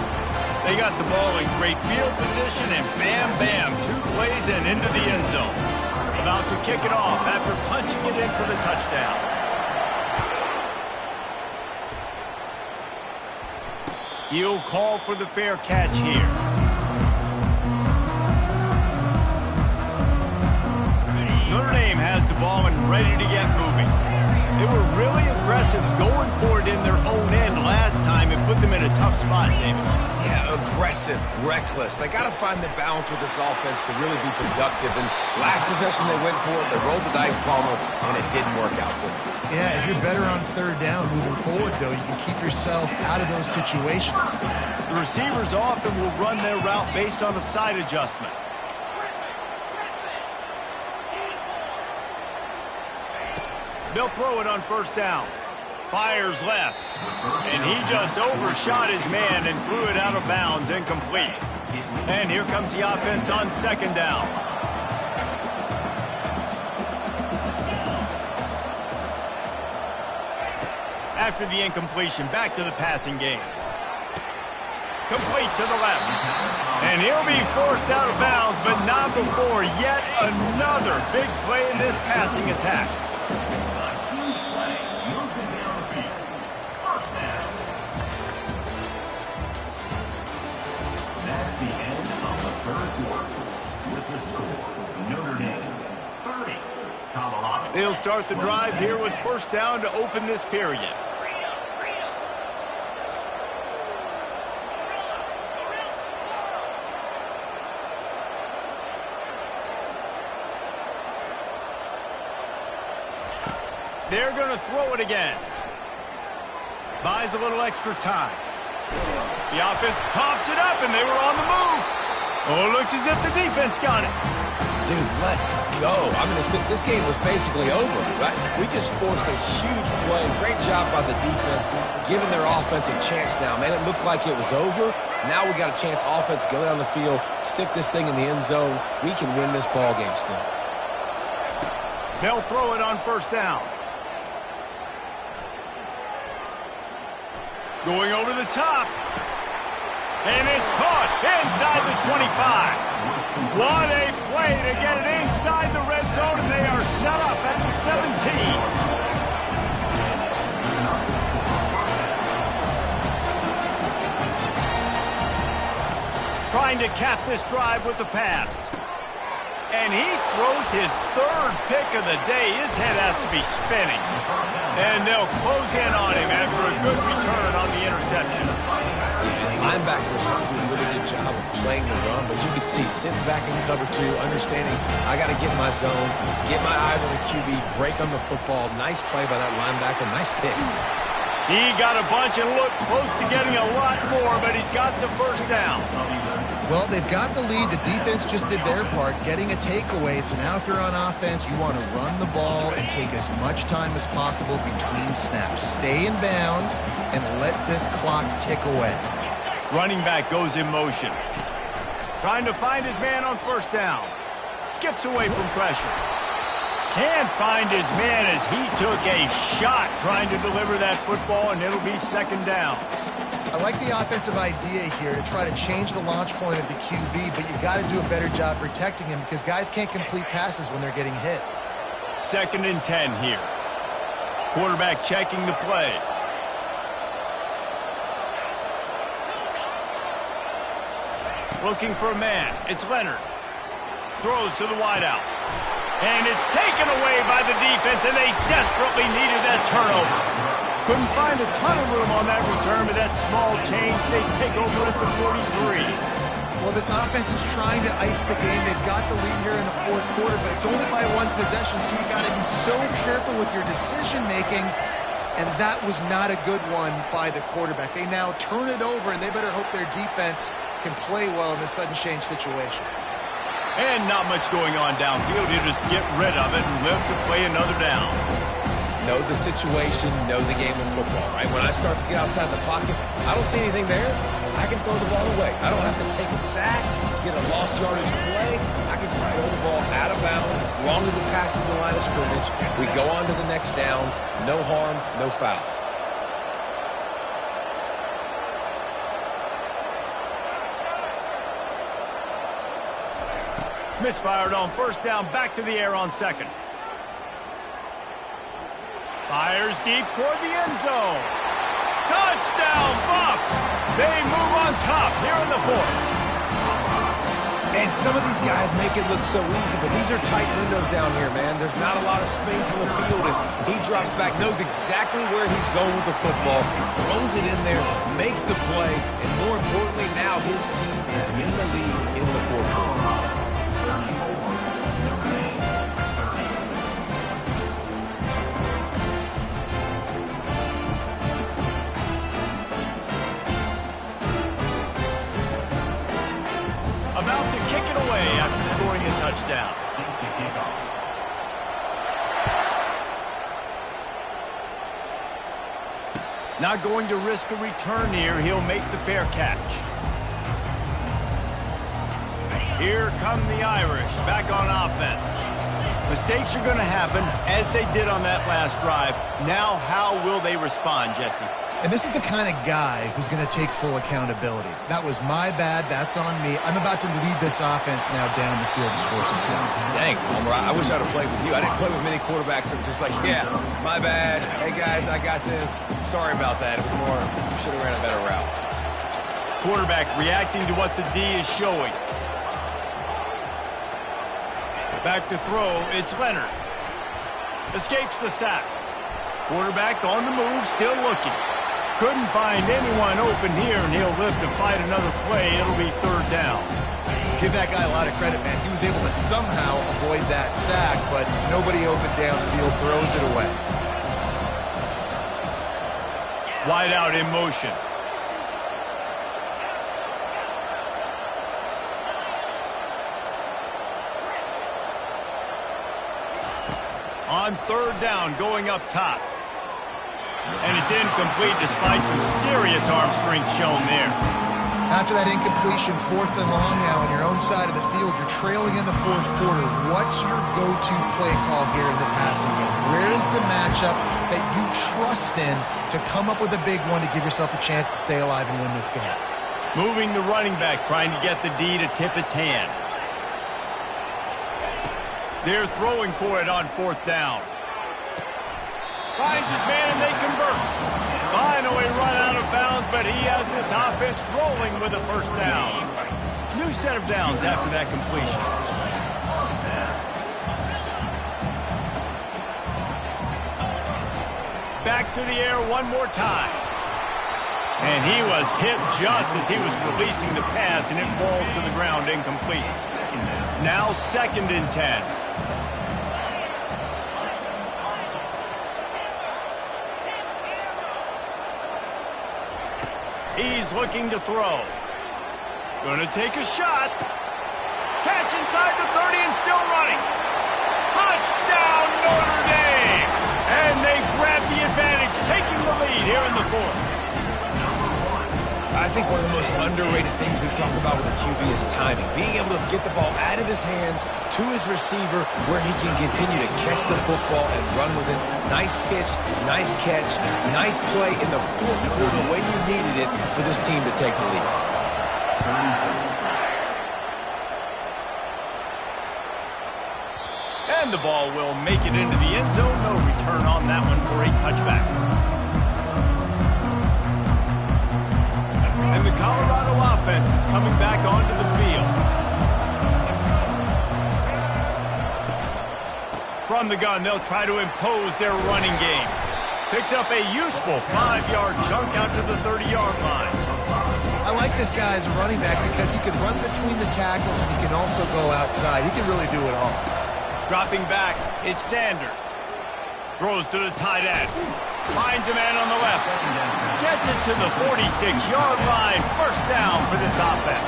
They got the ball in great field position, and bam, bam, 2 plays and into the end zone. About to kick it off after punching it in for the touchdown. He'll call for the fair catch here. Notre Dame has the ball and ready to get moving. They were really aggressive going for it in their own end last time and put them in a tough spot, David. Yeah, aggressive, reckless. They got to find the balance with this offense to really be productive. And last possession they went for it, they rolled the dice, Palmer, and it didn't work out for them. Yeah, if you're better on third down moving forward, though, you can keep yourself out of those situations. The receivers often will run their route based on a side adjustment. They'll throw it on first down. Fires left. And he just overshot his man and threw it out of bounds, incomplete. And here comes the offense on second down. After the incompletion, back to the passing game. Complete to the left. And he'll be forced out of bounds, but not before yet another big play in this passing attack. They'll start the drive here with first down to open this period. They're going to throw it again. Buys a little extra time. The offense pops it up, and they were on the move. Oh, it looks as if the defense got it. Dude, let's go. I'm going to say this game was basically over, right? We just forced a huge play. Great job by the defense, giving their offense a chance now. Man, it looked like it was over. Now we got a chance. Offense, go down the field, stick this thing in the end zone. We can win this ball game still. They'll throw it on first down. Going over the top. And it's caught inside the 25. What a play to get it inside the red zone, and they are set up at the 17. Trying to cap this drive with the pass. And he throws his third pick of the day. His head has to be spinning. And they'll close in on him after a good return on the interception. Linebackers have to do a really good job of playing the run, but you can see sitting back in cover 2, understanding I got to get my zone, get my eyes on the QB, break on the football. Nice play by that linebacker. Nice pick. He got a bunch and looked close to getting a lot more, but he's got the first down. Well, they've got the lead. The defense just did their part, getting a takeaway. So now if you're on offense, you want to run the ball and take as much time as possible between snaps. Stay in bounds and let this clock tick away. Running back goes in motion. Trying to find his man on first down. Skips away from pressure. Can't find his man as he took a shot trying to deliver that football, and it'll be second down. I like the offensive idea here to try to change the launch point of the QB, but you got to do a better job protecting him because guys can't complete passes when they're getting hit. 2nd and 10 here. Quarterback checking the play. Looking for a man. It's Leonard. Throws to the wideout. And it's taken away by the defense, and they desperately needed that turnover. Couldn't find a ton of room on that return, but that small change, they take over at the 43. Well, this offense is trying to ice the game. They've got the lead here in the 4th quarter, but it's only by 1 possession, so you got to be so careful with your decision-making, and that was not a good one by the quarterback. They now turn it over, and they better hope their defense can play well in this sudden change situation. And not much going on downfield. He'll just get rid of it and live to play another down. know the situation, know the game of football, right? When I start to get outside the pocket, I don't see anything there. I can throw the ball away. I don't have to take a sack, get a lost yardage play. I can just throw the ball out of bounds as long as it passes the line of scrimmage. We go on to the next down. No harm, no foul. Misfired on first down, back to the air on second. Fires deep toward the end zone. Touchdown, Bucks! They move on top here in the fourth. And some of these guys make it look so easy, but these are tight windows down here, man. There's not a lot of space in the field, and he drops back, knows exactly where he's going with the football, throws it in there, makes the play, and more importantly, now his team is in the lead in the fourth quarter. About to kick it away after scoring a touchdown. Not going to risk a return here. He'll make the fair catch. Here come the Irish back on offense. Mistakes are going to happen, as they did on that last drive. Now, how will they respond, Jesse? And this is the kind of guy who's going to take full accountability. That was my bad. That's on me. I'm about to lead this offense now down the field and score some points. Dang, Homer, I wish I'd have played with you. I didn't play with many quarterbacks that were just like, yeah, my bad. Hey, guys, I got this. Sorry about that. It was more, should have ran a better route. Quarterback reacting to what the D is showing. Back to throw, it's Leonard. Escapes the sack. Quarterback on the move, still looking. Couldn't find anyone open here, and he'll live to fight another play. It'll be third down. Give that guy a lot of credit, man. He was able to somehow avoid that sack, but nobody open downfield, throws it away. Wide out in motion. On third down, going up top. And it's incomplete despite some serious arm strength shown there. After that incompletion, 4th and long now on your own side of the field, you're trailing in the fourth quarter. What's your go-to play call here in the passing game? Where is the matchup that you trust in to come up with a big one to give yourself a chance to stay alive and win this game? Moving the running back, trying to get the D to tip its hand. They're throwing for it on fourth down. Finds his man and they convert. Finally run out of bounds, but he has this offense rolling with a first down. New set of downs after that completion. Back to the air one more time. And he was hit just as he was releasing the pass, and it falls to the ground incomplete. Now 2nd and 10. He's looking to throw. Gonna take a shot. Catch inside the 30 and still running. Touchdown, Notre Dame! And they grab the advantage, taking the lead here in the fourth. I think one of the most underrated things we talk about with a QB is timing. Being able to get the ball out of his hands to his receiver where he can continue to catch the football and run with it. Nice pitch, nice catch, nice play in the fourth quarter when you needed it for this team to take the lead. And the ball will make it into the end zone. No return on that one for a touchback. And the Colorado offense is coming back onto the field. From the gun, they'll try to impose their running game. Picks up a useful 5-yard chunk out to the 30-yard line. I like this guy as a running back because he can run between the tackles and he can also go outside. He can really do it all. Dropping back, it's Sanders. Throws to the tight end. Finds a man on the left. Gets it to the 46-yard line. First down for this offense.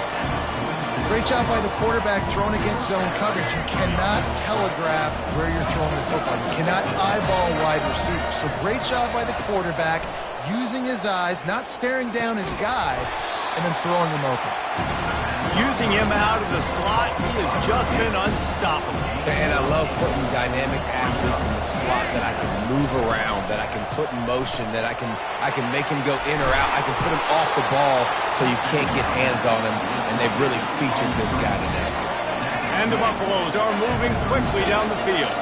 Great job by the quarterback throwing against zone coverage. You cannot telegraph where you're throwing the football. You cannot eyeball wide receivers. So great job by the quarterback using his eyes, not staring down his guy, and then throwing him open. Using him out of the slot, he has just been unstoppable. And I love putting dynamic athletes in the slot that I can move around, that I can put in motion, that I can make him go in or out. I can put him off the ball so you can't get hands on him, and they've really featured this guy today. And the Buffaloes are moving quickly down the field.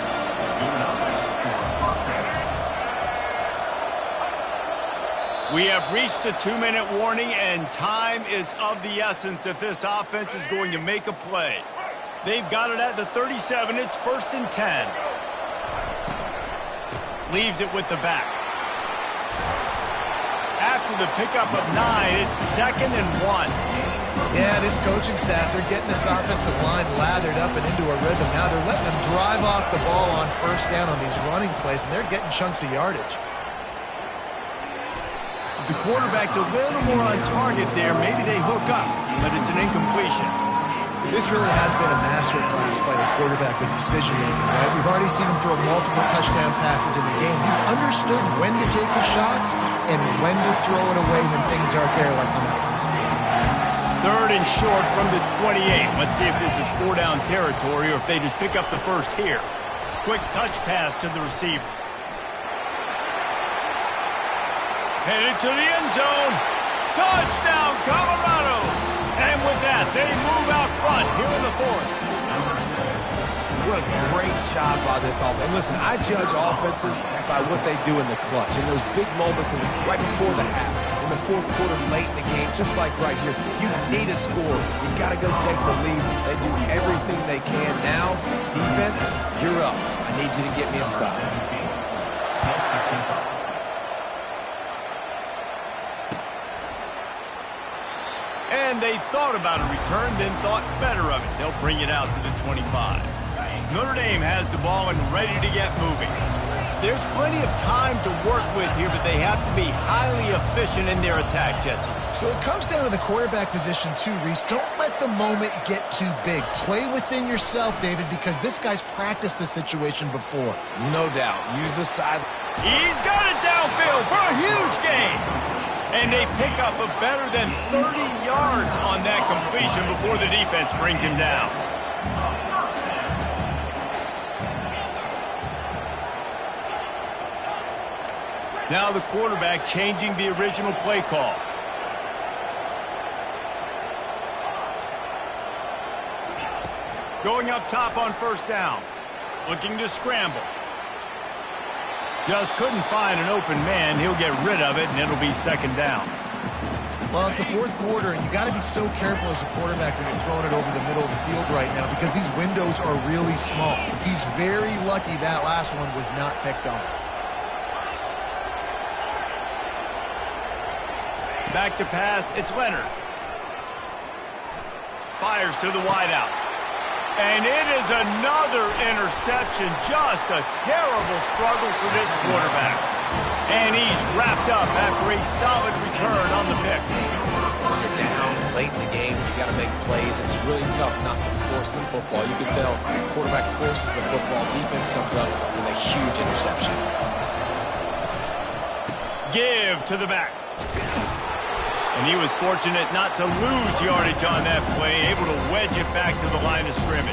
We have reached the 2-minute warning, and time is of the essence if this offense is going to make a play. They've got it at the 37. It's 1st and 10. Leaves it with the back. After the pickup of 9, it's 2nd and 1. Yeah, this coaching staff, they're getting this offensive line lathered up and into a rhythm. Now they're letting them drive off the ball on 1st down on these running plays, and they're getting chunks of yardage. The quarterback's a little more on target there. Maybe they hook up, but it's an incompletion. This really has been a masterclass by the quarterback with decision-making, right? We've already seen him throw multiple touchdown passes in the game. He's understood when to take his shots and when to throw it away when things aren't there, like on that last play. 3rd and short from the 28. Let's see if this is 4-down territory or if they just pick up the first here. Quick touch pass to the receiver. Headed to the end zone. Touchdown, Colorado. And with that, they move out front here in the 4th. What a great job by this offense. And listen, I judge offenses by what they do in the clutch. In those big moments right before the half, in the 4th quarter, late in the game, just like right here. You need a score. You got to go take the lead. They do everything they can. Now, defense, you're up. I need you to get me a stop. And they thought about a return, then thought better of it. They'll bring it out to the 25. Notre Dame has the ball and ready to get moving. There's plenty of time to work with here, but they have to be highly efficient in their attack, Jesse. So it comes down to the quarterback position too, Reese. Don't let the moment get too big. Play within yourself, David, because this guy's practiced this situation before. No doubt. Use the side. He's got it downfield for a huge gain. And they pick up a better than 30 yards on that completion before the defense brings him down. Now the quarterback changing the original play call. Going up top on 1st down. Looking to scramble. Just couldn't find an open man. He'll get rid of it, and it'll be 2nd down. Well, it's the 4th quarter, and you got to be so careful as a quarterback when you're throwing it over the middle of the field right now because these windows are really small. He's very lucky that last one was not picked off. Back to pass, it's Leonard. Fires to the wideout. And it is another interception. Just a terrible struggle for this quarterback. And he's wrapped up after a solid return on the pick. You're down late in the game. You got to make plays. It's really tough not to force the football. You can tell the quarterback forces the football. Defense comes up with a huge interception. Give to the back. And he was fortunate not to lose yardage on that play, able to wedge it back to the line of scrimmage.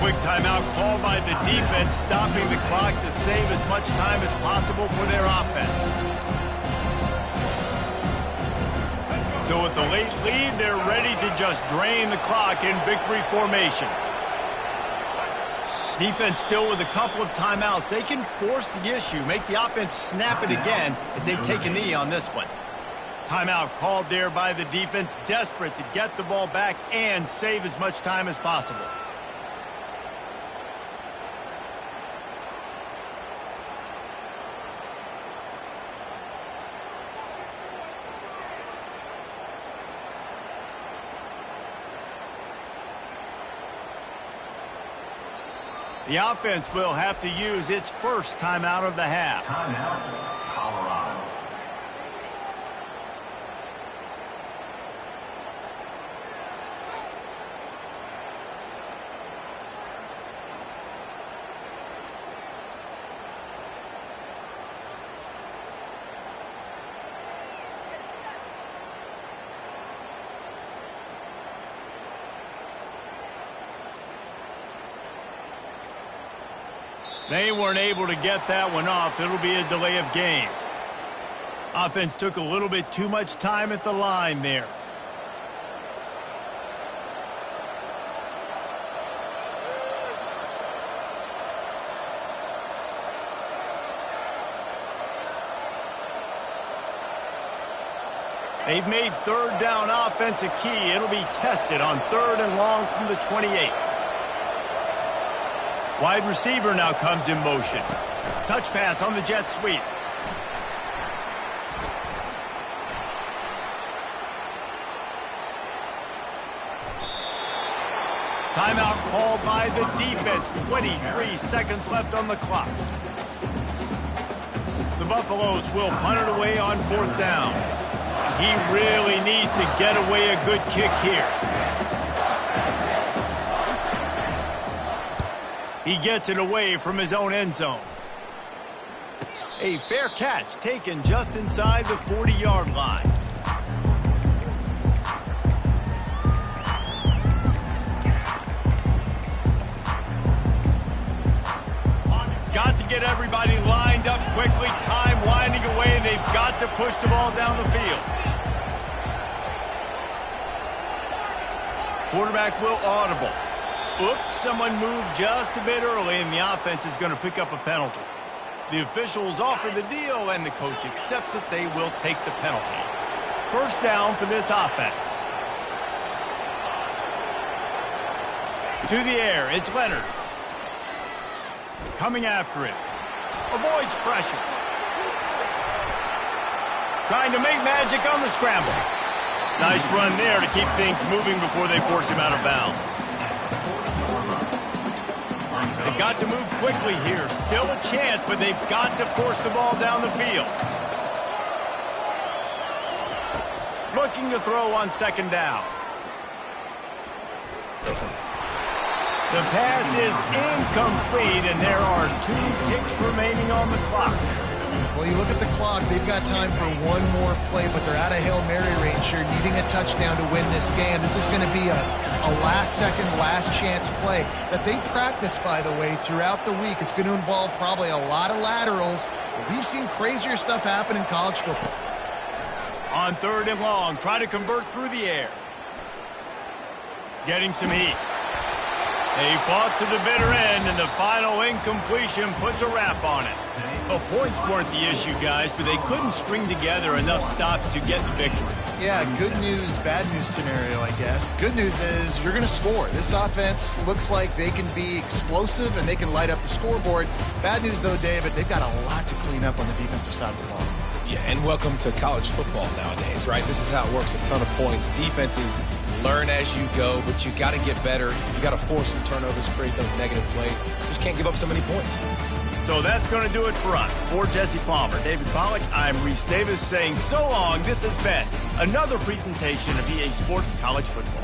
Quick timeout called by the defense, stopping the clock to save as much time as possible for their offense. So with the late lead, they're ready to just drain the clock in victory formation. Defense still with a couple of timeouts. They can force the issue, make the offense snap it again as they take a knee on this one. Timeout called there by the defense, desperate to get the ball back and save as much time as possible. The offense will have to use its first timeout of the half. Timeout, Colorado. They weren't able to get that one off. It'll be a delay of game. Offense took a little bit too much time at the line there. They've made third down offense a key. It'll be tested on 3rd and long from the 28. Wide receiver now comes in motion. Touch pass on the jet sweep. Timeout called by the defense. 23 seconds left on the clock. The Buffaloes will punt it away on 4th down. He really needs to get away a good kick here. He gets it away from his own end zone. A fair catch taken just inside the 40-yard line. Got to get everybody lined up quickly. Time winding away. They've got to push the ball down the field. Quarterback will audible. Oops, someone moved just a bit early, and the offense is going to pick up a penalty. The officials offer the deal, and the coach accepts it. They will take the penalty. 1st down for this offense. To the air, it's Leonard. Coming after it. Avoids pressure. Trying to make magic on the scramble. Nice run there to keep things moving before they force him out of bounds. They've got to move quickly here. Still a chance, but they've got to force the ball down the field. Looking to throw on 2nd down. The pass is incomplete, and there are 2 ticks remaining on the clock. Well, you look at the clock, they've got time for one more play, but they're out of Hail Mary range here, needing a touchdown to win this game. This is going to be a last-second, last-chance play that they practice, by the way, throughout the week. It's going to involve probably a lot of laterals, but we've seen crazier stuff happen in college football. On 3rd and long, try to convert through the air. Getting some heat. They fought to the bitter end, and the final incompletion puts a wrap on it. The points weren't the issue, guys, but they couldn't string together enough stops to get the victory. Yeah, good news, bad news scenario, I guess. Good news is you're going to score. This offense looks like they can be explosive and they can light up the scoreboard. Bad news, though, David, they've got a lot to clean up on the defensive side of the ball. Yeah, and welcome to college football nowadays, right? This is how it works, a ton of points. Defenses learn as you go, but you got to get better. You got to force some turnovers, create those negative plays. Just can't give up so many points. So that's going to do it for us. For Jesse Palmer, David Pollack, I'm Reese Davis saying so long. This has been another presentation of EA Sports College Football.